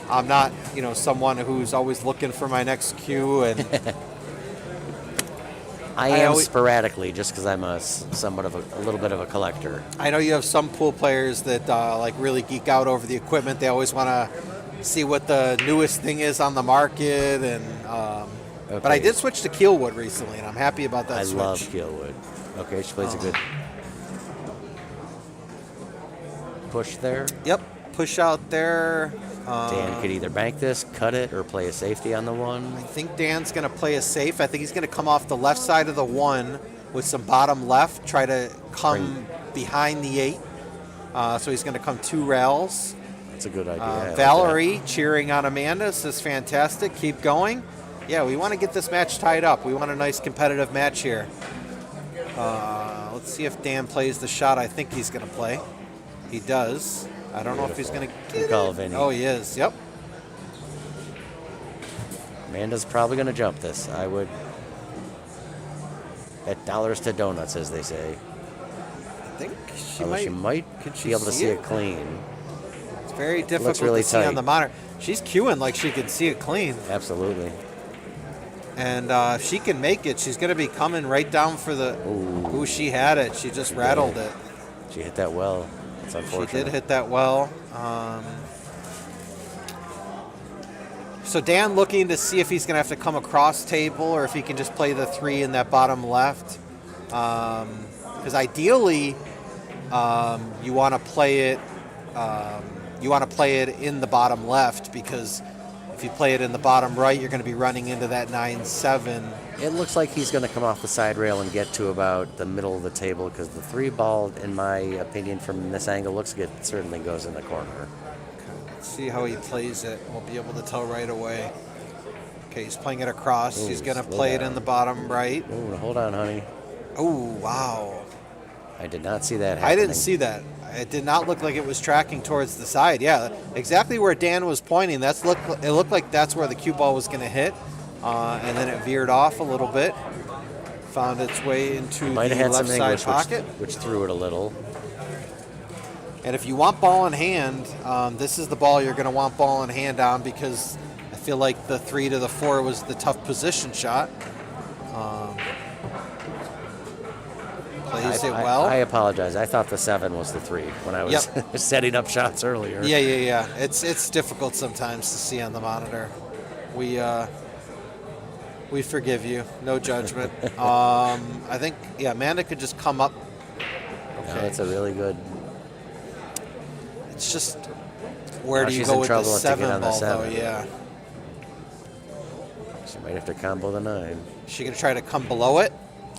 I'm not, someone who's always looking for my next cue. And I am always- sporadically, just because I'm somewhat of a little bit of a collector. I know you have some pool players that like really geek out over the equipment. They always want to see what the newest thing is on the market, and but I Okay. did switch to Keelwood recently, and I'm happy about that I switch. love Keelwood. Okay, she plays a good push there. Yep, push out there. Dan could either bank this, cut it, or play a safety on the 1. I think Dan's going to play a safe. I think he's going to come off the left side of the 1 with some bottom left, try to come behind the 8. So he's going to come 2 rails. That's a good idea. I like Valerie cheering on Amanda says, fantastic, keep going. Yeah, we want to get this match tied up. We want a nice competitive match here. Let's see if Dan plays the shot I think he's going to play. He does. I don't know if he's going to Good call, Vinny. Oh, he is. Yep. Amanda's probably going to jump this. I would bet dollars to donuts, as they say. I think she Although might. she might Could she be able to see see it? it clean. It's very difficult really to see on tight. the monitor. She's queuing like she can see it clean. Absolutely. And if she can make it, she's going to be coming right down for the... Ooh, she had it. She just rattled it. She hit that well. It's unfortunate. She did hit that well. So Dan looking to see if he's going to have to come across table or if he can just play the 3 in that bottom left. Because ideally, you want to play it. You want to play it in the bottom left because if you play it in the bottom right, you're going to be running into that 9-7. It looks like he's going to come off the side rail and get to about the middle of the table because the 3 ball, in my opinion, from this angle, looks good. It certainly goes in the corner. Let's see how he plays it. We'll be able to tell right away. Okay, he's playing it across. Ooh, he's going to play it in the bottom right. Ooh, hold on, honey. Oh, wow. I did not see that happening. I didn't see that. It did not look like it was tracking towards the side. Yeah, exactly where Dan was pointing. It looked like that's where the cue ball was going to hit. And then it veered off a little bit. Found its way into the left side pocket. Which threw it a little. And if you want ball in hand, this is the ball you're going to want ball in hand on because I feel like the 3 to the 4 was the tough position shot. Plays it well. I apologize. I thought the 7 was the 3 when I was setting up shots earlier. Yeah. It's difficult sometimes to see on the monitor. We forgive you. No judgment. I think Amanda could just come up. Okay. No, it's a really good. It's just where do you go with the 7 ball though? Yeah. She might have to combo the 9. Is she gonna try to come below it?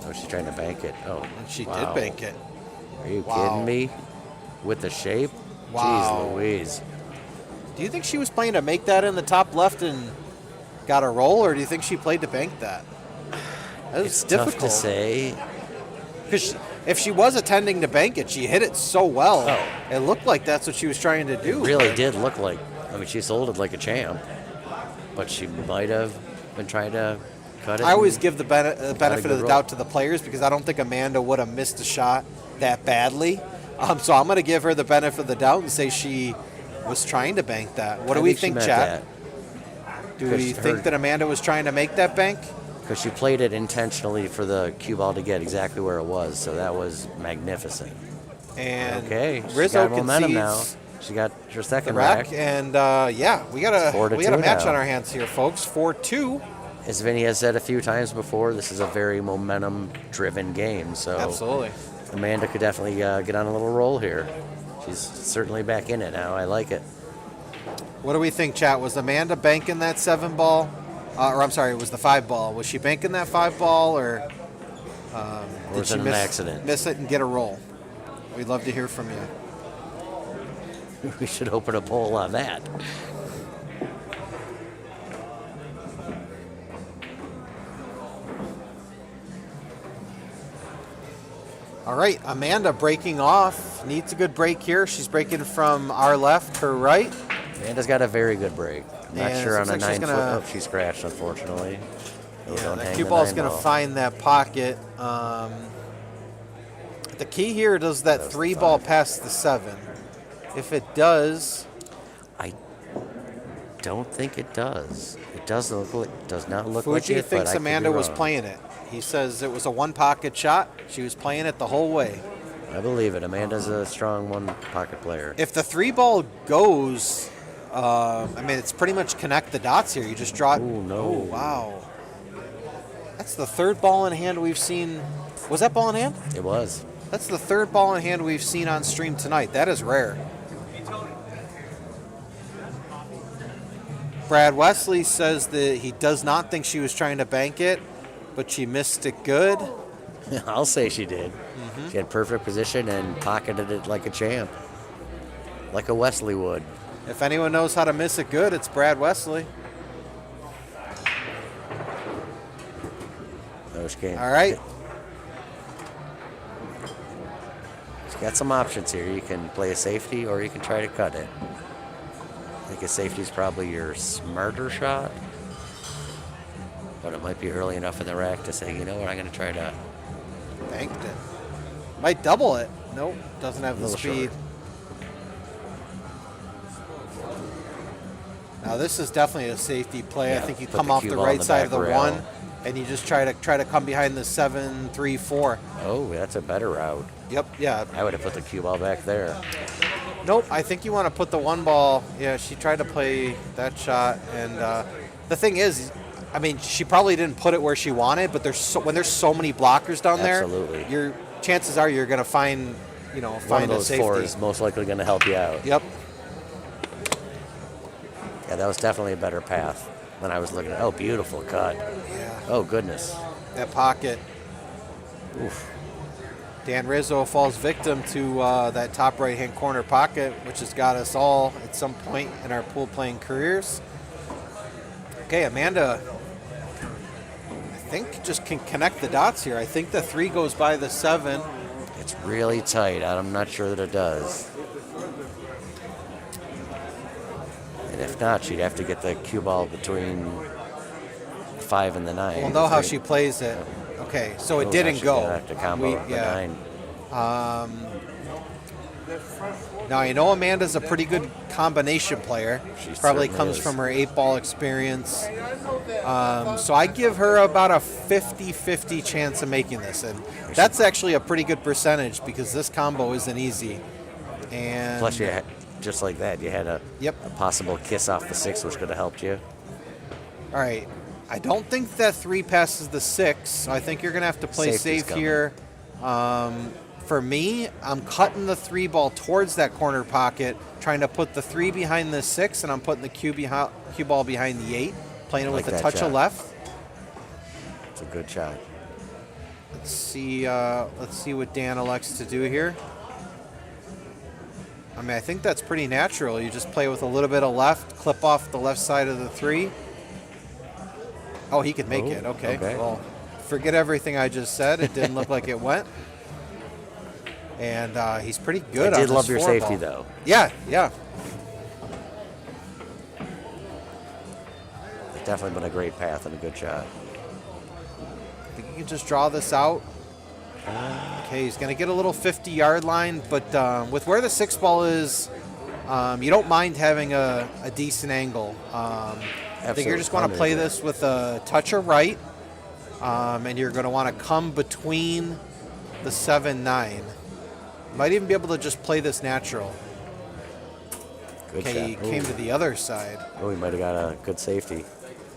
Oh, she's trying to bank it. Oh, and she did bank it. Are you kidding me? With the shape? Wow. Jeez Louise. Do you think she was playing to make that in the top left and got a roll, or do you think she played to bank that? It's difficult to say. Because if she was intending to bank it, she hit it so well. Oh. It looked like that's what she was trying to do. It really did look like. I mean, she sold it like a champ, but she might have been trying to cut it. I always give the benefit of the doubt to the players because I don't think Amanda would have missed a shot that badly. So I'm going to give her the benefit of the doubt and say she was trying to bank that. What do we think, chat? Do we think that Amanda was trying to make that bank? Because she played it intentionally for the cue ball to get exactly where it was, so that was magnificent. And Rizzo got momentum now. She got her second rack. And we got a match on our hands here, folks. 4-2. As Vinny has said a few times before, this is a very momentum-driven game. So absolutely, Amanda could definitely get on a little roll here. She's certainly back in it now. I like it. What do we think, chat? Was Amanda banking that 7 ball? It was the 5 ball. Was she banking that 5 ball, or did she an accident? Miss it and get a roll? We'd love to hear from you. We should open a poll on that. All right, Amanda breaking off. Needs a good break here. She's breaking from our left, her right. Amanda's got a very good break. I'm not sure on a 9 foot. Oh, she scratched, unfortunately. The cue ball's going to find that pocket. The key here, does that 3 ball pass the 7? If it does, I don't think it does. It does not look Fuji like it. Fuji thinks Amanda was playing it. He says it was a 1 pocket shot. She was playing it the whole way. I believe it. Amanda's a strong 1 pocket player. If the 3 ball goes, it's pretty much connect the dots here. You just draw it. Oh, no. Oh, wow. That's the 3rd ball in hand we've seen. Was that ball in hand? It was. That's the 3rd ball in hand we've seen on stream tonight. That is rare. Brad Wesley says that he does not think she was trying to bank it, but she missed it good. I'll say she did. Mm-hmm. She had perfect position and pocketed it like a champ. Like a Wesley would. If anyone knows how to miss it good, it's Brad Wesley. All right. She's got some options here. You can play a safety or you can try to cut it. I think a safety is probably your smarter shot. But it might be early enough in the rack to say, you know what, I'm going to try to... Banked it. Might double it. Nope, doesn't have the speed. Short. Now this is definitely a safety play. Yeah, I think you come off the right side of the 1. and you just try to come behind the 7-3-4. Oh, that's a better route. Yep, yeah. I would have put the cue ball back there. Nope, I think you want to put the one ball. Yeah, she tried to play that shot, and the thing is, I mean, she probably didn't put it where she wanted, but when there's so many blockers down Absolutely. there, your chances are you're going to find, One of find a those safety. four is most likely going to help you out. Yep. Yeah, that was definitely a better path when I was looking. Oh, beautiful cut. Yeah. Oh, goodness. That pocket. Oof. Dan Rizzo falls victim to that top right-hand corner pocket, which has got us all at some point in our pool playing careers. Okay, Amanda, I think just can connect the dots here. I think the 3 goes by the 7. It's really tight. I'm not sure that it does. And if not, she'd have to get the cue ball between 5 and the 9. We'll know how she plays it. Okay, so it didn't go. Have to combo the 9. Now, I know Amanda's a pretty good combination player. She Probably certainly comes is. from her 8-ball experience. So I give her about a 50-50 chance of making this. And that's actually a pretty good percentage because this combo isn't easy. And Plus, just like that, you had a possible kiss off the 6, which could have helped you. All right. I don't think that 3 passes the 6. So I think you're going to have to play Safety's safe coming. here. For me, I'm cutting the 3 ball towards that corner pocket, trying to put the 3 behind the 6, and I'm putting the cue ball behind the 8, playing it Like with a that touch shot. of left. It's a good shot. Let's see what Dan elects to do here. I mean, I think that's pretty natural. You just play with a little bit of left, clip off the left side of the 3. Oh, he could make it. Okay. Well, forget everything I just said. It didn't look like it went. And he's pretty good. I did on love this your 4 safety, ball. though. Yeah. Definitely been a great path and a good shot. I think you can just draw this out. Okay, he's going to get a little 50-yard line, but with where the 6 ball is, you don't mind having a decent angle. I think you're just going to play this with a touch of right, and you're going to want to come between the 7-9. Might even be able to just play this natural. Good Okay, shot. he came to the other side. Oh, he might have got a good safety.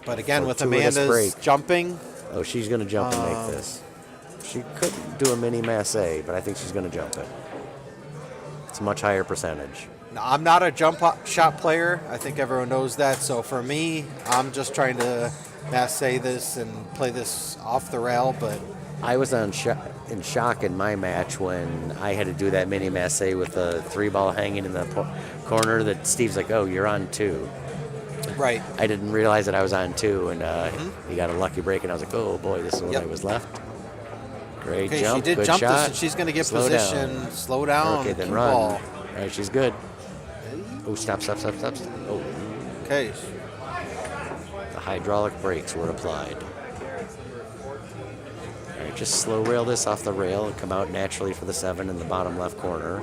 But again, Or with 2 of this Amanda's break. jumping, Oh, she's going to jump and make this. She could do a mini masse, but I think she's going to jump it. It's a much higher percentage. I'm not a jump shot player. I think everyone knows that. So for me, I'm just trying to masse this and play this off the rail. But I was in shock in my match when I had to do that mini masse with the 3 ball hanging in the corner that Steve's like, oh, you're on 2. right. I didn't realize that I was on 2, and he got a lucky break, and I was like, oh, boy, this is what I was left. Great Okay, jump, she did good jump shot. this, and she's going to get Slow position. down. Slow down. Okay, then cue run. ball. All right, she's good. Oh, stop. Oh, Okay. the hydraulic brakes were applied. All right, just slow rail this off the rail and come out naturally for the 7 in the bottom left corner.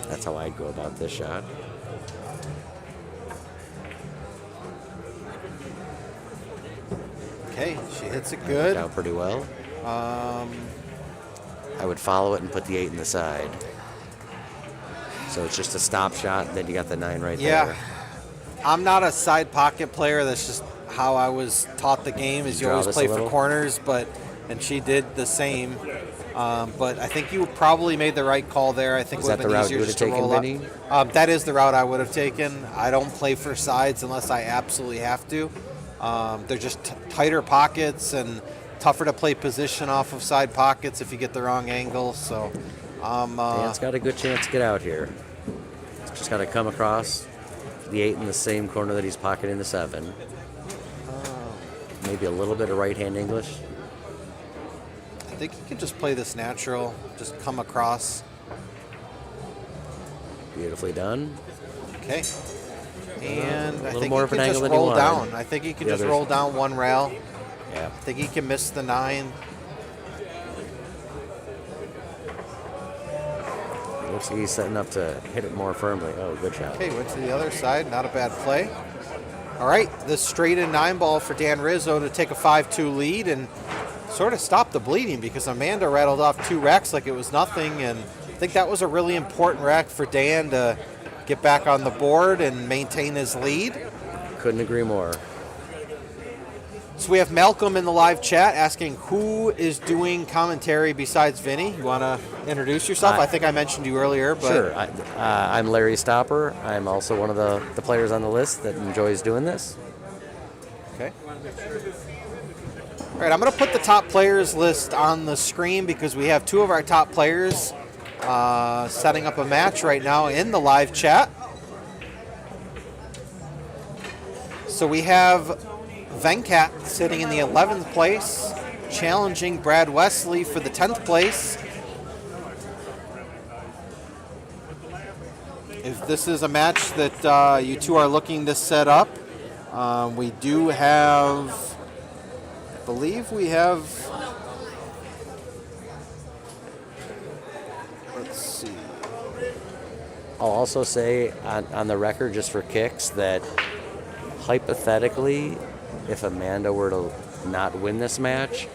That's how I'd go about this shot. Okay, she hits it Worked good. out pretty well. I would follow it and put the 8 in the side. So it's just a stop shot, then you got the 9 right there. I'm not a side pocket player. That's just how I was taught the game. Is you Draw always this play a for little? corners, and she did the same. But I think you probably made the right call there. I think Is it would that have the been route easier you just would to have roll taken, up. Vinny? That is the route I would have taken. I don't play for sides unless I absolutely have to. They're just tighter pockets and tougher to play position off of side pockets if you get the wrong angle. So, Dan's got a good chance to get out here. Just got to come across the 8 in the same corner that he's pocketing the 7. Maybe a little bit of right-hand English. I think you can just play this natural. Just come across. Beautifully done. Okay. And I little think more he of an can angle just than you roll wanted. down. I think he can Yeah, just there's- roll down one rail. Yeah. I think he can miss the 9. Looks like he's setting up to hit it more firmly. Oh, good shot. Okay, went to the other side. Not a bad play. All right, this straight in 9-ball for Dan Rizzo to take a 5-2 lead and sort of stop the bleeding because Amanda rattled off 2 racks like it was nothing, and I think that was a really important rack for Dan to get back on the board and maintain his lead. Couldn't agree more. So we have Malcolm in the live chat asking who is doing commentary besides Vinny. You want to introduce yourself? I think I mentioned you earlier. But Sure. I'm Larry Stopper. I'm also one of the players on the list that enjoys doing this. Okay. All right, I'm going to put the top players list on the screen because we have 2 of our top players setting up a match right now in the live chat. So we have Venkat sitting in the 11th place, challenging Brad Wesley for the 10th place. If this is a match that you two are looking to set up, we do have, I believe we have, let's see. I'll also say on the record, just for kicks, that hypothetically, if Amanda were to not win this match,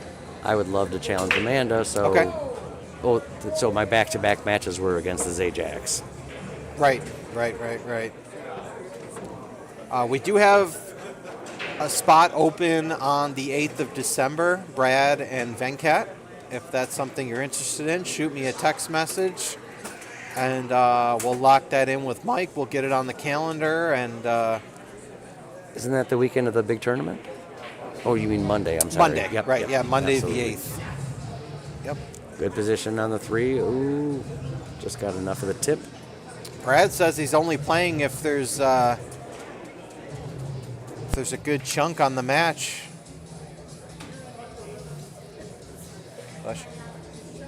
I would love to challenge Amanda. So, okay. So my back-to-back matches were against the Zajacs. Right. We do have a spot open on the 8th of December, Brad and Venkat. If that's something you're interested in, shoot me a text message, and we'll lock that in with Mike. We'll get it on the calendar, and isn't that the weekend of the big tournament? Oh, you mean Monday? I'm sorry. Monday, Yep, right? yep, Yeah, Monday absolutely. the 8th. Yep. Good position on the 3. Ooh, just got enough of the tip. Brad says he's only playing if there's a good chunk on the match. Bless you.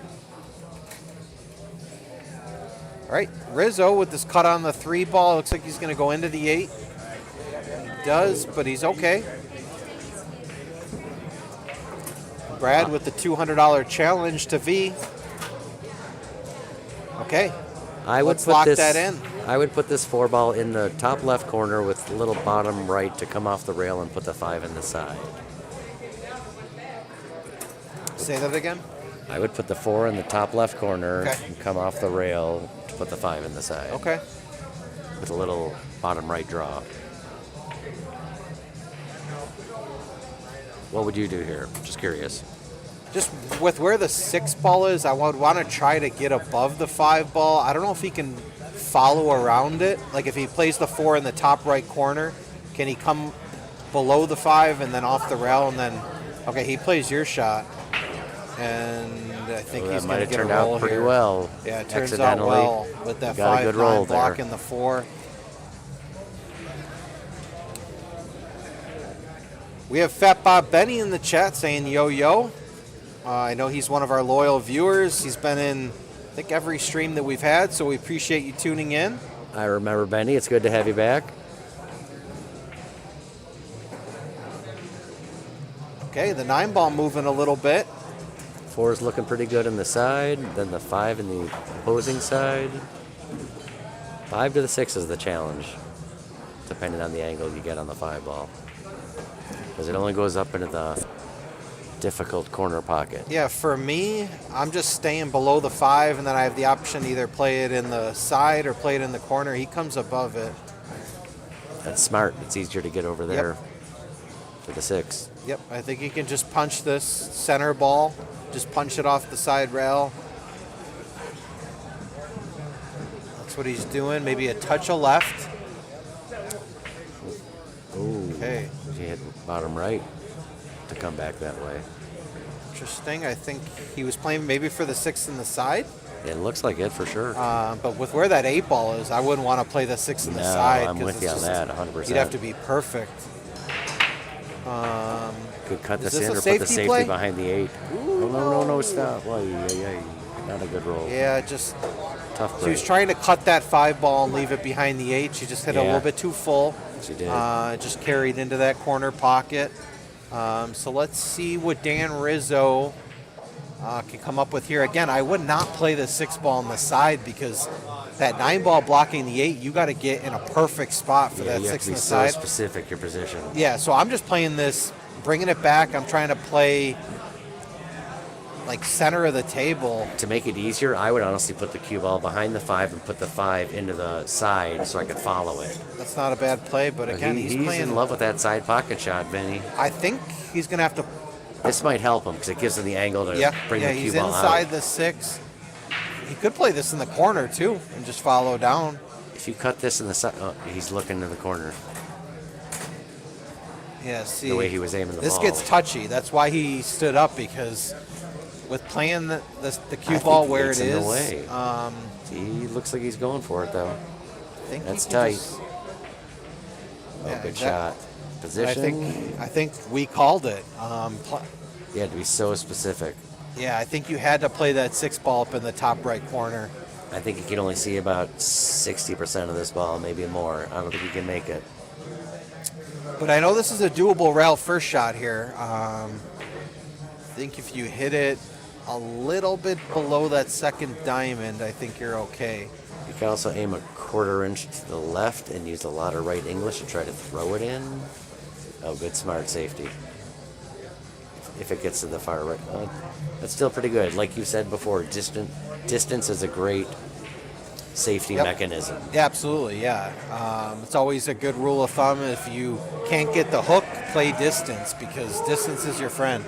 All right, Rizzo with this cut on the 3-ball. Looks like he's going to go into the 8. He does, but he's okay. Brad with the $200 challenge to V. Okay. Let's lock that in. I would put this 4-ball in the top left corner with a little bottom right to come off the rail and put the 5 in the side. Say that again? I would put the 4 in the top left corner Okay. and come off the rail to put the 5 in the side. Okay. With a little bottom right draw. What would you do here? Just curious. Just with where the 6-ball is, I would want to try to get above the 5-ball. I don't know if he can follow around it. Like if he plays the 4 in the top right corner, can he come below the 5 and then off the rail and then, okay, he plays your shot. And I think he's going to get a roll here. That might have turned out pretty well. Yeah, it turns out well with that 5-9 blocking the 4. We have Fat Bob Benny in the chat saying yo. I know he's one of our loyal viewers. He's been in, I think, every stream that we've had, so we appreciate you tuning in. I remember, Benny. It's good to have you back. Okay, the 9-ball moving a little bit. 4 is looking pretty good on the side, then the 5 in the opposing side. 5 to the 6 is the challenge, depending on the angle you get on the 5-ball. Because it only goes up into the difficult corner pocket. Yeah, for me, I'm just staying below the 5, and then I have the option to either play it in the side or play it in the corner. He comes above it. That's smart. It's easier to get over there for the 6. Yep, I think he can just punch this center ball, just punch it off the side rail. That's what he's doing. Maybe a touch of left. Ooh. Okay. He hit bottom right to come back that way. Interesting. I think he was playing maybe for the 6 in the side. It looks like it for sure. But with where that 8-ball is, I wouldn't want to play the 6 in the side. I'm with you on that, 100%. You'd have to be perfect. Could cut is this in a or put the safety safety play? behind the 8. Ooh, No, stop. Not a good roll. Yeah, just Tough break. she was trying to cut that 5-ball and leave it behind the 8. She just hit it a little bit too full. She did. Just carried into that corner pocket. So let's see what Dan Rizzo can come up with here. Again, I would not play the 6-ball on the side because that 9 ball blocking the 8, you got to get in a perfect spot for that you 6 have to on be the so side. specific your position. Yeah, so I'm just playing this, bringing it back. I'm trying to play like center of the table. To make it easier, I would honestly put the cue ball behind the 5 and put the 5 into the side so I could follow it. That's not a bad play, but again, he's playing. in love with that side pocket shot, Vinny. I think he's going to have to. This might help him because it gives him the angle to bring the cue he's ball inside out. the 6. He could play this in the corner too and just follow down. If you cut this in the side, he's looking in the corner. Yeah, see. The way he was aiming the this ball. gets touchy. That's why he stood up, because with playing the cue I ball think where it's it in is, the way. He looks like he's going for it though. I think That's he can tight. just- Oh, Yeah, good shot. Position. I think we called it. You had to be so specific. Yeah, I think you had to play that 6 ball up in the top right corner. I think you can only see about 60% of this ball, maybe more. I don't think you can make it. But I know this is a doable rail first shot here. I think if you hit it a little bit below that second diamond, I think you're okay. You can also aim a 1/4 inch to the left and use a lot of right English to try to throw it in. Oh, good smart safety. If it gets to the far right. That's still pretty good. Like you said before, distance is a great safety mechanism. Yeah, absolutely, yeah. It's always a good rule of thumb. If you can't get the hook, play distance, because distance is your friend.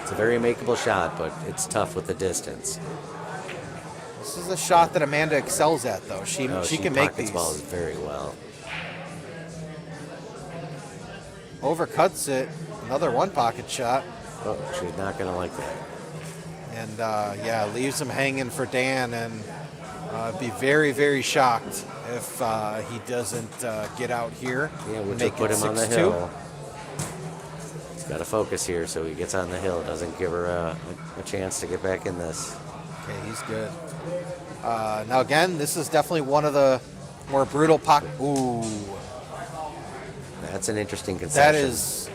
It's a very makeable shot, but it's tough with the distance. This is a shot that Amanda excels at, though. She can make pockets these. balls very well. Overcuts it. Another 1 pocket shot. Oh, she's not going to like that. And leaves him hanging for Dan, and be very, very shocked if he doesn't get out here. Yeah, we'll and just make put it him on the 6-2. hill. He's got to focus here, so he gets on the hill. Doesn't give her a chance to get back in this. Okay, he's good. Now again, this is definitely one of the more brutal pocket. Ooh, That's an interesting concession. that is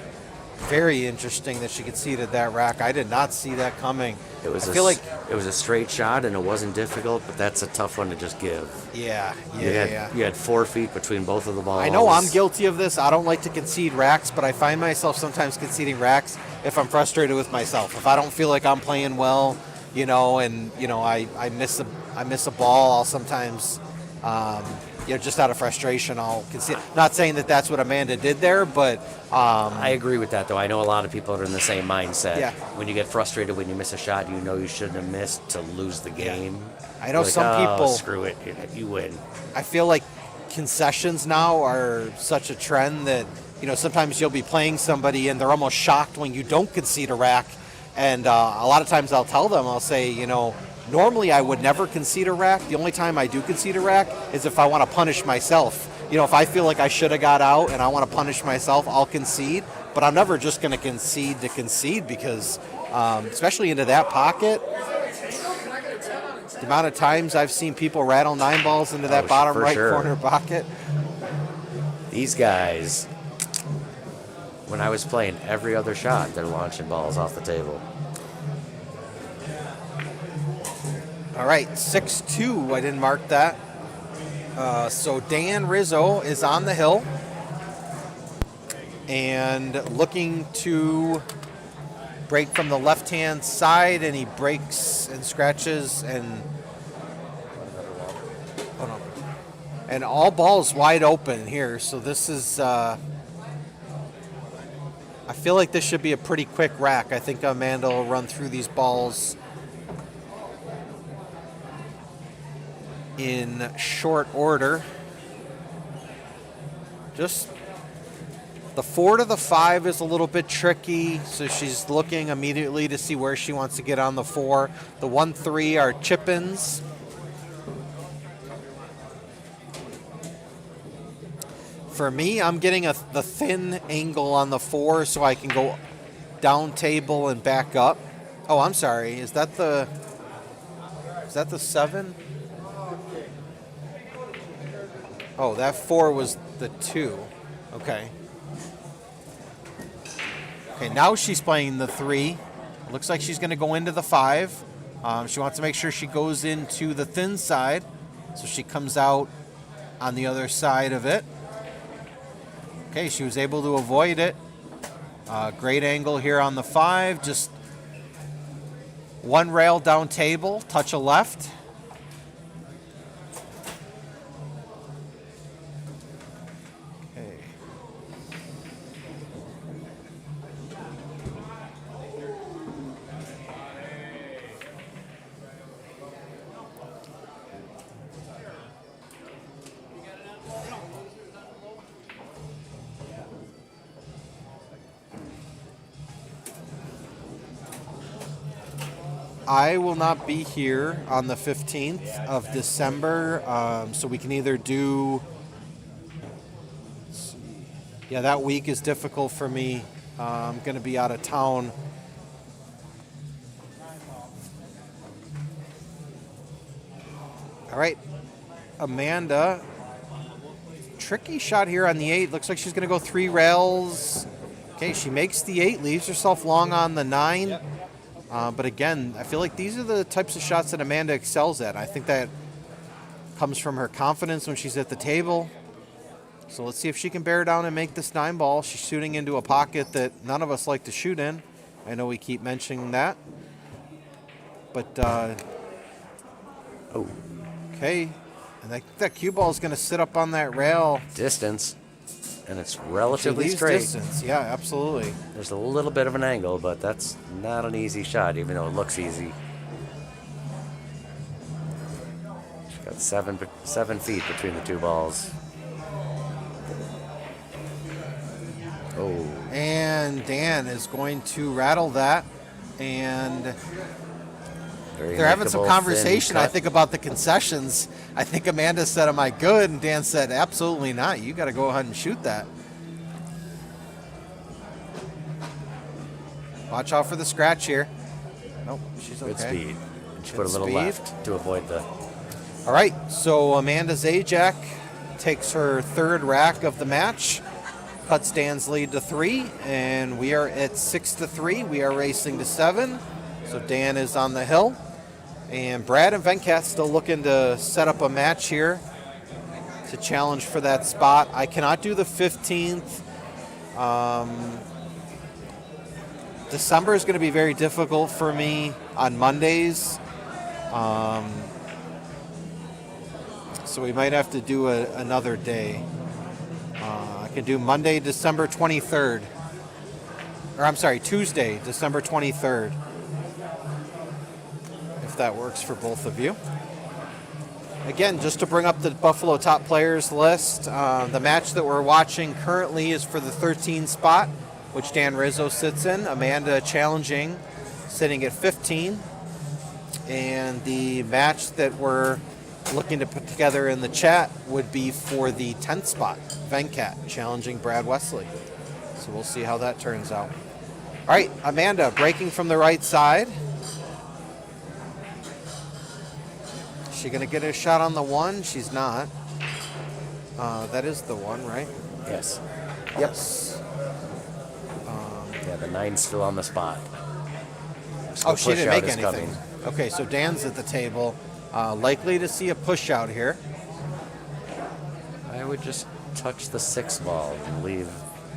very interesting that she conceded that rack. I did not see that coming. It was I feel like it was a straight shot, and it wasn't difficult, but that's a tough one to just give. yeah. You had 4 feet between both of the balls. I know I'm guilty of this. I don't like to concede racks, but I find myself sometimes conceding racks if I'm frustrated with myself. If I don't feel like I'm playing well, I miss a ball, I'll sometimes, just out of frustration, I'll concede. Not saying that that's what Amanda did there, but I agree with that, though. I know a lot of people are in the same mindset. Yeah. When you get frustrated when you miss a shot, you know you shouldn't have missed to lose the game. I know You're like, some people. Screw it, you win. I feel like concessions now are such a trend that sometimes you'll be playing somebody and they're almost shocked when you don't concede a rack. And a lot of times I'll tell them, I'll say, normally I would never concede a rack. The only time I do concede a rack is if I want to punish myself. If I feel like I should have got out and I want to punish myself, I'll concede. But I'm never just going to concede because, especially into that pocket, the amount of times I've seen people rattle 9 balls into that bottom right corner pocket. These guys, when I was playing every other shot, they're launching balls off the table. All right, 6-2. I didn't mark that. So Dan Rizzo is on the hill and looking to break from the left-hand side, and he breaks and scratches and all balls wide open here. So this is I feel like this should be a pretty quick rack. I think Amanda will run through these balls in short order. Just the 4 to the 5 is a little bit tricky, so she's looking immediately to see where she wants to get on the 4. The 1-3 are chip-ins. For me, I'm getting the thin angle on the 4 so I can go down table and back up. Oh, I'm sorry. Is that the 7? Oh, that 4 was the 2. Okay. Okay, now she's playing the 3. Looks like she's going to go into the 5. She wants to make sure she goes into the thin side, so she comes out on the other side of it. Okay, she was able to avoid it. Great angle here on the 5. Just one rail down table, touch a left. Okay. I will not be here on the 15th of December, so we can either do... Let's see. Yeah, that week is difficult for me. I'm going to be out of town. All right, Amanda. Tricky shot here on the 8. Looks like she's going to go 3 rails. Okay, she makes the 8, leaves herself long on the 9. Yep. But again, I feel like these are the types of shots that Amanda excels at. I think that comes from her confidence when she's at the table. So let's see if she can bear down and make this 9 ball. She's shooting into a pocket that none of us like to shoot in. I know we keep mentioning that. But, okay. And I think that cue ball is going to sit up on that rail. Distance. And it's relatively straight. Distance. Yeah, absolutely. There's a little bit of an angle, but that's not an easy shot, even though it looks easy. She's got 7 feet between the 2 balls. Oh. And Dan is going to rattle that. And they're having some conversation, I think, about the concessions. I think Amanda said, "Am I good?" And Dan said, "Absolutely not. You got to go ahead and shoot that." Watch out for the scratch here. Nope, she's okay. Good speed. She put a little left to avoid the... All right, so Amanda Zajac takes her 3rd rack of the match, cuts Dan's lead to 3, and we are at 6-3. We are racing to 7, so Dan is on the hill. And Brad and Venkat still looking to set up a match here to challenge for that spot. I cannot do the 15th. December is going to be very difficult for me on Mondays. So we might have to do another day. I can do Monday, December 23rd. Or I'm sorry, Tuesday, December 23rd. If that works for both of you. Again, just to bring up the Buffalo top players list, the match that we're watching currently is for the 13 spot, which Dan Rizzo sits in. Amanda challenging, sitting at 15. And the match that we're looking to put together in the chat would be for the 10th spot, Venkat challenging Brad Wesley. So we'll see how that turns out. All right, Amanda breaking from the right side. Is she going to get a shot on the 1? She's not. That is the 1, right? Yes. Yes. Yeah, the 9's still on the spot. So she didn't make anything. Okay, so Dan's at the table. Likely to see a push out here. I would just touch the 6 ball and leave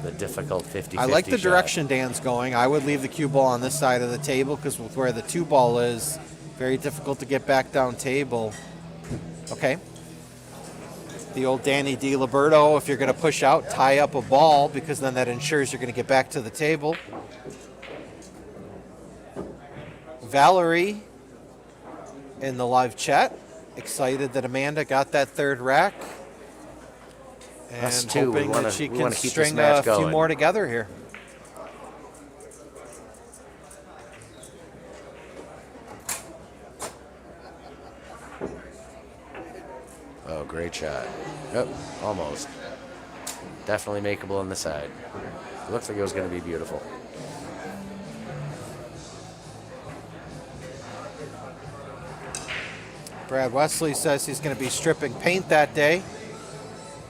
the difficult 50-50 I like the shot. direction Dan's going. I would leave the cue ball on this side of the table because with where the 2 ball is, very difficult to get back down table. Okay. The old Danny DiLiberto, if you're going to push out, tie up a ball because then that ensures you're going to get back to the table. Valerie in the live chat, excited that Amanda got that 3rd rack. And Us too. hoping that she can string a few more together here. Oh, great shot. Oh, almost. Definitely makeable on the side. It looks like it was going to be beautiful. Brad Wesley says he's going to be stripping paint that day,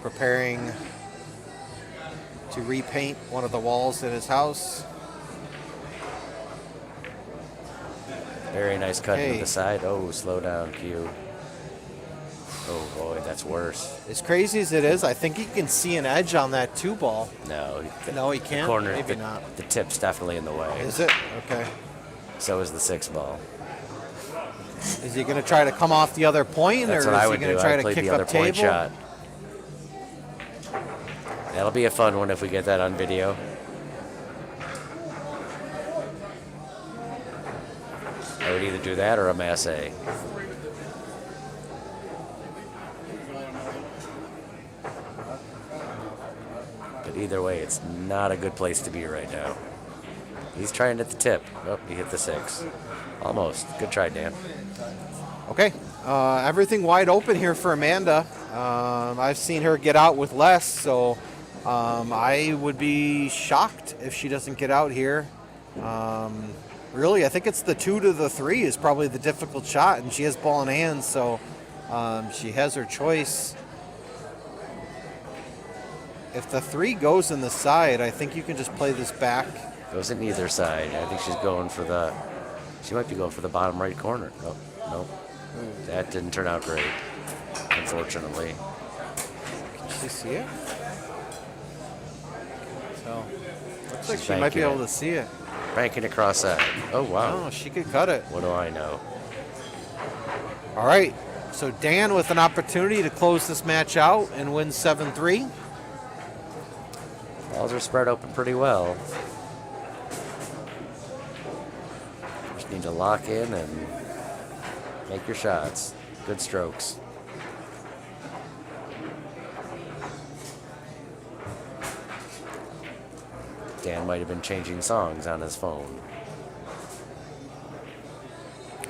preparing to repaint one of the walls in his house. Very nice cut Okay. to the side. Oh, slow down, Q. Oh boy, that's worse. As crazy as it is, I think he can see an edge on that 2 ball. No, No, he the can't? corner, Maybe the, not. the tip's definitely in the way. Is it? Okay. So is the 6 ball. Is he going to try to come off the other point, That's or what is I he would going do. to try I'd to play kick the other up point table? shot. That'll be a fun one if we get that on video. I would either do that or a masse. But either way, it's not a good place to be right now. He's trying at the tip. Oh, he hit the 6. Almost. Good try, Dan. Okay. Everything wide open here for Amanda. I've seen her get out with less, so I would be shocked if she doesn't get out here. Really, I think it's the 2 to the 3 is probably the difficult shot, and she has ball in hand, so she has her choice. If the 3 goes in the side, I think you can just play this back. Goes in either side. I think she's going for the... She might be going for the bottom right corner. Oh, no. That didn't turn out great, unfortunately. Can she see it? So, looks like She's she might be banking able it. to see it. Banking across side. Oh, wow. Oh, she could cut it. What do I know? All right. So Dan with an opportunity to close this match out and win 7-3. Balls are spread open pretty well. Just need to lock in and make your shots. Good strokes. Dan might have been changing songs on his phone.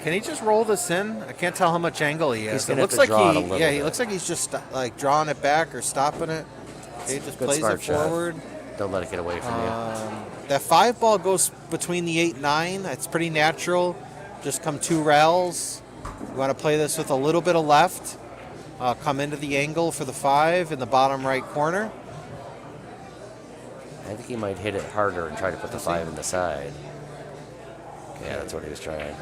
Can he just roll this in? I can't tell how much angle he has. He's gonna It looks have to like draw it a he, little yeah, he bit. looks like he's just like drawing it back or stopping it. He just Good plays it smart shot. forward. Don't let it get away from That 5 ball goes between the 8 and 9. That's pretty natural. Just come 2 rails. You want to play this with a little bit of left. Come into the angle for the 5 in the bottom right corner. you. I think he might hit it harder and try to put the 5 in the side. Yeah, that's what he was trying.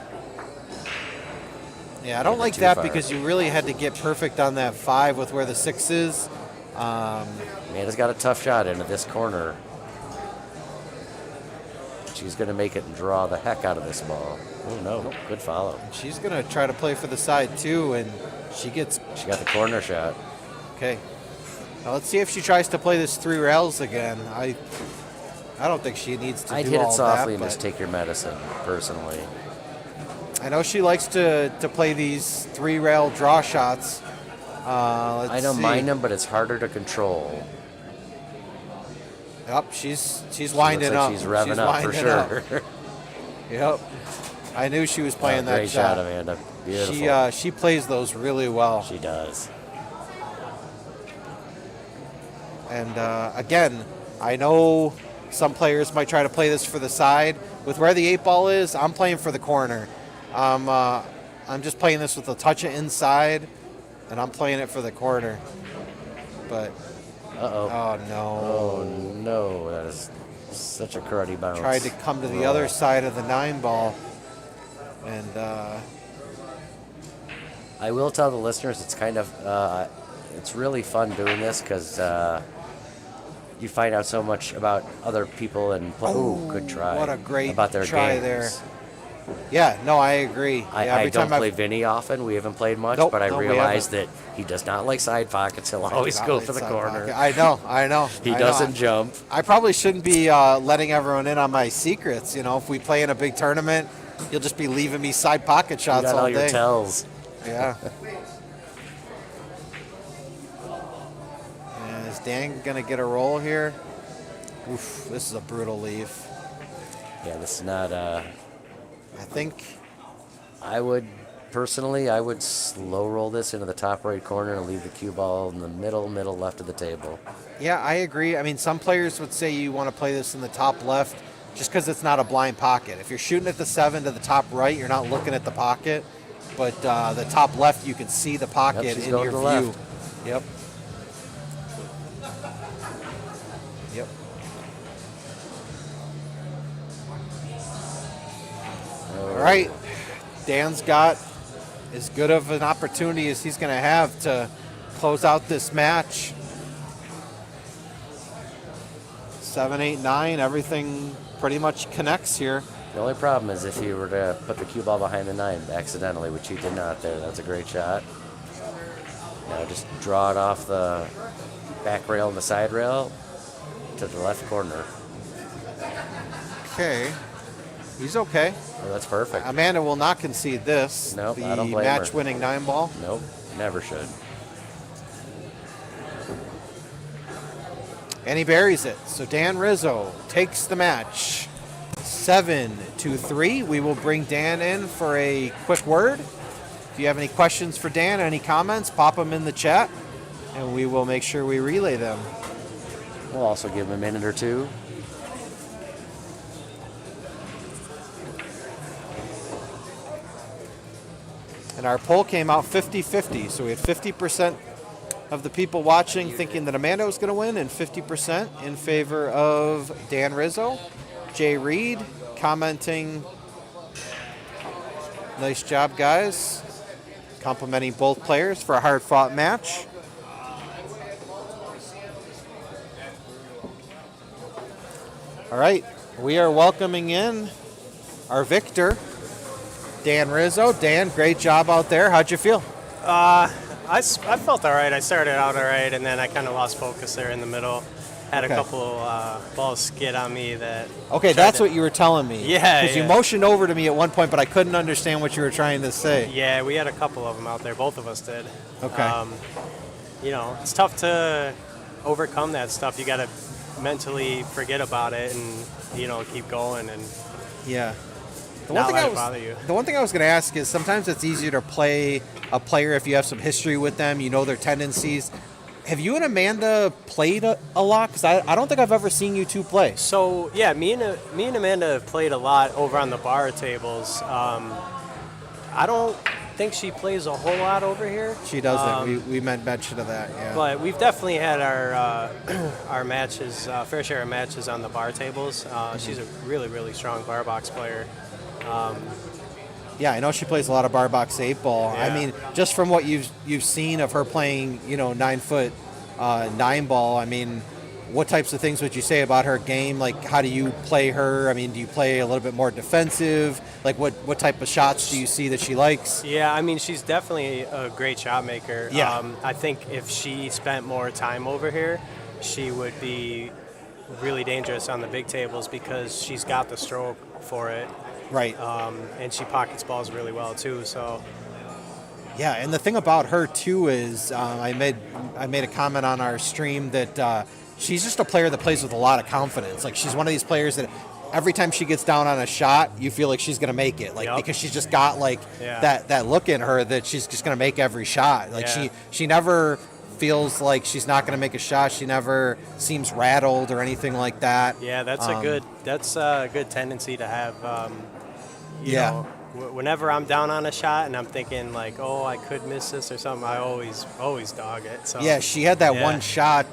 Yeah, I don't Hit it like too that far. because you really had to get perfect on that 5 with where the 6 is. Amanda's got a tough shot into this corner. She's going to make it and draw the heck out of this ball. Oh, no. Good follow. She's going to try to play for the side too, and she gets... She got the corner shot. Okay. Now let's see if she tries to play this 3 rails again. I don't think she needs to I'd do hit all it softly that, and just but take your medicine, personally. I know she likes to play these 3 rail draw shots. Let's I don't see. mind them, but it's harder to control. Yep, she's She winding looks like up. She's revving up for winding sure. up. Yep. I knew she was playing that Great shot, Amanda. Beautiful. She plays those really well. She does. And again, I know some players might try to play this for the side. With where the 8 ball is, I'm playing for the corner. I'm just playing this with a touch of inside, and I'm playing it for the corner. But Uh-oh. oh no! Oh, no. That is such a karate bounce. Tried to come to the Oh. other side of the 9 ball, and I will tell the listeners it's kind of, it's really fun doing this because you find out so much about other people and ooh, good try. what a great about their try games. there. Yeah, no, I agree. Yeah, I don't play I've- Vinny often. We haven't played much, Nope, but I no, we realize haven't. that he does not like side pockets. He'll always go for the Side corner. pocket. I know. He I know. doesn't jump. I probably shouldn't be letting everyone in on my secrets. You know, if we play in a big tournament, you'll just be leaving me side pocket You shots got all all your day. tells. Yeah. And is Dan gonna get a roll here? Oof, this is a brutal leave. Yeah, this is not. I think. I would personally, I would slow roll this into the top right corner and leave the cue ball in the middle left of the table. Yeah, I agree. I mean, some players would say you want to play this in the top left just because it's not a blind pocket. If you're shooting at the 7 to the top right, you're not looking at the pocket. But the top left, you can see the pocket Yep, she's in going your to view. the left. Yep. Yep. All right. Dan's got as good of an opportunity as he's going to have to close out this match. 7, 8, 9, everything pretty much connects here. The only problem is if he were to put the cue ball behind the 9 accidentally, which he did not there. That's a great shot. Now just draw it off the back rail and the side rail to the left corner. Okay. He's okay. Oh, that's perfect. Amanda will not concede this. Nope, the I don't blame her. match-winning 9 ball. Nope, never should. And he buries it. So Dan Rizzo takes the match 7-3. We will bring Dan in for a quick word. If you have any questions for Dan, any comments, pop them in the chat, and we will make sure we relay them. We'll also give him a minute or two. And our poll came out 50-50. So we had 50% of the people watching thinking that Amanda was going to win and 50% in favor of Dan Rizzo. Jay Reed commenting, nice job, guys. Complimenting both players for a hard-fought match. All right, we are welcoming in our victor, Dan Rizzo. Dan, great job out there. How'd you feel? I felt all right. I started out all right, and then I kind of lost focus there in the middle. Had a couple balls skid on me that... Okay, that's what you were telling me. Yeah, Because you motioned over to me at one point, but I couldn't understand what you were trying to say. Yeah, we had a couple of them out there. Both of us did. Okay. You know, it's tough to overcome that stuff. You got to mentally forget about it and, you know, keep going and Yeah. The not let it bother you. The one thing I was going to ask is sometimes it's easier to play a player if you have some history with them, you know their tendencies. Have you and Amanda played a lot? Because I don't think I've ever seen you two play. So, yeah, me and Amanda have played a lot over on the bar tables. I don't think she plays a whole lot over here. She doesn't. We meant mention of that, yeah. But we've definitely had our our matches, fair share of matches on the bar tables. She's a really, really strong bar box player. Yeah, I know she plays a lot of bar box 8-ball. Yeah. I mean, just from what you've seen of her playing, 9-foot 9-ball, I mean, what types of things would you say about her game? Like, how do you play her? I mean, do you play a little bit more defensive? Like, what type of shots do you see that she likes? Yeah, I mean, she's definitely a great shot maker. Yeah. I think if she spent more time over here, she would be really dangerous on the big tables because she's got the stroke for it. Right. And she pockets balls really well, too, so... Yeah, and the thing about her, too, is I made a comment on our stream that she's just a player that plays with a lot of confidence. Like, she's one of these players that every time she gets down on a shot, you feel like she's going to make it. Like, because she's just got, like, that look in her that she's just going to make every shot. Like, she never feels like she's not going to make a shot. She never seems rattled or anything like that. Yeah, that's a good tendency to have. You know, whenever I'm down on a shot and I'm thinking like, oh, I could miss this or something, I always dog it. So yeah, she had that one shot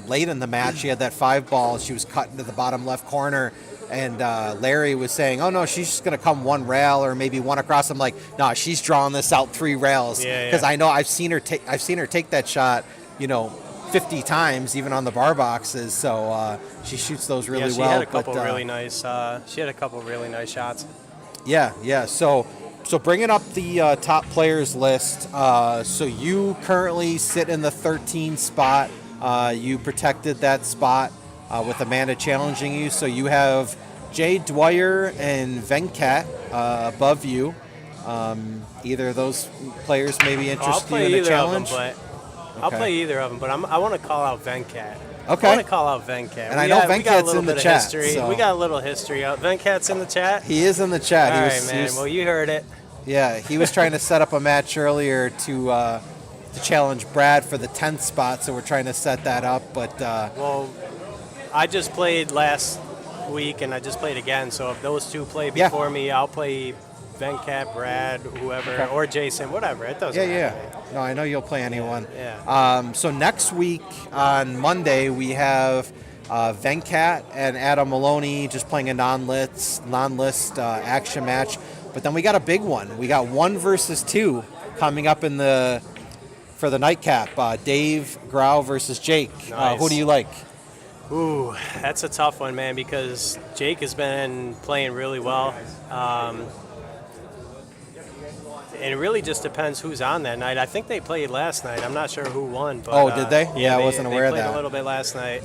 late in the match. She had that 5-ball. She was cut into the bottom left corner, and Larry was saying, "Oh no, she's just gonna come one rail or maybe one across." I'm like, "No, she's drawing this out 3 rails." Because I know I've seen her take that shot, 50 times, even on the bar boxes. So she shoots those really well. She had a couple really nice. She had a couple really nice shots. Yeah. So bringing up the top players list. So you currently sit in the 13 spot. You protected that spot with Amanda challenging you. So you have Jay Dwyer and Venkat above you. Either of those players maybe interest you in a challenge? I'll play either of them, but I want to call out Venkat. Okay. I want to call out Venkat. And I know Venkat's in the chat. So. We got a little history out. Venkat's in the chat? He is in the chat. All right, man. Well, you heard it. Yeah, he was trying to set up a match earlier to challenge Brad for the 10th spot, so we're trying to set that up. But well, I just played last week, and I just played again. So if those two play before me, I'll play Venkat, Brad, whoever, or Jason, whatever. It doesn't matter. No, I know you'll play anyone. Yeah. So next week on Monday we have Venkat and Adam Maloney just playing a non-list action match. But then we got a big one. We got 1 versus 2 coming up for the nightcap. Dave Grau versus Jake. Nice. Who do you like? Ooh, that's a tough one, man, because Jake has been playing really well. And it really just depends who's on that night. I think they played last night. I'm not sure who won. But, Did they? Yeah, I wasn't aware of They that. played a little bit last night.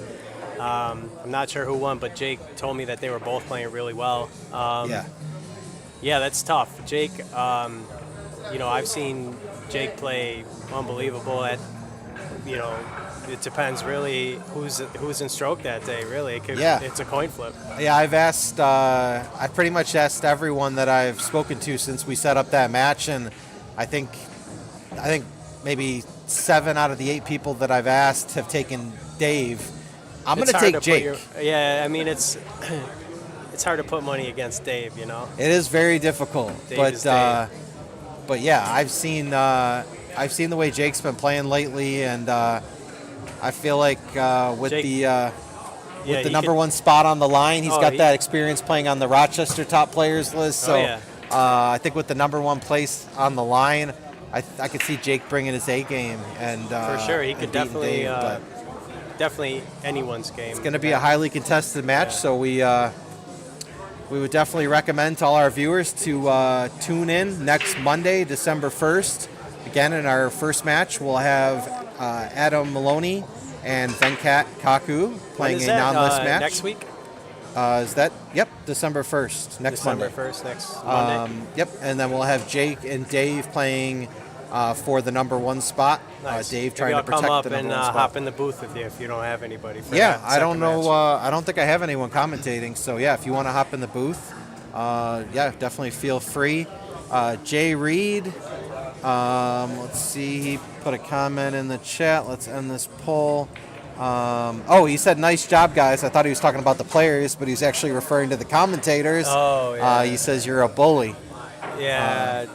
I'm not sure who won, but Jake told me that they were both playing really well. Yeah, that's tough. Jake, I've seen Jake play unbelievable at, it depends really who's in stroke that day, really. It's a coin flip. Yeah, I pretty much asked everyone that I've spoken to since we set up that match, and I think maybe 7 out of the 8 people that I've asked have taken Dave. I'm going to take Jake. It's hard to put money against Dave, It is very difficult, Dave Dave. But yeah, I've seen the way Jake's been playing lately, and I feel like with the number 1 spot on the line, he's got that experience playing on the Rochester top players list. So I think with the number 1 place on the line, I could see Jake bringing his A game, and for sure he could definitely Dave, definitely anyone's game. It's going to be a highly contested match, so we would definitely recommend to all our viewers to tune in next Monday, December 1st. Again, in our first match, we'll have Adam Maloney and Venkat Kaku playing a non-list match. Next week? Is that? Yep, December 1st, next December Monday. 1st, next Monday. Yep, and then we'll have Jake and Dave playing for the number 1 spot. Nice. Dave Maybe trying I'll to protect come up the number and 1 spot. hop in the booth with you if you don't have anybody. For Yeah, that I don't second know. match. I don't think I have anyone commentating. So yeah, if you want to hop in the booth, definitely feel free. Jay Reed. Let's see. He put a comment in the chat. Let's end this poll. He said, "Nice job, guys." I thought he was talking about the players, but he's actually referring to the commentators. Oh, yeah. He says you're a bully. Yeah,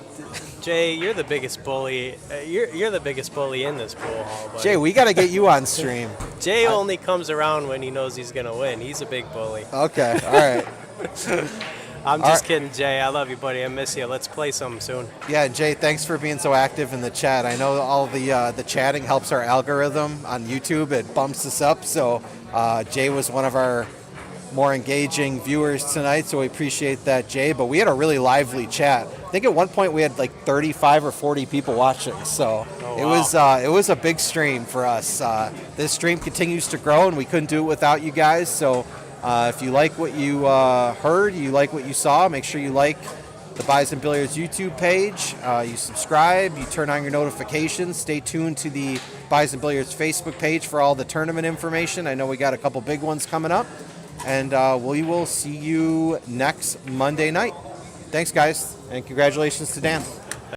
Jay, you're the biggest bully. You're the biggest bully in this pool hall, buddy. Jay, we got to get you on stream. Jay only comes around when he knows he's gonna win. He's a big bully. Okay, all right. I'm just kidding, Jay. I love you, buddy. I miss you. Let's play some soon. Yeah, Jay, thanks for being so active in the chat. I know all the chatting helps our algorithm on YouTube. It bumps us up. So Jay was one of our more engaging viewers tonight, so we appreciate that, Jay. But we had a really lively chat. I think at one point we had like 35 or 40 people watching. So it was a big stream for us. This stream continues to grow, and we couldn't do it without you guys. So if you like what you heard, you like what you saw, make sure you like the Bison Billiards YouTube page. You subscribe, you turn on your notifications. Stay tuned to the Bison Billiards Facebook page for all the tournament information. I know we got a couple big ones coming up. And we will see you next Monday night. Thanks, guys, and congratulations to Dan.